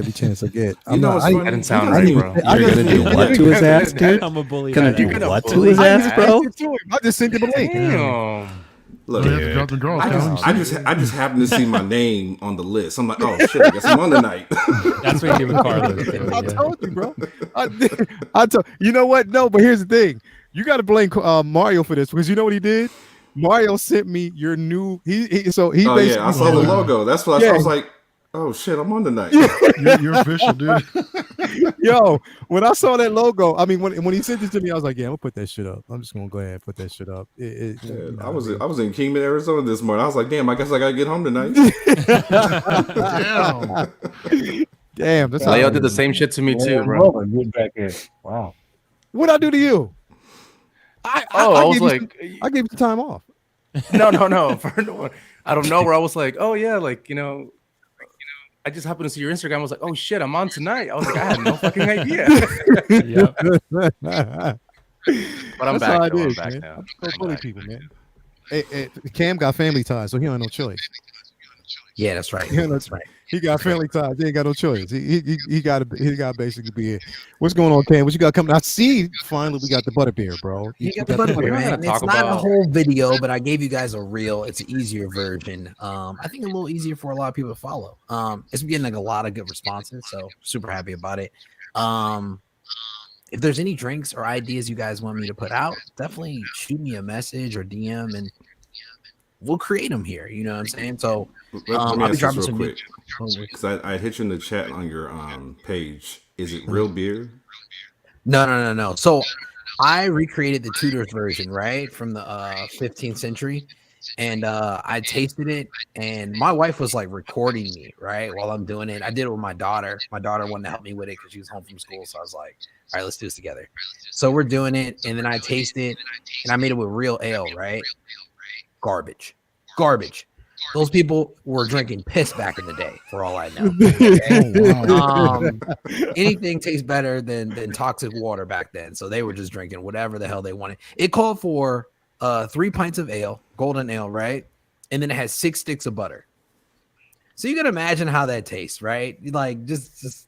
I didn't sound right, bro. You're gonna do what to his ass, dude? I'm a bully. Gonna do what to his ass, bro? I just sent him a link. Damn. Look, have to drop the draw. I just happened to see my name on the list. I'm like, oh shit, I guess I'm on tonight. That's what you do with Carlos. I told you, bro. I told you know what? No, but here's the thing. You got to blame Mario for this because you know what he did. Mario sent me your new. He basically. Oh yeah, I saw the logo. That's what I was like. Oh shit, I'm on tonight. You're official, dude. Yo, when I saw that logo, I mean, when he sent it to me, I was like, yeah, I'm gonna put that shit up. I'm just gonna go ahead and put that shit up. I was in Kingman, Arizona this morning. I was like, damn, I guess I gotta get home tonight. Damn. That's Leo did the same shit to me too, bro. Get back here. Wow. What'd I do to you? I was like, I gave you the time off. No. I don't know where I was like, oh yeah, like I just happened to see your Instagram. I was like, oh shit, I'm on tonight. I was like, I had no fucking idea. But I'm back. I'm back now. I'm bully people, man. Hey, Cam got family ties, so he don't have no choice. Yeah, that's right. That's right. He got family ties. He ain't got no choice. He got to basically be here. What's going on, Cam? What you got coming? I see. Finally, we got the butterbeer, bro. You got the butterbeer, man. It's not a whole video, but I gave you guys a reel. It's an easier version. I think a little easier for a lot of people to follow. It's been getting like a lot of good responses, so super happy about it. If there's any drinks or ideas you guys want me to put out, definitely shoot me a message or DM, and we'll create them here. You know what I'm saying? So I'll be dropping some quick because I hit you in the chat on your page. Is it real beer? No. So I recreated the Tudors version, right, from the 15th century, and I tasted it, and my wife was like recording me right while I'm doing it. I did it with my daughter. My daughter wanted to help me with it because she was home from school, so I was like, all right, let's do this together. So we're doing it, and then I taste it, and I made it with real ale, right? Garbage. Those people were drinking piss back in the day, for all I know. Anything tastes better than toxic water back then. So they were just drinking whatever the hell they wanted. It called for 3 pints of ale, golden ale, right? And then it has 6 sticks of butter. So you can imagine how that tastes, right? Like just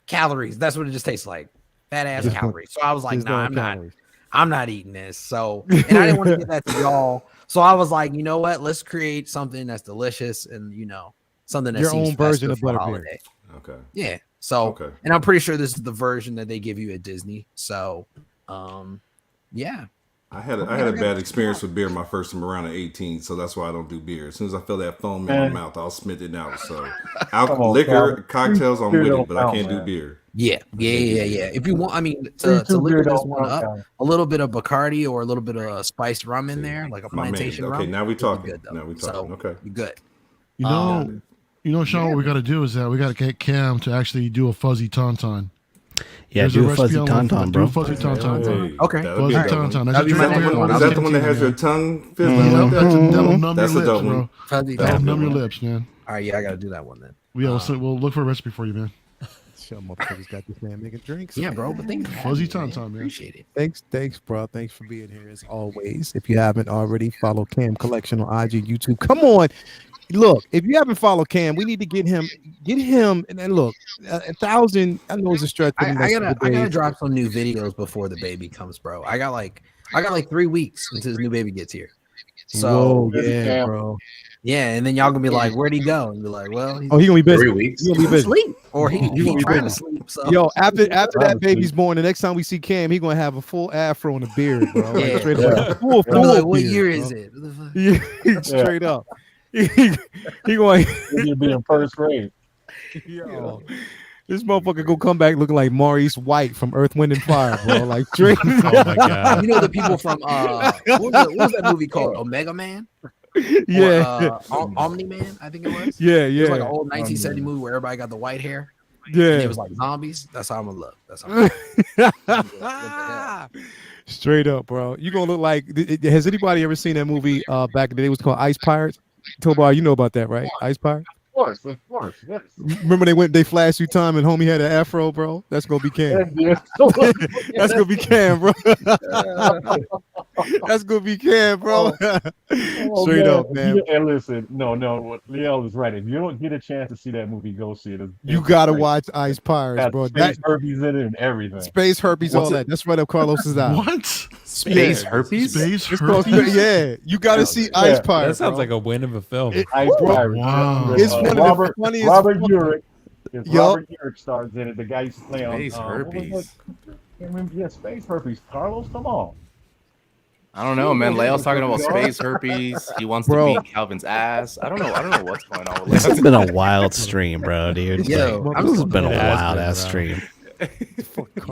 calories. That's what it just tastes like. Fat ass calories. So I was like, nah, I'm not eating this. So, and I didn't want to get that to y'all. So I was like, you know what? Let's create something that's delicious and, something that your seems own version of butterbeer. holiday. Okay. Yeah. So, and I'm pretty sure this is the version that they give you at Disney. So, yeah. I had a bad experience with beer my first time around at 18, so that's why I don't do beer. As soon as I feel that foam in my mouth, I'll spit it out. So, liquor, cocktails, I'm with it, but I can't do beer. Yeah. If you want, I mean, to liquor this one up, a little bit of Bacardi or a little bit of spiced rum in there, like a plantation rum. Okay, now we talking. Good, now we talking. Okay, you're good. You know, Sean, what we got to do is that we got to get Cam to actually do a fuzzy tauntaun. Yeah, do a fuzzy tauntaun, bro. Do a fuzzy tauntaun. Okay. Fuzzy tauntaun. Is that the one that has your tongue fizzling? That'll numb your That's a dope lips, one. bro. That'll numb your lips, man. All right, yeah, I got to do that one then. We'll look for a recipe for you, man. Sure, motherfuckers got this man making drinks. Yeah, bro. But thanks. Fuzzy tauntaun, man. Appreciate it. Thanks, bro. Thanks for being here as always. If you haven't already, follow Cam Collection on IG, YouTube. Come on. Look, if you haven't followed Cam, we need to get him, and then look, 1,000. I know it's a stretch. I gotta drop some new videos before the baby comes, bro. I got like 3 weeks until this new baby gets here. So yeah, bro. Yeah, and then y'all gonna be like, "Where'd he go?" And be like, "Well, he gonna be busy. 3 weeks. He gonna be busy. Sleep, or he trying to sleep." So. Yo, after that baby's born, the next time we see Cam, he gonna have a full afro and a beard, bro. Like, straight up, full like, what beard, year bro. is it? Yeah, straight up. He going to be in first grade. Yo, this motherfucker go come back looking like Maurice White from Earth, Wind, and Fire, bro. Like straight. Oh my god! You know the people from what was that movie called? Omega Man. Yeah, or, Omni Man, I think it was. Yeah. It was like an old 1970 movie where everybody got the white hair. Yeah, and it was like zombies. That's how I'm gonna look. That's how I'm gonna straight up, bro. You gonna look like? Has anybody ever seen that movie back in the day? It was called Ice Pirates. Tobar, you know about that, right? Ice Pirates. Of course, yes. Remember they flashed through time and homie had an afro, bro. That's gonna be Cam. That's gonna be Cam, bro. That's gonna be Cam, bro. Straight up, man. And listen, no, what Leo is right. If you don't get a chance to see that movie, go see it. You gotta watch Ice Pirates, bro. Space herpes in it and everything. Space herpes, all that. That's right up Carlos's eye. What? Space herpes? Space herpes? Yeah, you gotta see Ice Pirates. That sounds like a win of a film. Ice Pirates. Wow. It's one of the funniest. Robert Urich. Robert Urich stars in it. The guy used to play on Space herpes. Space herpes. Carlos, come on. I don't know, man. Leo's talking about space herpes. He wants to beat Calvin's ass. I don't know what's going on with This Leo. has been a wild stream, bro, dude. Yo, This has been a wild ass stream.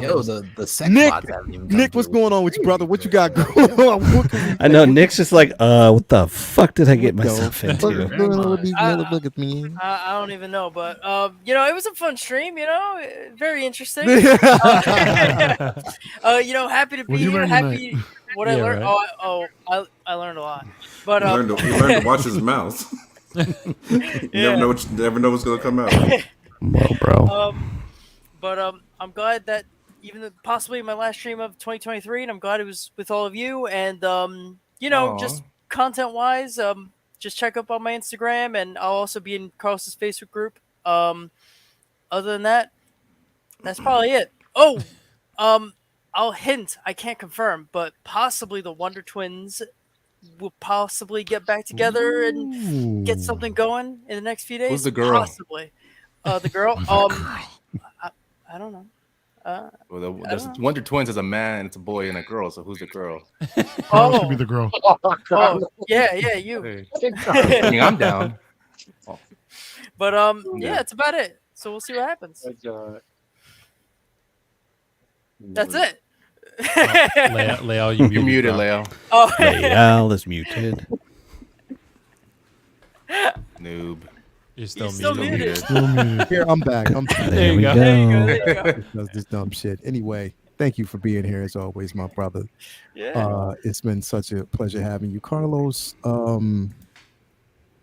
Yo, the sex Nick, bots haven't even come Nick, what's through. going on with you, brother? What you got going on? I know Nick's just like, what the fuck did I get myself into? Look at me. I don't even know, but it was a fun stream. Very interesting. Happy to be here. Happy. What I learned? Right. I learned a lot. But you learned to watch his mouth. You never know what's gonna come out. Well, bro. But I'm glad that even possibly my last stream of 2023, and I'm glad it was with all of you. And just content wise, just check up on my Instagram, and I'll also be in Carlos's Facebook group. Other than that, that's probably it. I'll hint, I can't confirm, but possibly the Wonder Twins will possibly get back together and get something going in the next few days. Who's the girl? Possibly. The girl. I don't know. There's Wonder Twins is a man, and it's a boy and a girl. So who's the girl? Carlos could be the girl. Yeah, you. I mean, I'm down. But yeah, that's about it. So we'll see what happens. That's it. Leo, you're muted, Leo. Oh, Leo is muted. Noob. You're still muted. Still muted. Here, I'm back. There we go. Does this dumb shit. Anyway, thank you for being here as always, my brother. Yeah. It's been such a pleasure having you, Carlos.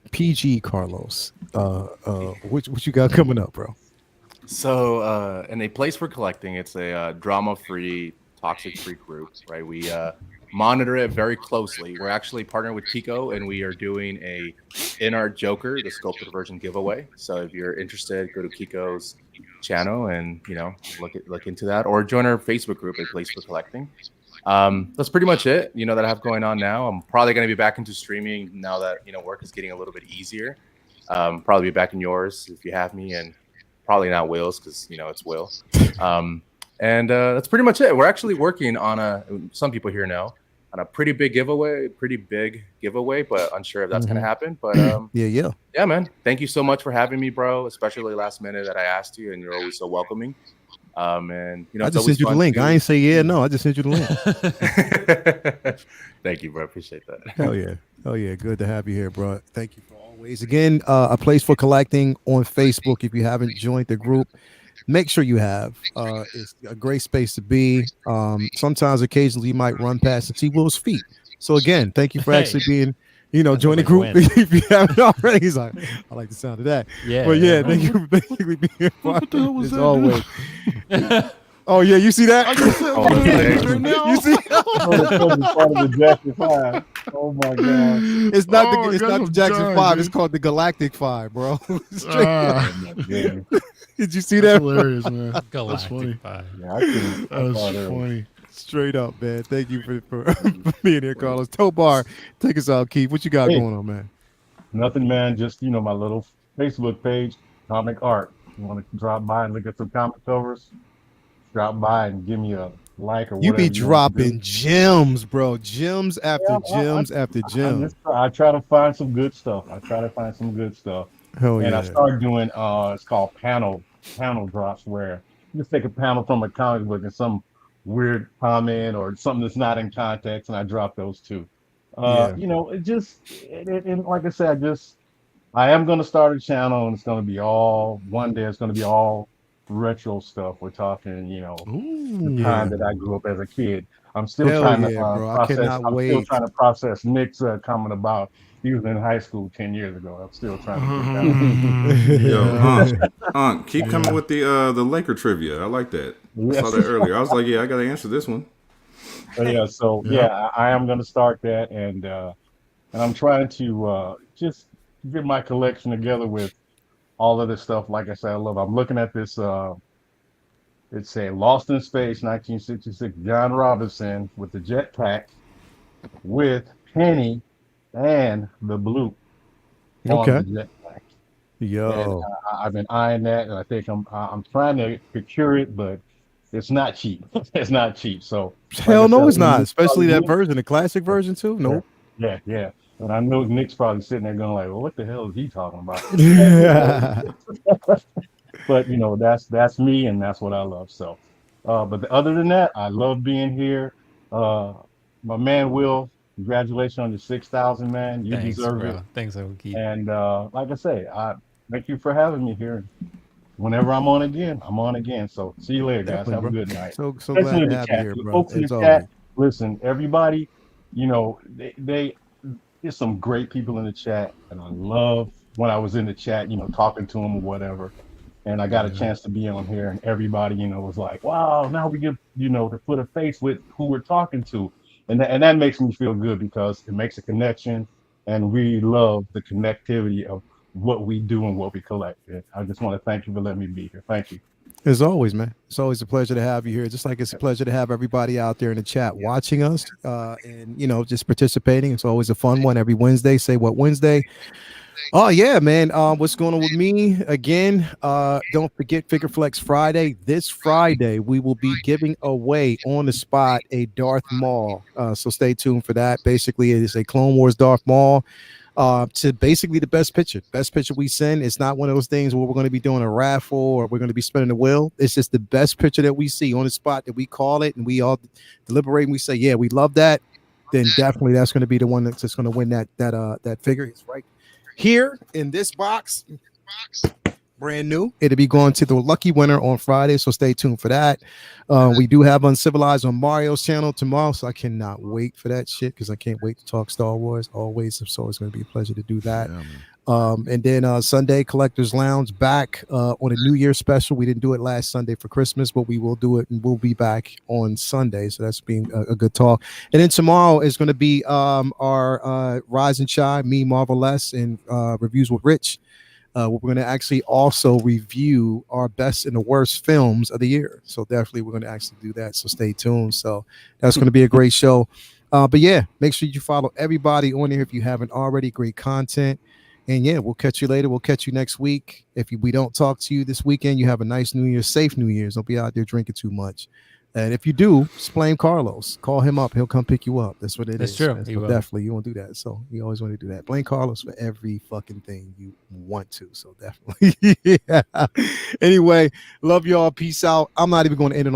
PG Carlos. What you got coming up, bro? So, in a place for collecting, it's a drama-free, toxic-free group, right? We monitor it very closely. We're actually partnered with Kiko, and we are doing a in-art Joker, the sculpted version giveaway. So, if you're interested, go to Kiko's channel and look into that, or join our Facebook group, A Place for Collecting. That's pretty much it, that I have going on now. I'm probably going to be back into streaming now that work is getting a little bit easier. Probably be back in yours if you have me, and probably not Will's because it's Will. And that's pretty much it. We're actually working on some people here know on a pretty big giveaway, but unsure if that's gonna happen. But yeah, man. Thank you so much for having me, bro. Especially last minute that I asked you, and you're always so welcoming. And I just sent you the link. I ain't say no. I just sent you the link. Thank you, bro. Appreciate that. Hell yeah. Good to have you here, bro. Thank you for always. Again, a place for collecting on Facebook. If you haven't joined the group, make sure you have. It's a great space to be. Sometimes, occasionally, you might run past and see Will's feet. So again, thank you for actually being, join the group if you haven't already. He's like, I like the sound of that. Yeah. But yeah, thank you for basically being part of this always. Oh yeah, you see that? You see? Oh my god! It's not the Jackson 5. It's called the Galactic 5, bro. Did you see that? That's hilarious, man. Galactic 5. Yeah, that's funny. Straight up, man. Thank you for being here, Carlos. Tobar, take us out, Keith. What you got going on, man? Nothing, man. Just my little Facebook page, Comic Art. You want to drop by and look at some comic covers? Drop by and give me a like or whatever. You be dropping gems, bro. Gems after gems after gems. I try to find some good stuff. Hell and yeah. I started doing it's called panel drops, where you just take a panel from a comic book and some weird comment or something that's not in context, and I drop those too. It just and like I said, I am gonna start a channel, and it's gonna be one day it's gonna be all retro stuff. We're talking, the time that I grew up as a kid. I'm still trying to process Nick's comment about he was in high school 10 years ago. I'm still trying to get Yo, keep coming with the Laker trivia. I like that. I saw that earlier. I was like, I gotta answer this one. I am gonna start that, and I'm trying to just get my collection together with all of this stuff. Like I said, I'm looking at this. It's a Lost in Space 1966 John Robinson with the jetpack with Penny and the Blue. Okay. On the jetpack. Yo, and, I've been eyeing that, and I think I'm trying to procure it, but it's not cheap. It's not cheap. So hell no, it's not. Especially that version, the classic version too. Nope. Yeah. And I know Nick's probably sitting there going like, well, what the hell is he talking about? But that's me, and that's what I love. So but other than that, I love being here. My man Will, congratulations on your 6,000, man. You deserve it. Thanks, Okie. And like I say, I thank you for having me here. Whenever I'm on again, I'm on again. So see you later, guys. Have a good night. So glad to have you here, bro. Folks in the chat, listen, everybody, there's some great people in the chat, and I love when I was in the chat, talking to them or whatever. And I got a chance to be on here, and everybody, was like, wow, now we get, to put a face with who we're talking to. And that makes me feel good, because it makes a connection, and we love the connectivity of what we do and what we collect. I just want to thank you for letting me be here. Thank you. As always, man. It's always a pleasure to have you here. Just like it's a pleasure to have everybody out there in the chat watching us and, just participating. It's always a fun one every Wednesday. Say What Wednesday. Oh, yeah, man. What's going on with me? Again, don't forget Figure Flex Friday. This Friday, we will be giving away on the spot a Darth Maul. So stay tuned for that. Basically, it is a Clone Wars Darth Maul. To basically the best picture we send. It's not one of those things where we're going to be doing a raffle or we're going to be spinning the wheel. It's just the best picture that we see on the spot, that we call it, and we all deliberate and we say, yeah, we love that. Then definitely that's going to be the one that's just going to win that figure. It's right here in this box. Brand new. It'll be going to the lucky winner on Friday, so stay tuned for that. We do have Uncivilized on Mario's channel tomorrow, so I cannot wait for that shit, because I can't wait to talk Star Wars always. So it's going to be a pleasure to do that. And then Sunday, Collectors Lounge back on a New Year special. We didn't do it last Sunday for Christmas, but we will do it, and we'll be back on Sunday. So that's being a good talk. And then tomorrow is going to be our Rise and Shine, me, Marvelous, and reviews with Rich. We're going to actually also review our best and the worst films of the year. So definitely we're going to actually do that. So stay tuned. So that's going to be a great show. But yeah, make sure you follow everybody on here if you haven't already. Great content. And yeah, we'll catch you later. We'll catch you next week. If we don't talk to you this weekend, you have a nice New Year, safe New Year's. Don't be out there drinking too much. And if you do, just blame Carlos. Call him up. He'll come pick you up. That's what it That's is. true. man. He So will. definitely, you won't do that. So you always want to do that. Blame Carlos for every fucking thing you want to. So definitely. Yeah. Anyway, love y'all. Peace out. I'm not even going to end it